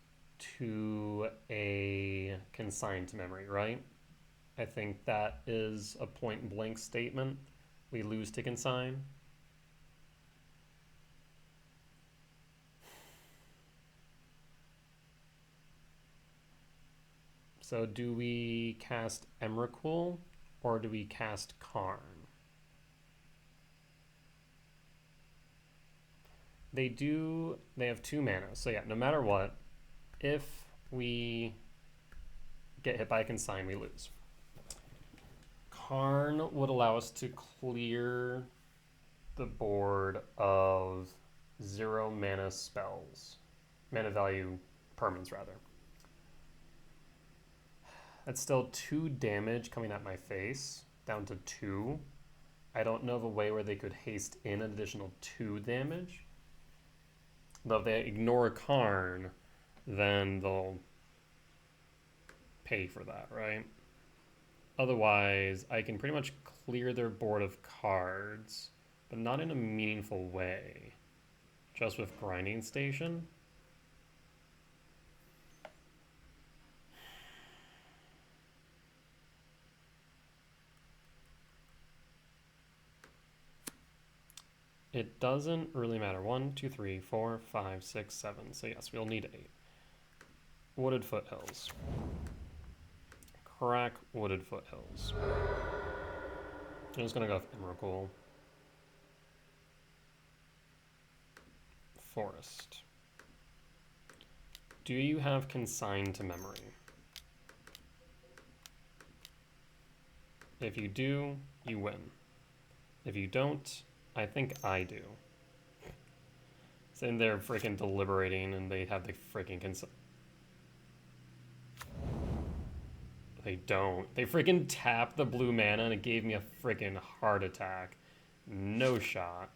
to a consigned memory, right? I think that is a point blank statement. We lose to consign. So do we cast Emrakul or do we cast Karn? They have 2 mana. So yeah, no matter what, if we get hit by a consign, we lose. Karn would allow us to clear the board of 0 mana spells. Mana value permanents, rather. That's still 2 damage coming at my face, down to 2. I don't know of a way where they could haste in an additional 2 damage. Though if they ignore a Karn, then they'll pay for that, right? Otherwise, I can pretty much clear their board of cards, but not in a meaningful way. Just with Grinding Station. It doesn't really matter. 1, 2, 3, 4, 5, 6, 7. So yes, we'll need 8. Wooded Foothills. Crack Wooded Foothills. I'm just gonna go with Emrakul. Forest. Do you have Consigned to Memory? If you do, you win. If you don't, I think I do. Saying they're freaking deliberating and they have the freaking They don't. They freaking tapped the blue mana and it gave me a freaking heart attack. No shot.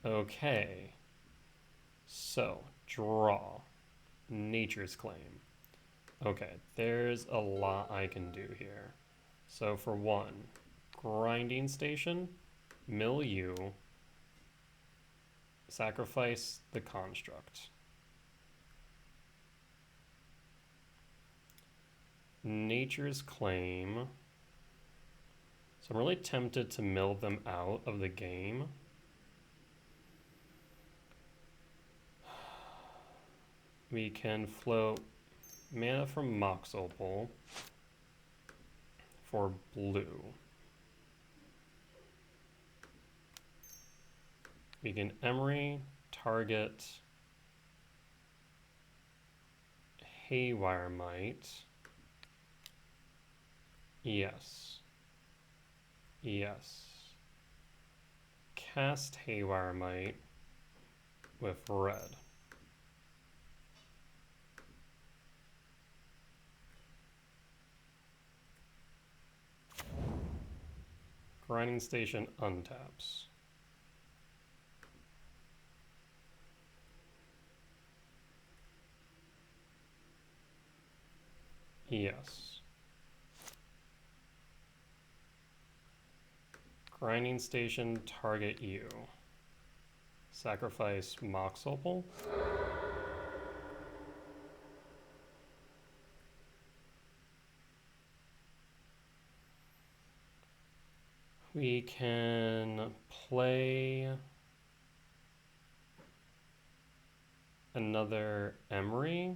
Okay. So, draw. Nature's Claim. Okay, there's a lot I can do here. So for one, Grinding Station, mill you, sacrifice the construct. Nature's Claim. So I'm really tempted to mill them out of the game. We can float mana from Mox Opal for blue. We can Emery target Haywire Might. Yes. Yes. Cast Haywire Might with red. Grinding Station untaps. Yes. Grinding Station, target you. Sacrifice Mox Opal. We can play another Emery.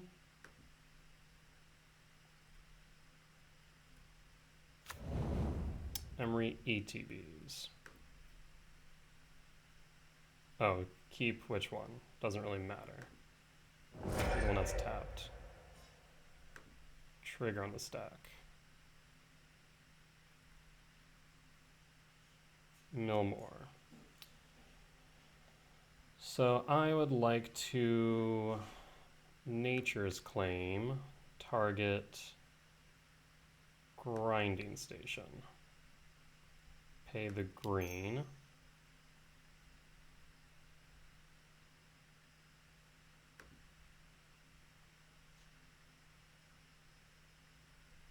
Emery ETBs. Oh, keep which one? Doesn't really matter. The one that's tapped. Trigger on the stack. Mill more. So I would like to Nature's Claim, target Grinding Station. Pay the green.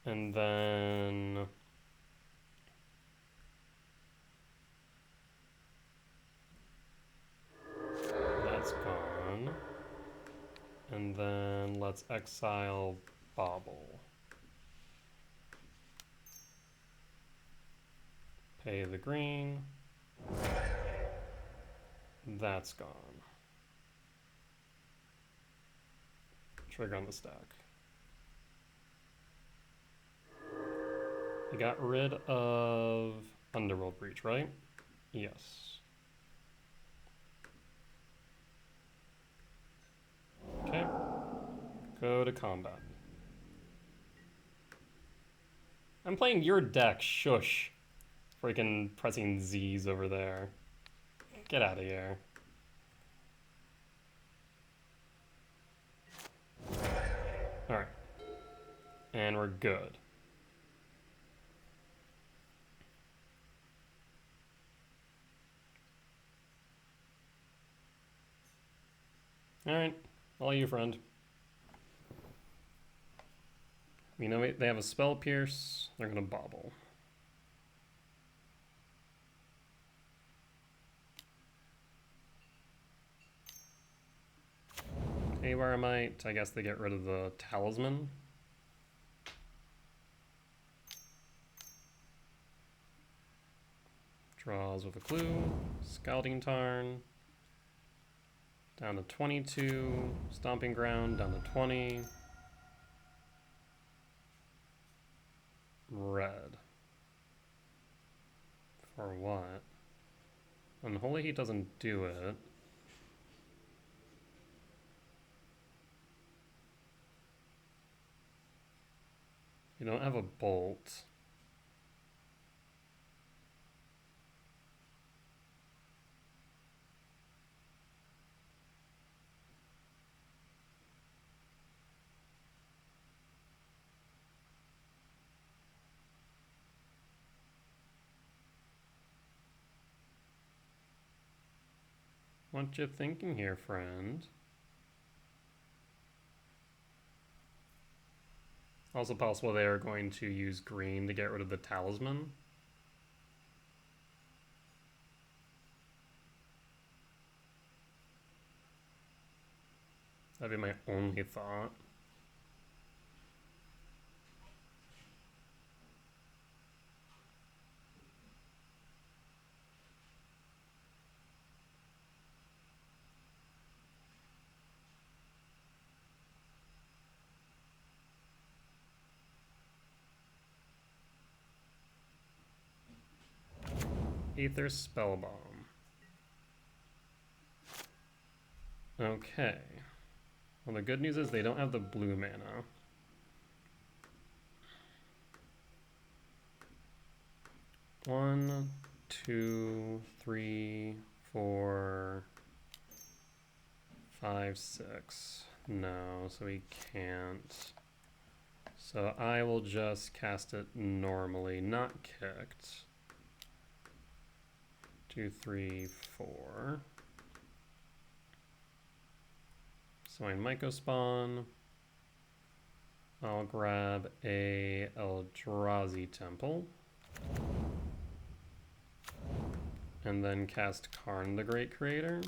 And then that's gone. And then let's exile Bauble. Pay the green. That's gone. Trigger on the stack. We got rid of Underworld Breach, right? Yes. Okay. Go to combat. I'm playing your deck, shush. Freaking pressing Z's over there. Get out of here. Alright. And we're good. Alright. All you, friend. We know they have a Spell Pierce. They're gonna Bauble. Haywire Might, I guess they get rid of the Talisman. Draws with a clue. Scalding Tarn. Down to 22. Stomping Ground down to 20. Red. For what? Unholy Heat doesn't do it. You don't have a bolt. What you thinking here, friend? Also possible they are going to use green to get rid of the talisman. That'd be my only thought. Aether Spellbomb. Okay. Well, the good news is they don't have the blue mana. One, two, three, 4, 5, 6. No, so we can't. So I will just cast it normally, not kicked. 2, 3, 4. So I Myco spawn. I'll grab a Eldrazi Temple. And then cast Karn the Great Creator.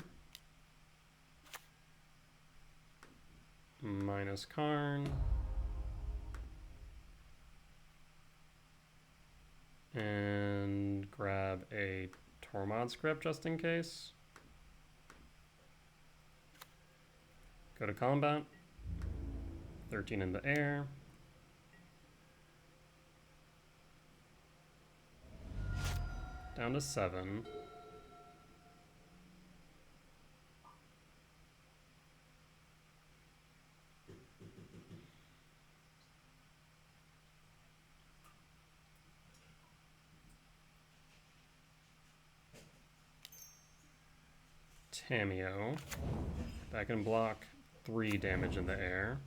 Minus Karn. And grab a Tormod script just in case. Go to combat. 13 in the air. Down to 7. Tamiyo. That can block 3 damage in the air.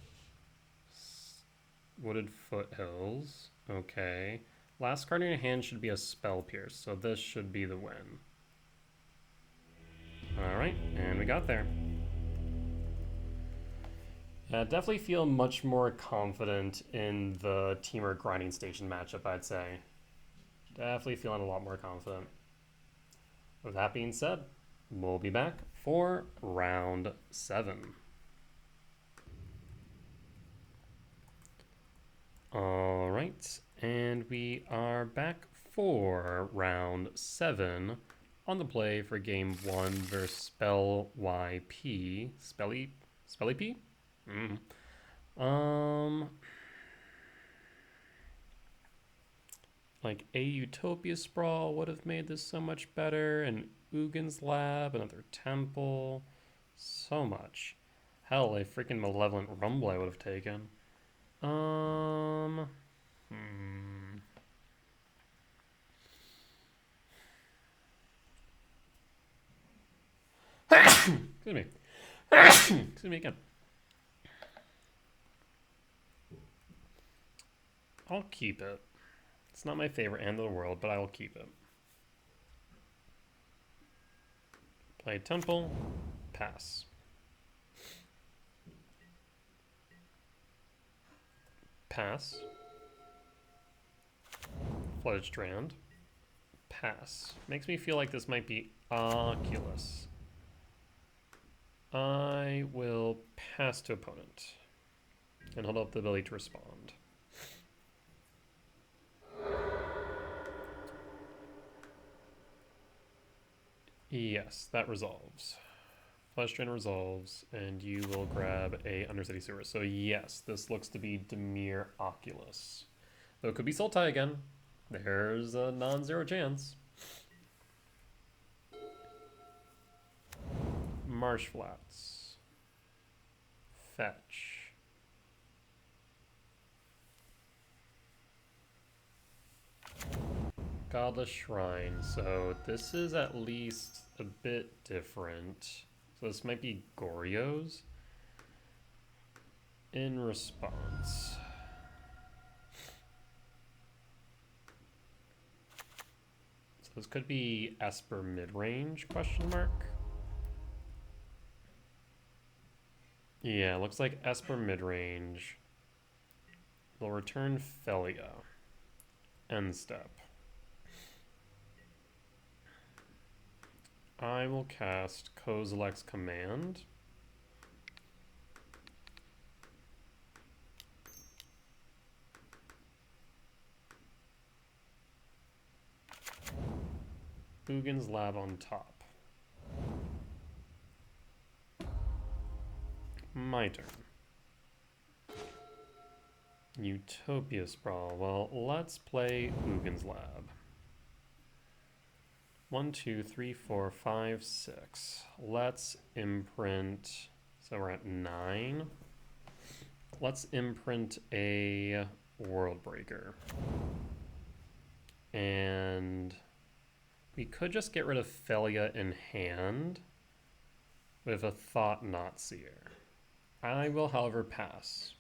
Wooded Foothills. Okay. Last card in your hand should be a Spell Pierce, so this should be the win. Alright, and we got there. Definitely feel much more confident in the Temur Grinding Station matchup, I'd say. Definitely feeling a lot more confident. With that being said, we'll be back for round 7. All right, and we are back for round 7 on the play for game 1 versus Spell YP. Spelly P? Like a Utopia Sprawl would have made this so much better, and Ugin's Lab, another temple, so much. Hell, a freaking Malevolent Rumble I would have taken. Excuse me. Excuse me again. I'll keep it. It's not my favorite end of the world, but I will keep it. Play Temple. Pass. Pass. Flooded Strand. Pass. Makes me feel like this might be Oculus. I will pass to opponent and hold up the ability to respond. Yes, that resolves. Flesh Drain resolves, and you will grab a Undercity Sewer. So yes, this looks to be Temur Oculus. Though it could be Sultai again. There's a non-zero chance. Marsh Flats. Fetch. Godless Shrine. So this is at least a bit different. So this might be Goryo's in response. So this could be Esper Midrange, question mark? Yeah, looks like Esper Midrange. Will return Felia. End step. I will cast Kozilek's Command. Ugin's Lab on top. My turn. Utopia Sprawl. Well, let's play Ugin's Lab. 1, 2, 3, 4, 5, 6. Let's imprint. So we're at 9. Let's imprint a World Breaker. And we could just get rid of Felia in hand with a Thought-Knot Seer. I will, however, pass.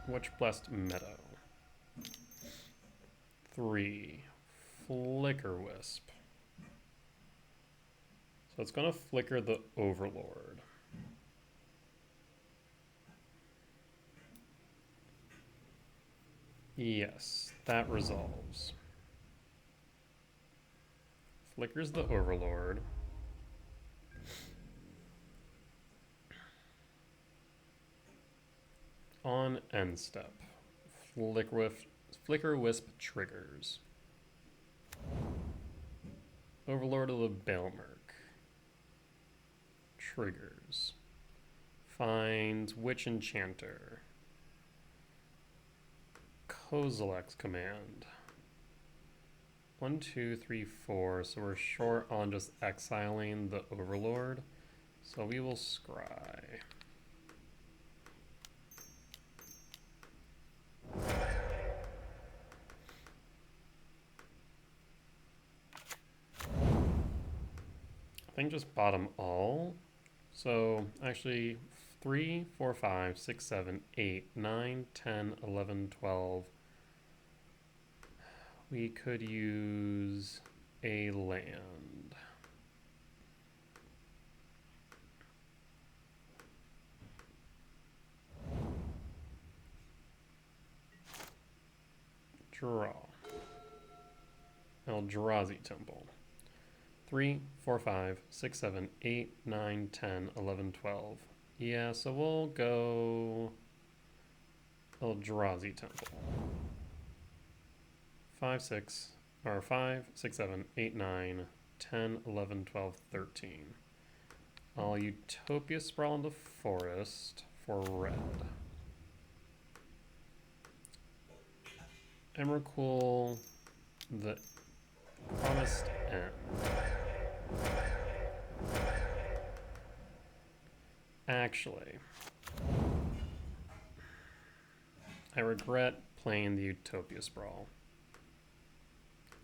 Witch-Blessed Meadow. 3. Flicker Wisp. So it's going to flicker the Overlord. Yes, that resolves. Flickers the Overlord. On end step, Flicker Wisp triggers. Overlord of the Baelmerk. Triggers. Finds Witch Enchanter. Kozilek's Command. 1, 2, 3, 4. So we're short on just exiling the Overlord. So we will scry. I think just bottom all. So actually 3, 4, 5, 6, 7, 8, 9, 10, 11, 12. We could use a land. Draw. Eldrazi Temple. 3, 4, 5, 6, 7, 8, 9, 10, 11, 12. Yeah, so we'll go Eldrazi Temple. 5, 6, 7, 8, 9, 10, 11, 12, 13. I'll Utopia Sprawl into Forest for red. Emrakul, the Promised End. Actually, I regret playing the Utopia Sprawl.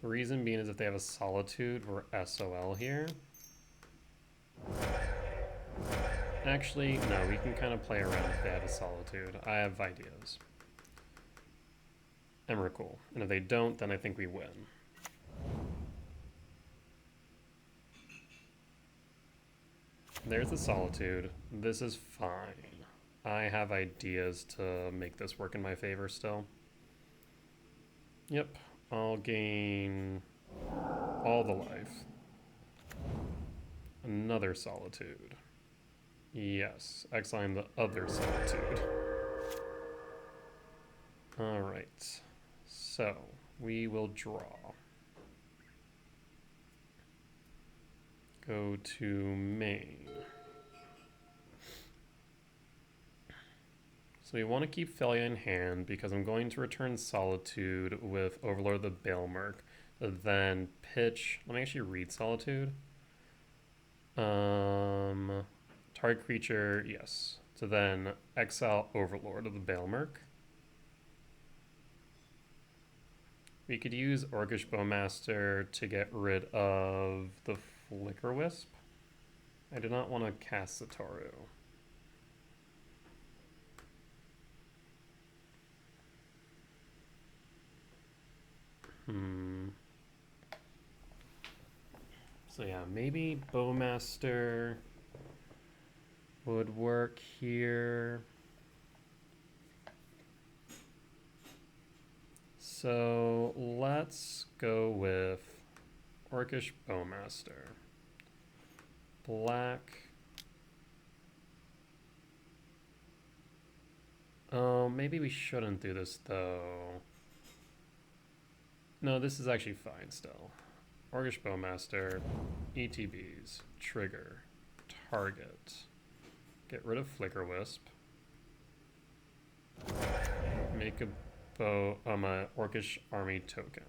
The reason being is if they have a Solitude, we're SOL here. Actually, no, we can kind of play around if they have a Solitude. I have ideas. Emrakul. And if they don't, then I think we win. There's the Solitude. This is fine. I have ideas to make this work in my favor still. Yep, I'll gain all the life. Another Solitude. Yes, exiling the other Solitude. Alright, so we will draw. Go to main. So we want to keep Felia in hand because I'm going to return Solitude with Overlord of the Baelmerk. Then pitch. Let me actually read Solitude. Target creature, yes. So then exile Overlord of the Baelmerk. We could use Orcish Bowmaster to get rid of the Flicker Wisp. I do not want to cast Satoru. So yeah, maybe Bowmaster would work here. So let's go with Orcish Bowmaster. Black. Oh, maybe we shouldn't do this though. No, this is actually fine still. Orcish Bowmaster, ETBs, trigger, target. Get rid of Flicker Wisp. Make a my Orcish army token.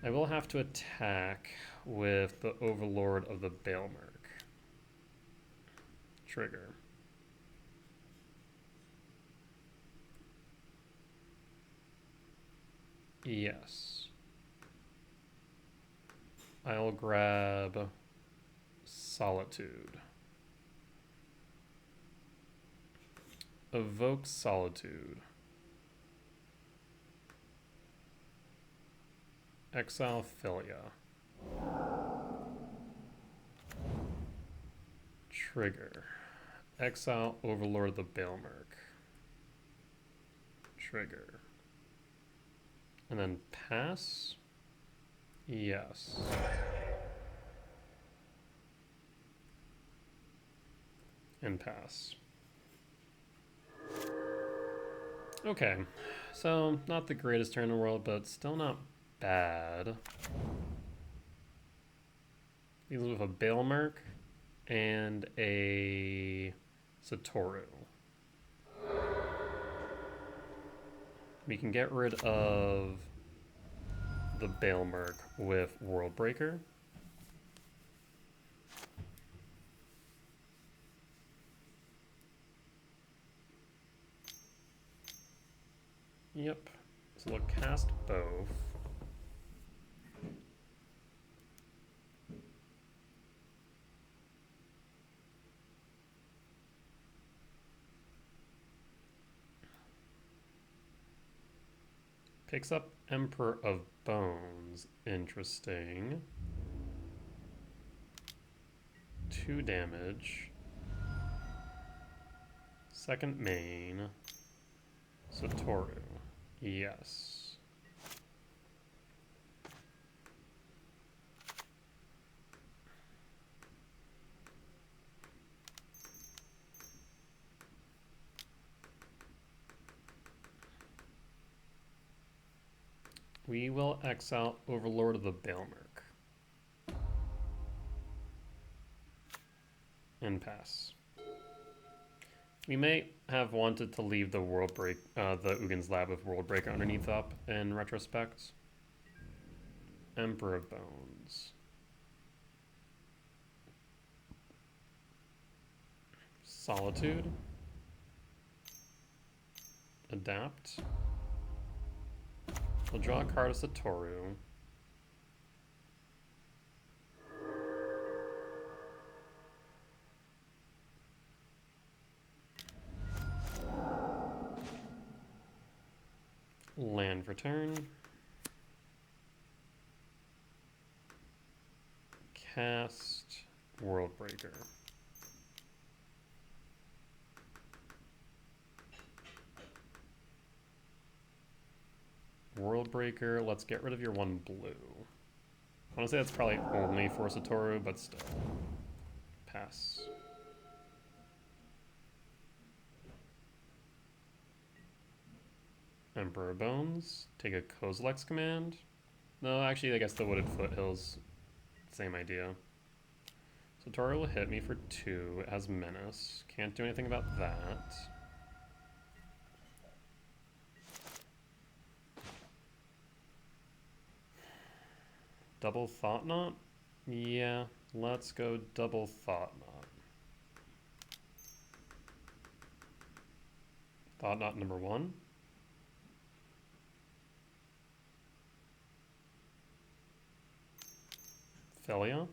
I will have to attack with the Overlord of the Baelmerk. Trigger. Yes. I'll grab Solitude. Evoke Solitude. Exile Filia. Trigger. Exile Overlord of the Baelmerk. Trigger. And then pass? Yes. And pass. Okay, so not the greatest turn in the world, but still not bad. These with a Baelmerk and a Satoru. We can get rid of the Baelmerk with Worldbreaker. Yep. So we'll cast both. Picks up Emperor of Bones. Interesting. 2 damage. Second main. Satoru. Yes. We will exile Overlord of the Baelmerk. And pass. We may have wanted to leave the the Ugin's Lab with Worldbreaker underneath up in retrospect. Emperor of Bones. Solitude. Adapt. We'll draw a card of Satoru. Land for turn. Cast Worldbreaker. Worldbreaker, let's get rid of your 1 blue. I want to say that's probably only for Satoru, but still. Pass. Emperor Bones. Take a Kozilek's command. No, actually, I guess the Wooded Foothills, same idea. So Tori will hit me for 2. It has Menace. Can't do anything about that. Double Thought Knot? Yeah, let's go double Thought Knot. Thought Knot number 1. Felia?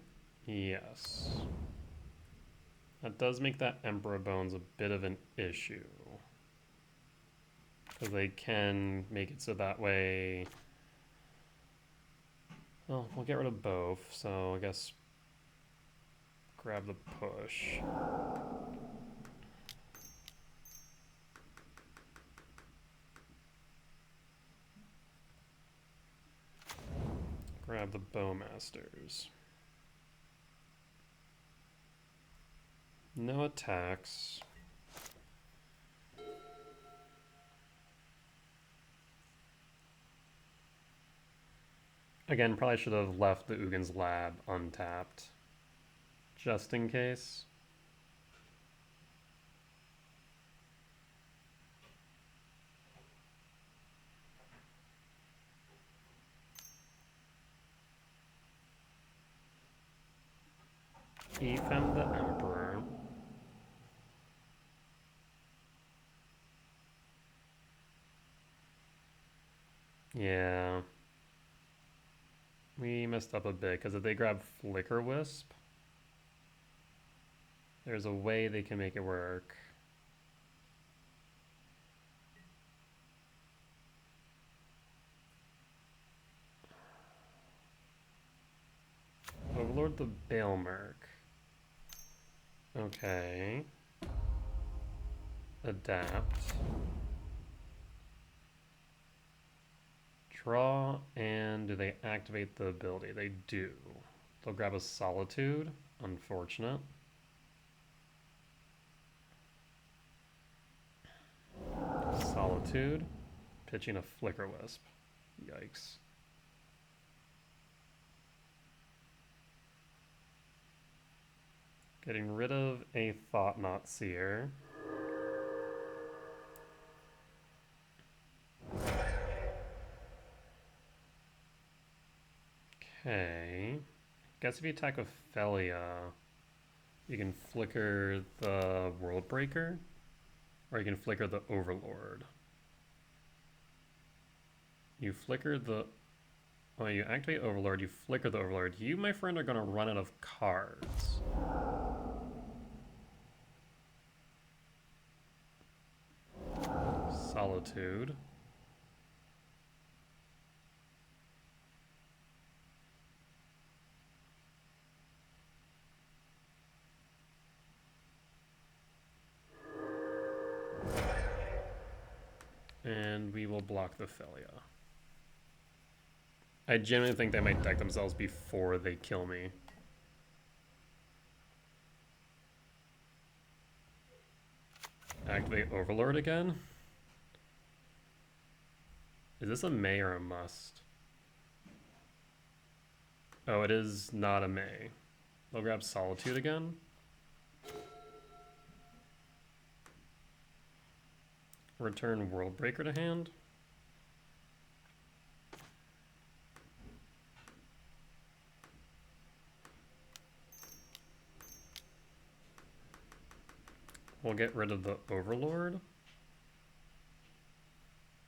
Yes. That does make that Emperor Bones a bit of an issue. Because they can make it so that way... Well, we'll get rid of both, so I guess grab the push. Grab the Bowmasters. No attacks. Again, probably should have left the Ugin's Lab untapped, just in case. Efem the Emperor. Yeah. We messed up a bit, because if they grab Flicker Wisp, there's a way they can make it work. Overlord the Baelmerk. Okay. Adapt. Draw, and do they activate the ability? They do. They'll grab a Solitude. Unfortunate. Solitude. Pitching a Flicker Wisp. Yikes. Getting rid of a Thought Knot Seer. Okay. Guess if you attack with Felia, you can flicker the World Breaker, or you can flicker the Overlord. You flicker the... Oh, you activate Overlord, you flicker the Overlord. You, my friend, are going to run out of cards. Solitude. And we will block the Felia. I genuinely think they might deck themselves before they kill me. Activate Overlord again? Is this a may or a must? Oh, it is not a may. They'll grab Solitude again. Return World Breaker to hand. We'll get rid of the Overlord.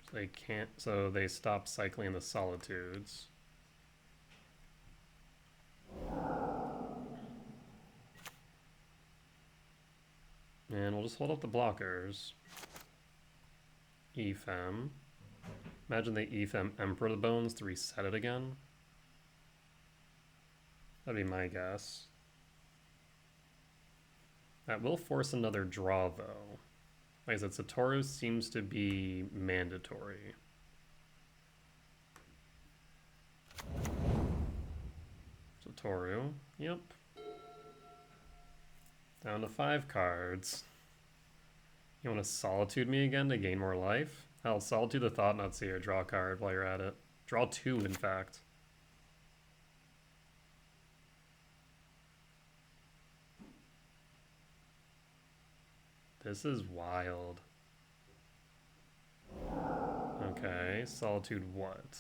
So they can't, so they stop cycling the Solitudes. And we'll just hold up the blockers. Efem. Imagine they Efem Emperor the Bones to reset it again. That'd be my guess. That will force another draw, though. Like I said, Satoru seems to be mandatory. Satoru, yep. Down to 5 cards. You want to Solitude me again to gain more life? Hell, Solitude the Thought-Knot Seer, draw a card while you're at it. Draw 2, in fact. This is wild. Okay, Solitude what?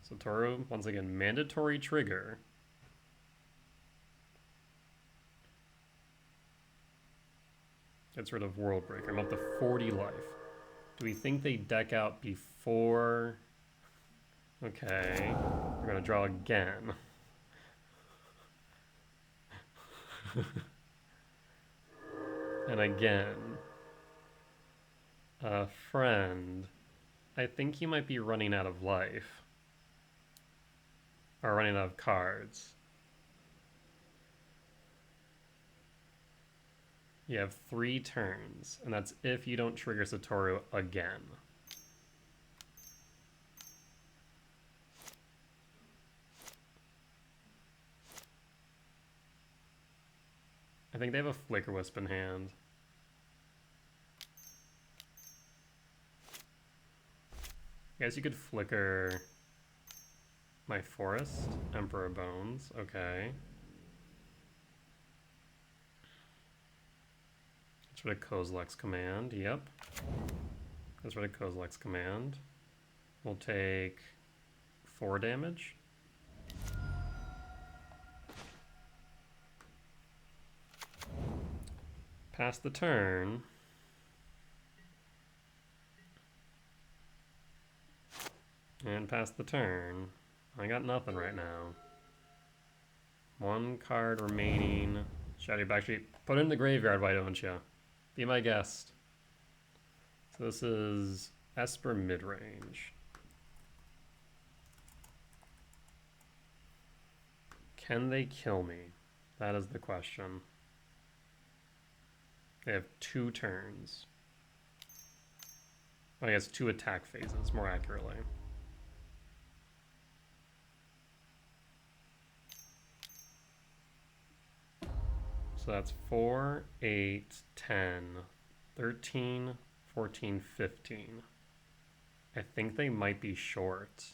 Satoru, once again, mandatory trigger. Gets rid of World Breaker. I'm up to 40 life. Do we think they deck out before? Okay, we're gonna draw again. And again. Friend. I think he might be running out of life. Or running out of cards. You have 3 turns, and that's if you don't trigger Satoru again. I think they have a Flicker Wisp in hand. I guess you could flicker my Forest, Emperor Bones, okay. That's rid of Kozilek's Command, yep. That's rid of Kozilek's Command. We'll take 4 damage. Pass the turn. And pass the turn. I got nothing right now. 1 card remaining. Shadow Backstreet. Put it in the graveyard, why don't you? Be my guest. So this is Esper Midrange. Can they kill me? That is the question. They have 2 turns. I guess 2 attack phases, more accurately. So that's 4, 8, 10, 13, 14, 15. I think they might be short.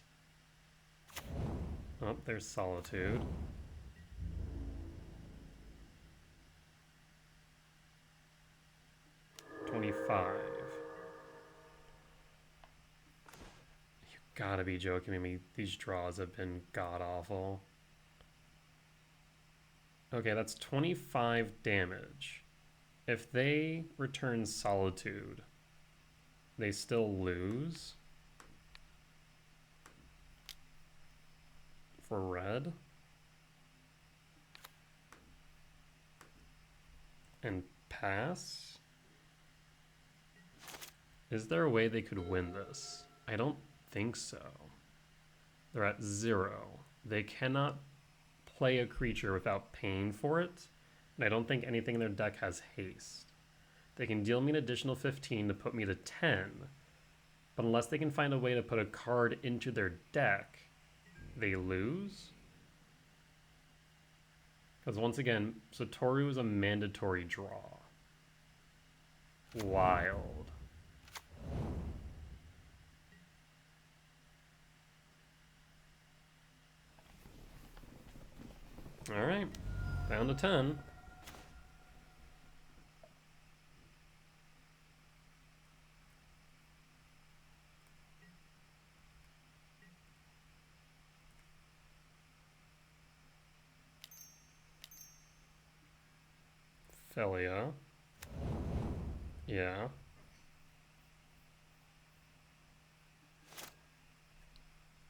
Oh, there's Solitude. $25. You gotta be joking me. These draws have been god-awful. Okay, that's 25 damage. If they return Solitude, they still lose. For red. And pass. Is there a way they could win this? I don't think so. They're at 0. They cannot play a creature without paying for it, and I don't think anything in their deck has haste. They can deal me an additional 15 to put me to 10, but unless they can find a way to put a card into their deck, they lose. Because once again, Satoru is a mandatory draw. Wild. Alright, down to 10. Philia. Yeah.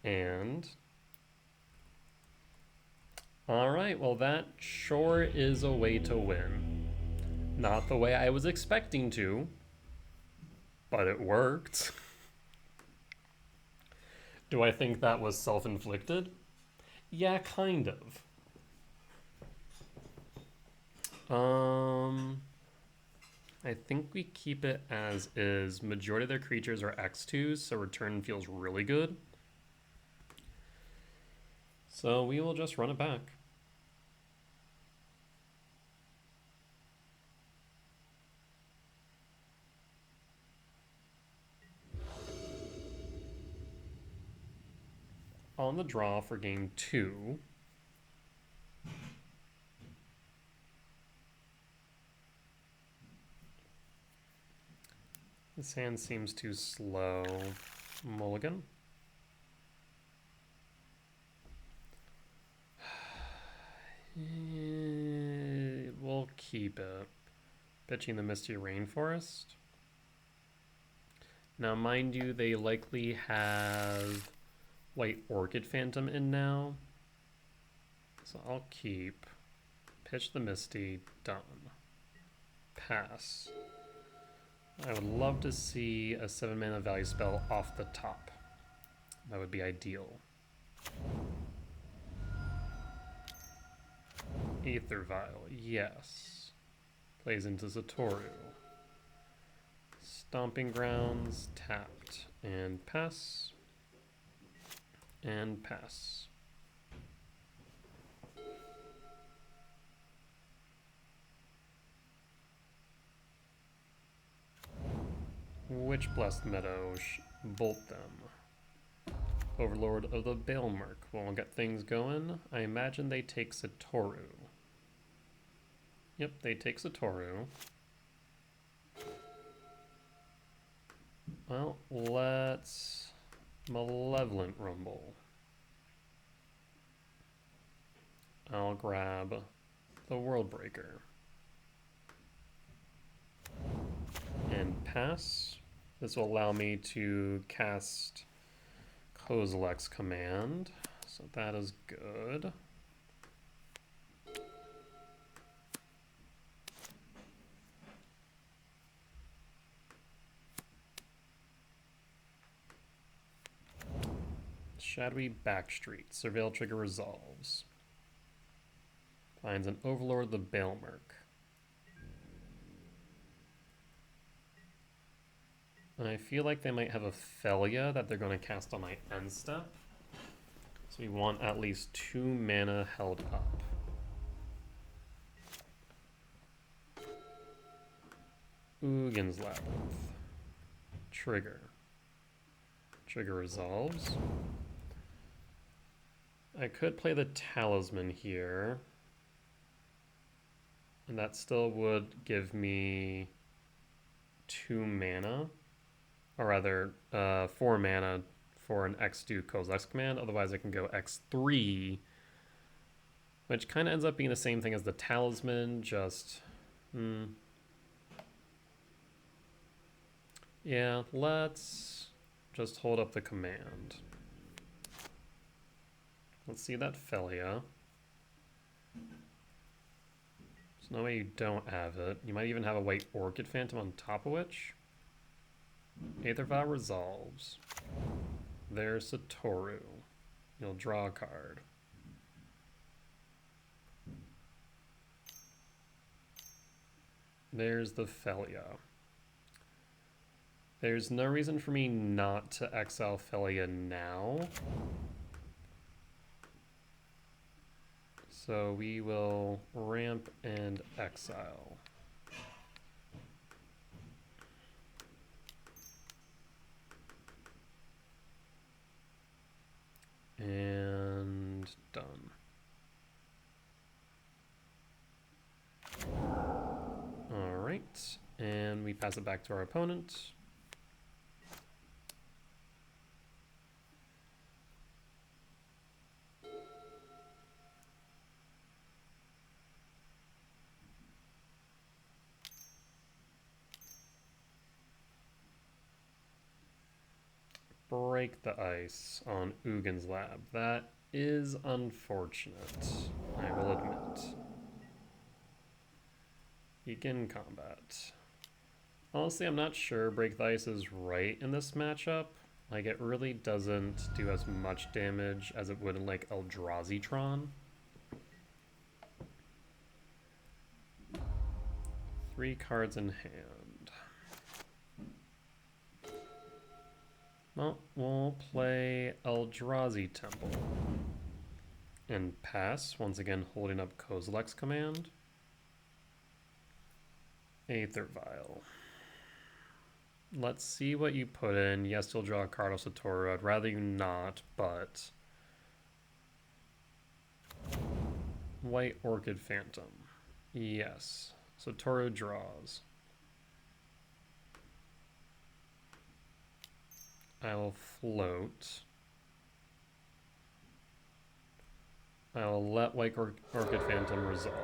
And... Alright, well that sure is a way to win. Not the way I was expecting to, but it worked. Do I think that was self-inflicted? Yeah, kind of. I think we keep it as is. Majority of their creatures are X2s, so return feels really good. So we will just run it back. on the draw for game 2. This hand seems too slow. Mulligan. We'll keep it. Pitching the Misty Rainforest. Now, mind you, they likely have White Orchid Phantom in now. So I'll keep. Pitch the Misty. Done. Pass. I would love to see a 7 mana value spell off the top. That would be ideal. Aether Vial, yes. Plays into Satoru. Stomping Grounds, tapped. And pass. And pass. Which Blessed Meadow? Bolt them. Overlord of the Baelmerk. We'll get things going. I imagine they take Satoru. Yep, they take Satoru. Well, let's Malevolent Rumble. I'll grab the Worldbreaker. And pass. This will allow me to cast Kozilek's Command, so that is good. Shadowy Backstreet. Surveil trigger resolves. Finds an Overlord of the Baelmerk. And I feel like they might have a Felia that they're going to cast on my end step. So we want at least 2 mana held up. Uggin's Labyrinth. Trigger. Trigger resolves. I could play the Talisman here. And that still would give me 2 mana. Or rather, 4 mana for an X2 Kozilek's Command. Otherwise, I can go X3, which kind of ends up being the same thing as the Talisman, just... Yeah, let's just hold up the command. Let's see that Felia. There's no way you don't have it. You might even have a White Orchid Phantom on top of which. Aether Vial resolves. There's Satoru. You'll draw a card. There's the Felia. There's no reason for me not to exile Felia now. So we will ramp and exile. And done. All right, and we pass it back to our opponent. Break the ice on Uggin's Lab. That is unfortunate, I will admit. Begin combat. Honestly, I'm not sure Break the Ice is right in this matchup. Like, it really doesn't do as much damage as it would in, like, Eldrazi Tron. 3 cards in hand. Well, we'll play Eldrazi Temple. And pass, once again holding up Kozilek's Command. Aether Vial. Let's see what you put in. Yes, you'll draw a card of Satoru. I'd rather you not, but White Orchid Phantom. Yes. So Toru draws. I'll float. I'll let White Orchid Phantom resolve.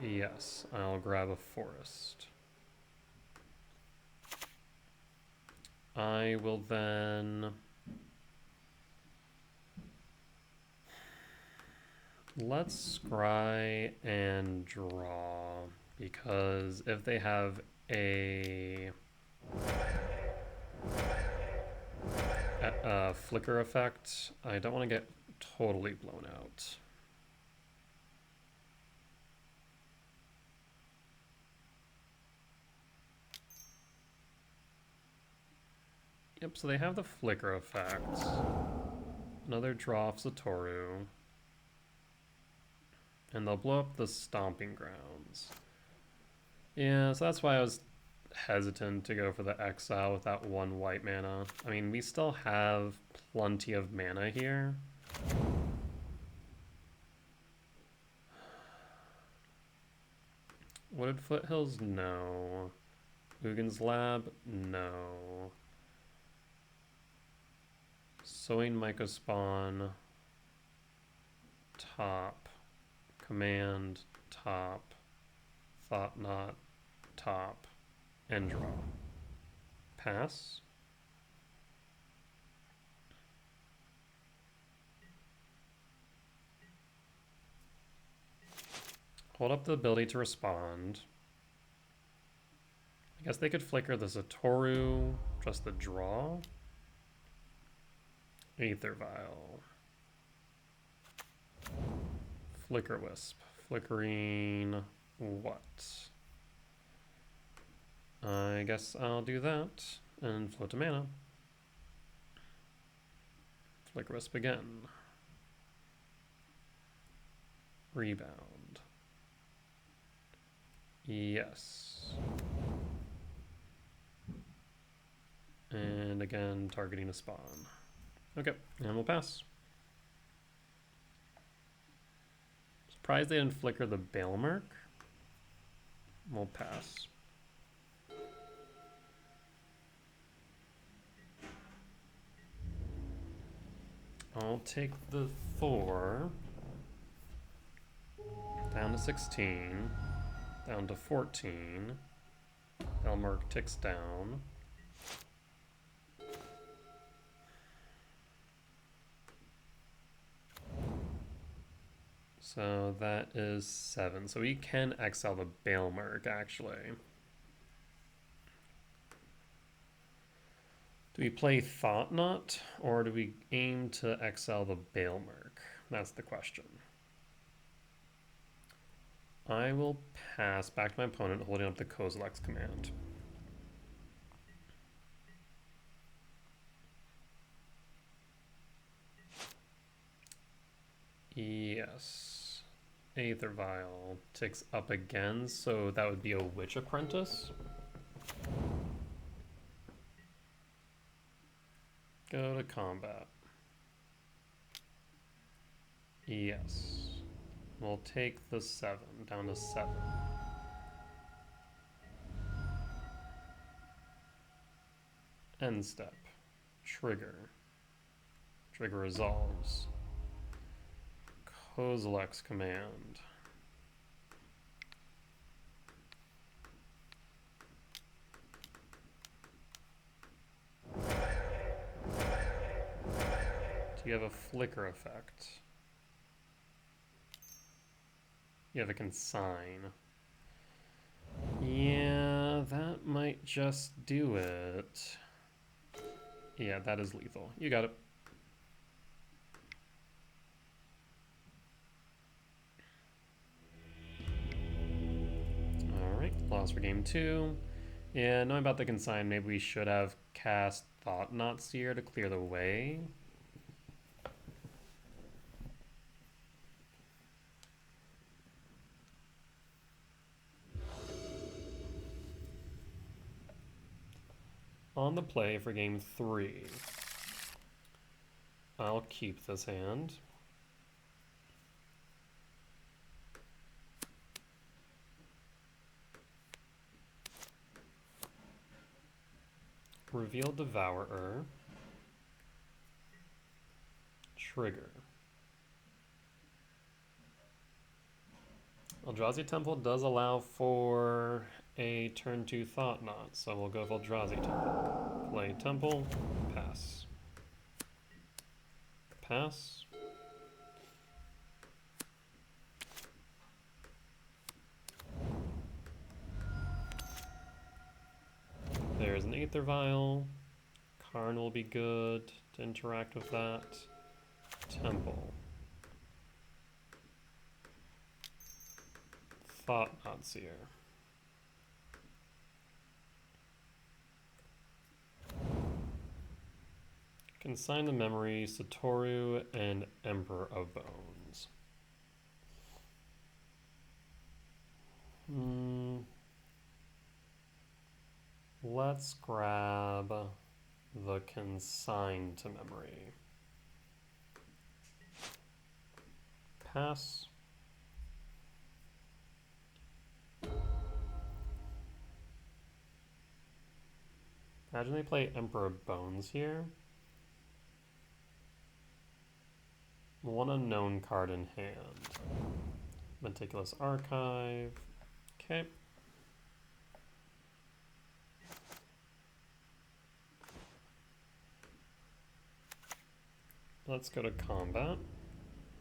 Yes, I'll grab a forest. I will then... Let's scry and draw, because if they have a flicker effect, I don't want to get totally blown out. Yep, so they have the flicker effect. Another draw off Satoru. And they'll blow up the Stomping Grounds. Yeah, so that's why I was hesitant to go for the exile with that 1 white mana. I mean, we still have plenty of mana here. Wooded Foothills? No. Ugin's Lab? No. Sowing Mycospawn. Top. Command. Top. Thought Knot. Top. And draw. Pass. Hold up the ability to respond. I guess they could flicker the Satoru, just the draw. Aether Vial. Flicker Wisp. Flickering what? I guess I'll do that and float to mana. Flicker Wisp again. Rebound. Yes. And again, targeting a spawn. Okay, and we'll pass. Surprised they didn't flicker the Balemark. We'll pass. I'll take the 4 down to 16, down to 14. Balemark ticks down. So that is 7. So we can exile the Balemark, actually. Do we play Thought Knot, or do we aim to exile the Balemark? That's the question. I will pass back to my opponent, holding up the Kozilek's command. Yes. Aether Vial ticks up again, so that would be a Witch Apprentice. Go to combat. Yes. We'll take the 7, down to 7. End step. Trigger. Trigger resolves. Kozilek's command. Do you have a flicker effect? You have a consign. Yeah, that might just do it. Yeah, that is lethal. You got it. Alright, lost for game 2. Yeah, knowing about the consign, maybe we should have cast Thought Knot Seer to clear the way. On the play for game 3, I'll keep this hand. Reveal Devourer. Trigger. Eldrazi Temple does allow for a turn 2 Thought Knot, so we'll go with Eldrazi Temple. Play Temple, pass. Pass. There's an Aether Vial. Karn will be good to interact with that. Temple. Thought Knot Seer. Consign the Memory, Satoru, and Emperor of Bones. Let's grab the Consign to Memory. Pass. Imagine they play Emperor of Bones here. One unknown card in hand. Meticulous Archive. Okay. Let's go to combat.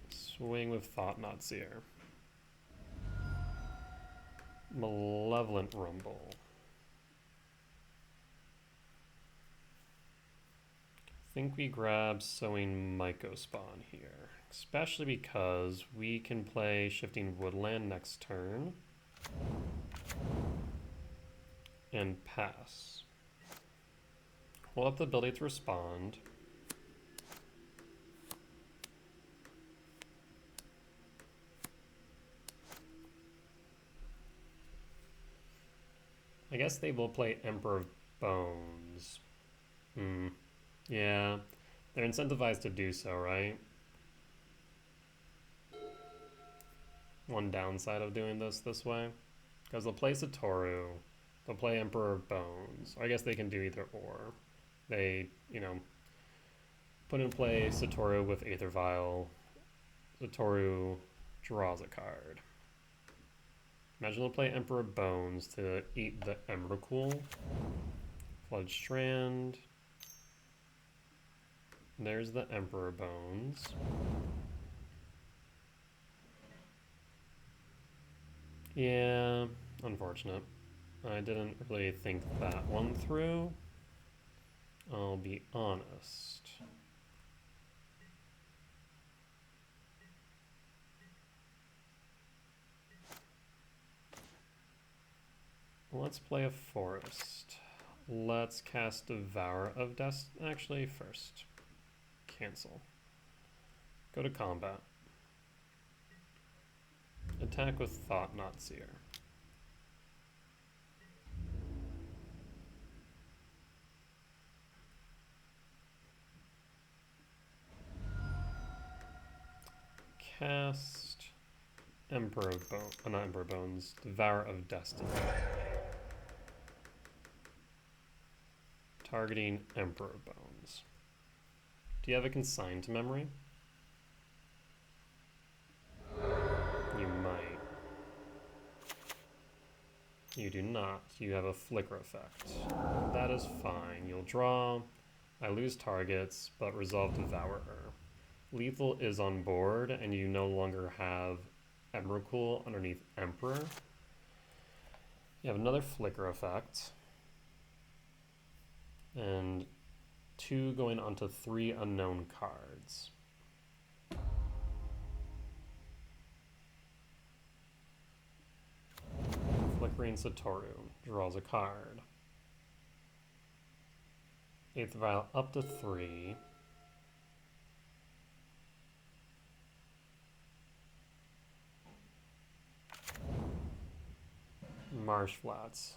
Swing with Thought Knot Seer. Malevolent Rumble. I think we grab Sowing Mycospawn here, especially because we can play Shifting Woodland next turn and pass. We'll have the ability to respond. I guess they will play Emperor of Bones. Yeah, they're incentivized to do so, right? One downside of doing this way. Because they'll play Satoru, they'll play Emperor of Bones. Or I guess they can do either or. They, put in play Satoru with Aether Vial. Satoru draws a card. Imagine they'll play Emperor of Bones to eat the Emrakul. Flood Strand. There's the Emperor Bones. Yeah, unfortunate. I didn't really think that one through. I'll be honest. Let's play a forest. Let's cast Devourer of Destiny. Actually, first. Cancel. Go to combat. Attack with Thought Knot Seer. Cast Emperor of Bones. Not Emperor Bones. Devourer of Destiny. Targeting Emperor Bones. Do you have a Consign to Memory? You might. You do not. You have a Flicker effect. That is fine. You'll draw. I lose targets, but resolve Devourer. Lethal is on board, and you no longer have Emrakul underneath Emperor. You have another Flicker effect. And 2 going onto 3 unknown cards. Flickering Satoru draws a card. Aether Vial up to 3. Marsh Flats.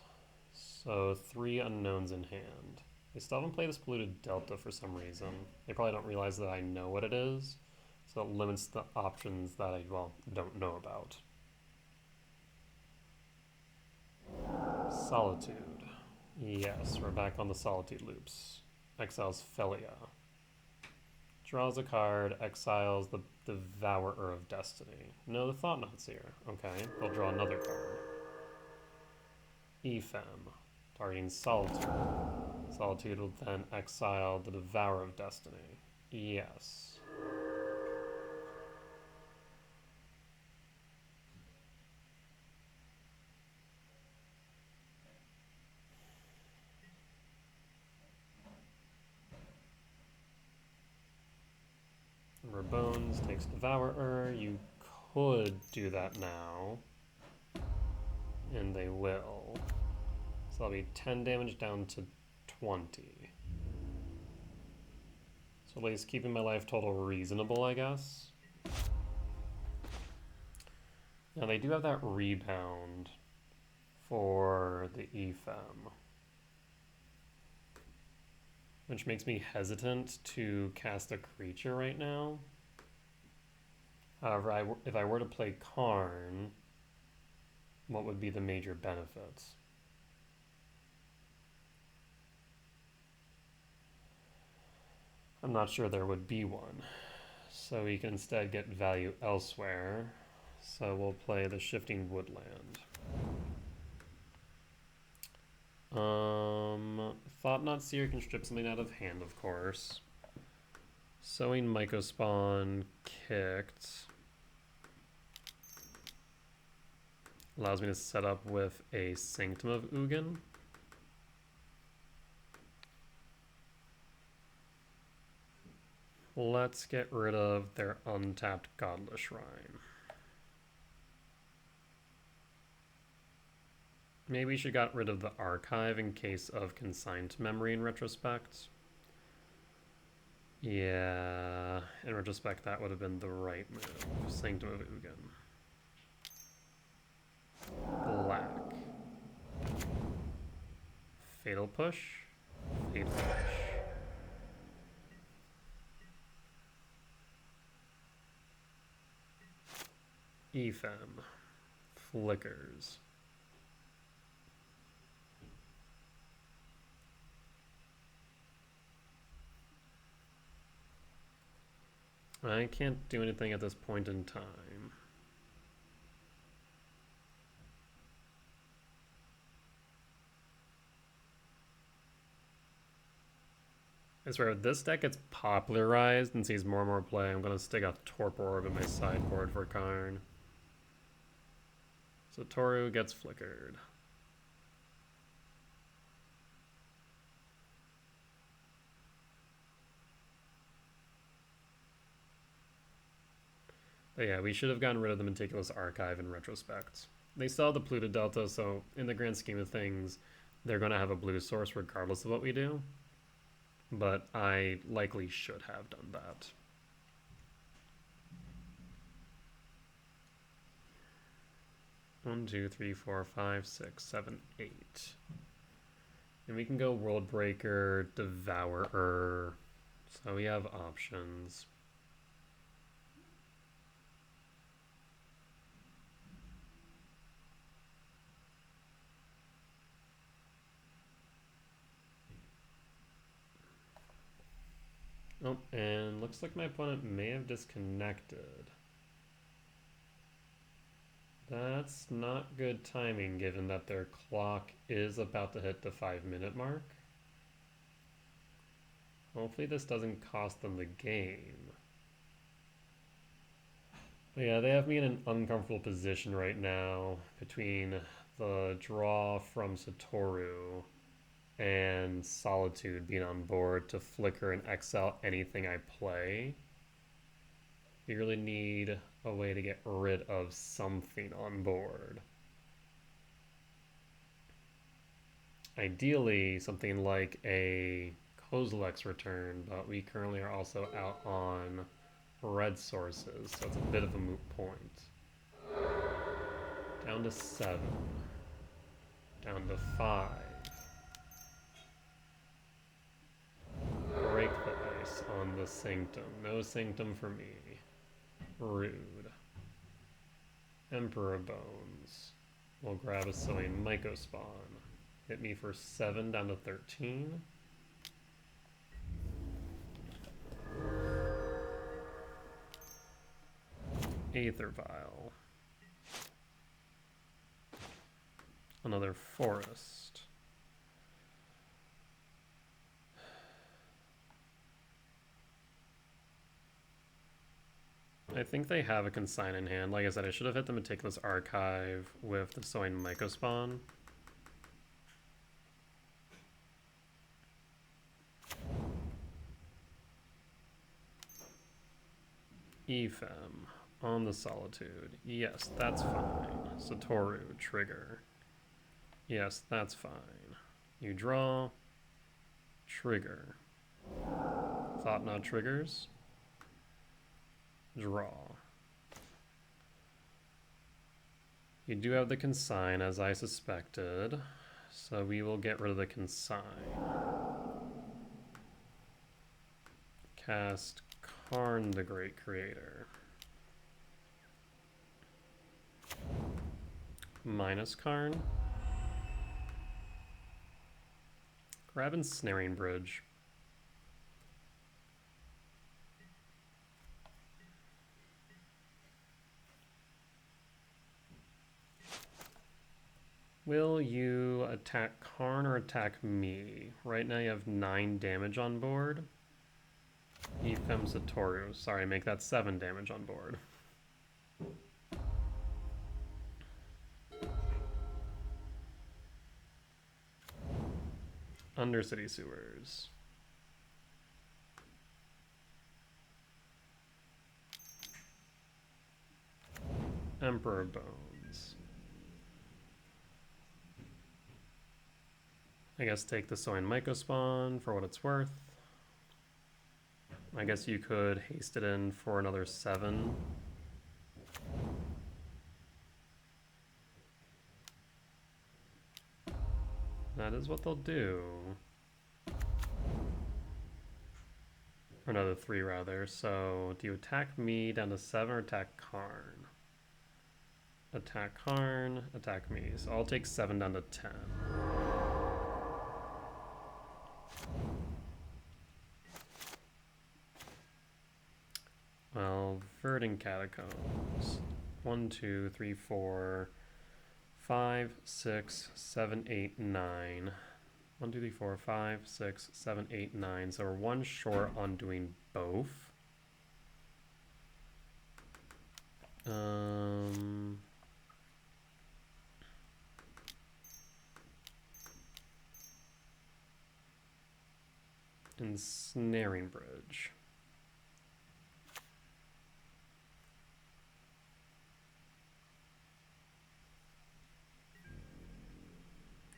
So 3 unknowns in hand. They still haven't played this Polluted Delta for some reason. They probably don't realize that I know what it is, so it limits the options that I, don't know about. Solitude. Yes, we're back on the Solitude loops. Exiles Felia. Draws a card, exiles the Devourer of Destiny. No, the Thought-Knot Seer. Okay, they'll draw another card. Ephem, targeting Solitude. Solitude will then exile the Devourer of Destiny. Yes. Bones takes Devourer. You could do that now. And they will. So that'll be 10 damage down to 20. So at least keeping my life total reasonable, I guess. Now they do have that rebound for the Ephem, which makes me hesitant to cast a creature right now. However, if I were to play Karn, what would be the major benefits? I'm not sure there would be one. So we can instead get value elsewhere. So we'll play the Shifting Woodland. Thought-Knot Seer can strip something out of hand, of course. Sowing Mycospawn kicked. Allows me to set up with a Sanctum of Ugin. Let's get rid of their untapped Godless Shrine. Maybe we should got rid of the Archive in case of Consigned Memory in retrospect. Yeah, in retrospect that would have been the right move. Sanctum of Ugin. Black. Fatal Push. Fatal Push. Ephem. Flickers. I can't do anything at this point in time. I swear, if this deck gets popularized and sees more and more play, I'm going to stick a Torpor Orb in my sideboard for Karn. So Toru gets flickered. But yeah, we should have gotten rid of the Meticulous Archive in retrospect. They still have the Pluto Delta, so in the grand scheme of things, they're going to have a blue source regardless of what we do. But I likely should have done that. One, two, three, four, five, six, seven, 8. And we can go World Breaker, Devourer. So we have options. Oh, and looks like my opponent may have disconnected. That's not good timing given that their clock is about to hit the 5-minute mark. Hopefully this doesn't cost them the game. But yeah, they have me in an uncomfortable position right now between the draw from Satoru and Solitude being on board to flicker and exile anything I play. We really need a way to get rid of something on board. Ideally, something like a Kozilek's Return, but we currently are also out on red sources, so it's a bit of a moot point. Down to 7. Down to 5. Break the ice on the Sanctum. No Sanctum for me. Rude. Emperor Bones. We'll grab a Sowing Mycospawn. hit me for 7 down to 13. Aether Vial. Another Forest. I think they have a Consign in hand. Like I said, I should have hit the Meticulous Archive with the Sowing Mycospawn. Ephem on the Solitude. Yes, that's fine. Satoru, trigger. Yes, that's fine. You draw. Trigger. Thought Knot triggers. Draw. You do have the Consign, as I suspected, so we will get rid of the Consign. Cast Karn the Great Creator. Minus Karn. Grab Ensnaring Bridge. Will you attack Karn or attack me? Right now you have 9 damage on board. Ephem Satoru. Sorry, make that 7 damage on board. Undercity Sewers. Emperor Bones. I guess take the Sowing Mycospawn for what it's worth. I guess you could haste it in for another 7. That is what they'll do. Or another 3 rather. So do you attack me down to 7 or attack Karn? Attack Karn, attack me. So I'll take 7 down to 10. Well, Verdant Catacombs. 1, 2, 3, 4, 5, 6, 7, 8, 9. 1, 2, 3, 4, 5, 6, 7, 8, 9. So we're 1 short on doing both. Ensnaring Bridge.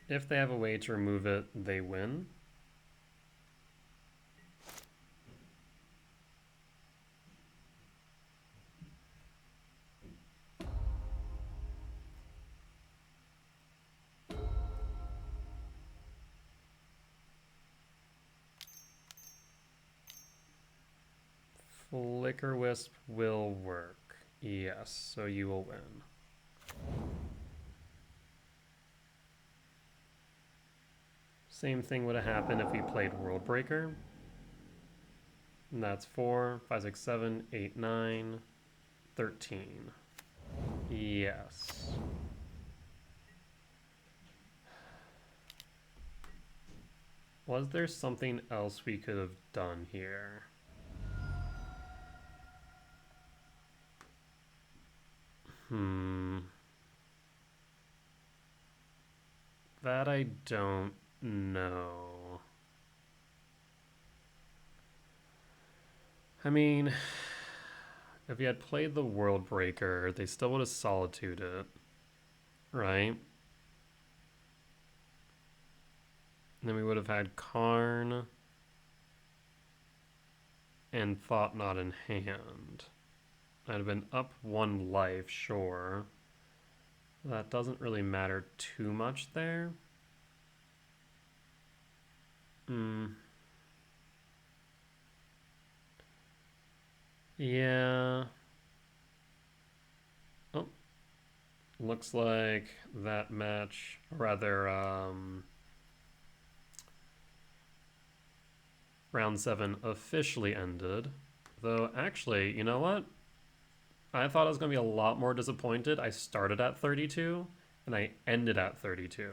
If they have a way to remove it, they win. Flicker Wisp will work. Yes, so you will win. Same thing would have happened if we played World Breaker. And that's 4, 5, 6, 7, 8, 9, 13. Yes. Was there something else we could have done here? That I don't know. I mean, if you had played the World Breaker, they still would have Solitude it, right? And then we would have had Karn and Thought Knot in hand. I'd have been up 1 life, sure. That doesn't really matter too much there. Yeah. Oh. Looks like that match, rather, round 7 officially ended. Though, actually, you know what? I thought I was going to be a lot more disappointed. I started at 32, and I ended at 32.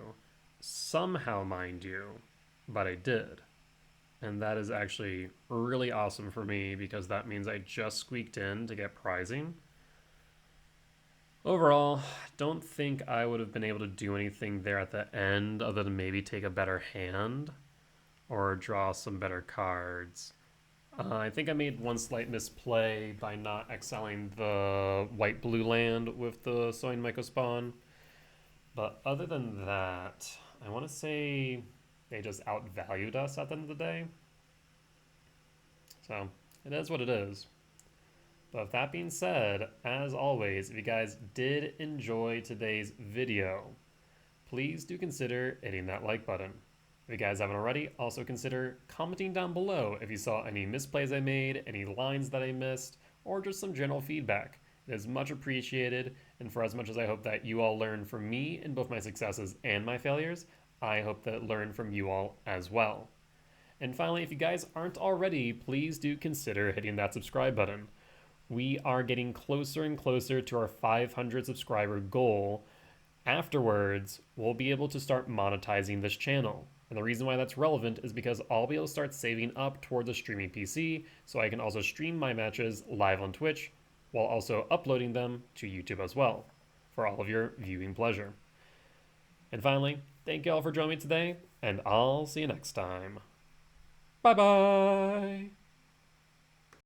Somehow, mind you, but I did. And that is actually really awesome for me because that means I just squeaked in to get prizing. Overall, don't think I would have been able to do anything there at the end other than maybe take a better hand or draw some better cards. I think I made one slight misplay by not excelling the white-blue land with the Soin Mycospawn. But other than that, I want to say they just outvalued us at the end of the day. So, it is what it is. But with that being said, as always, if you guys did enjoy today's video, please do consider hitting that like button. If you guys haven't already, also consider commenting down below if you saw any misplays I made, any lines that I missed, or just some general feedback. It is much appreciated, and for as much as I hope that you all learn from me in both my successes and my failures, I hope that learn from you all as well. And finally, if you guys aren't already, please do consider hitting that subscribe button. We are getting closer and closer to our 500 subscriber goal. Afterwards, we'll be able to start monetizing this channel. And the reason why that's relevant is because I'll be able to start saving up towards a streaming PC so I can also stream my matches live on Twitch while also uploading them to YouTube as well for all of your viewing pleasure. And finally, thank you all for joining me today, and I'll see you next time. Bye-bye!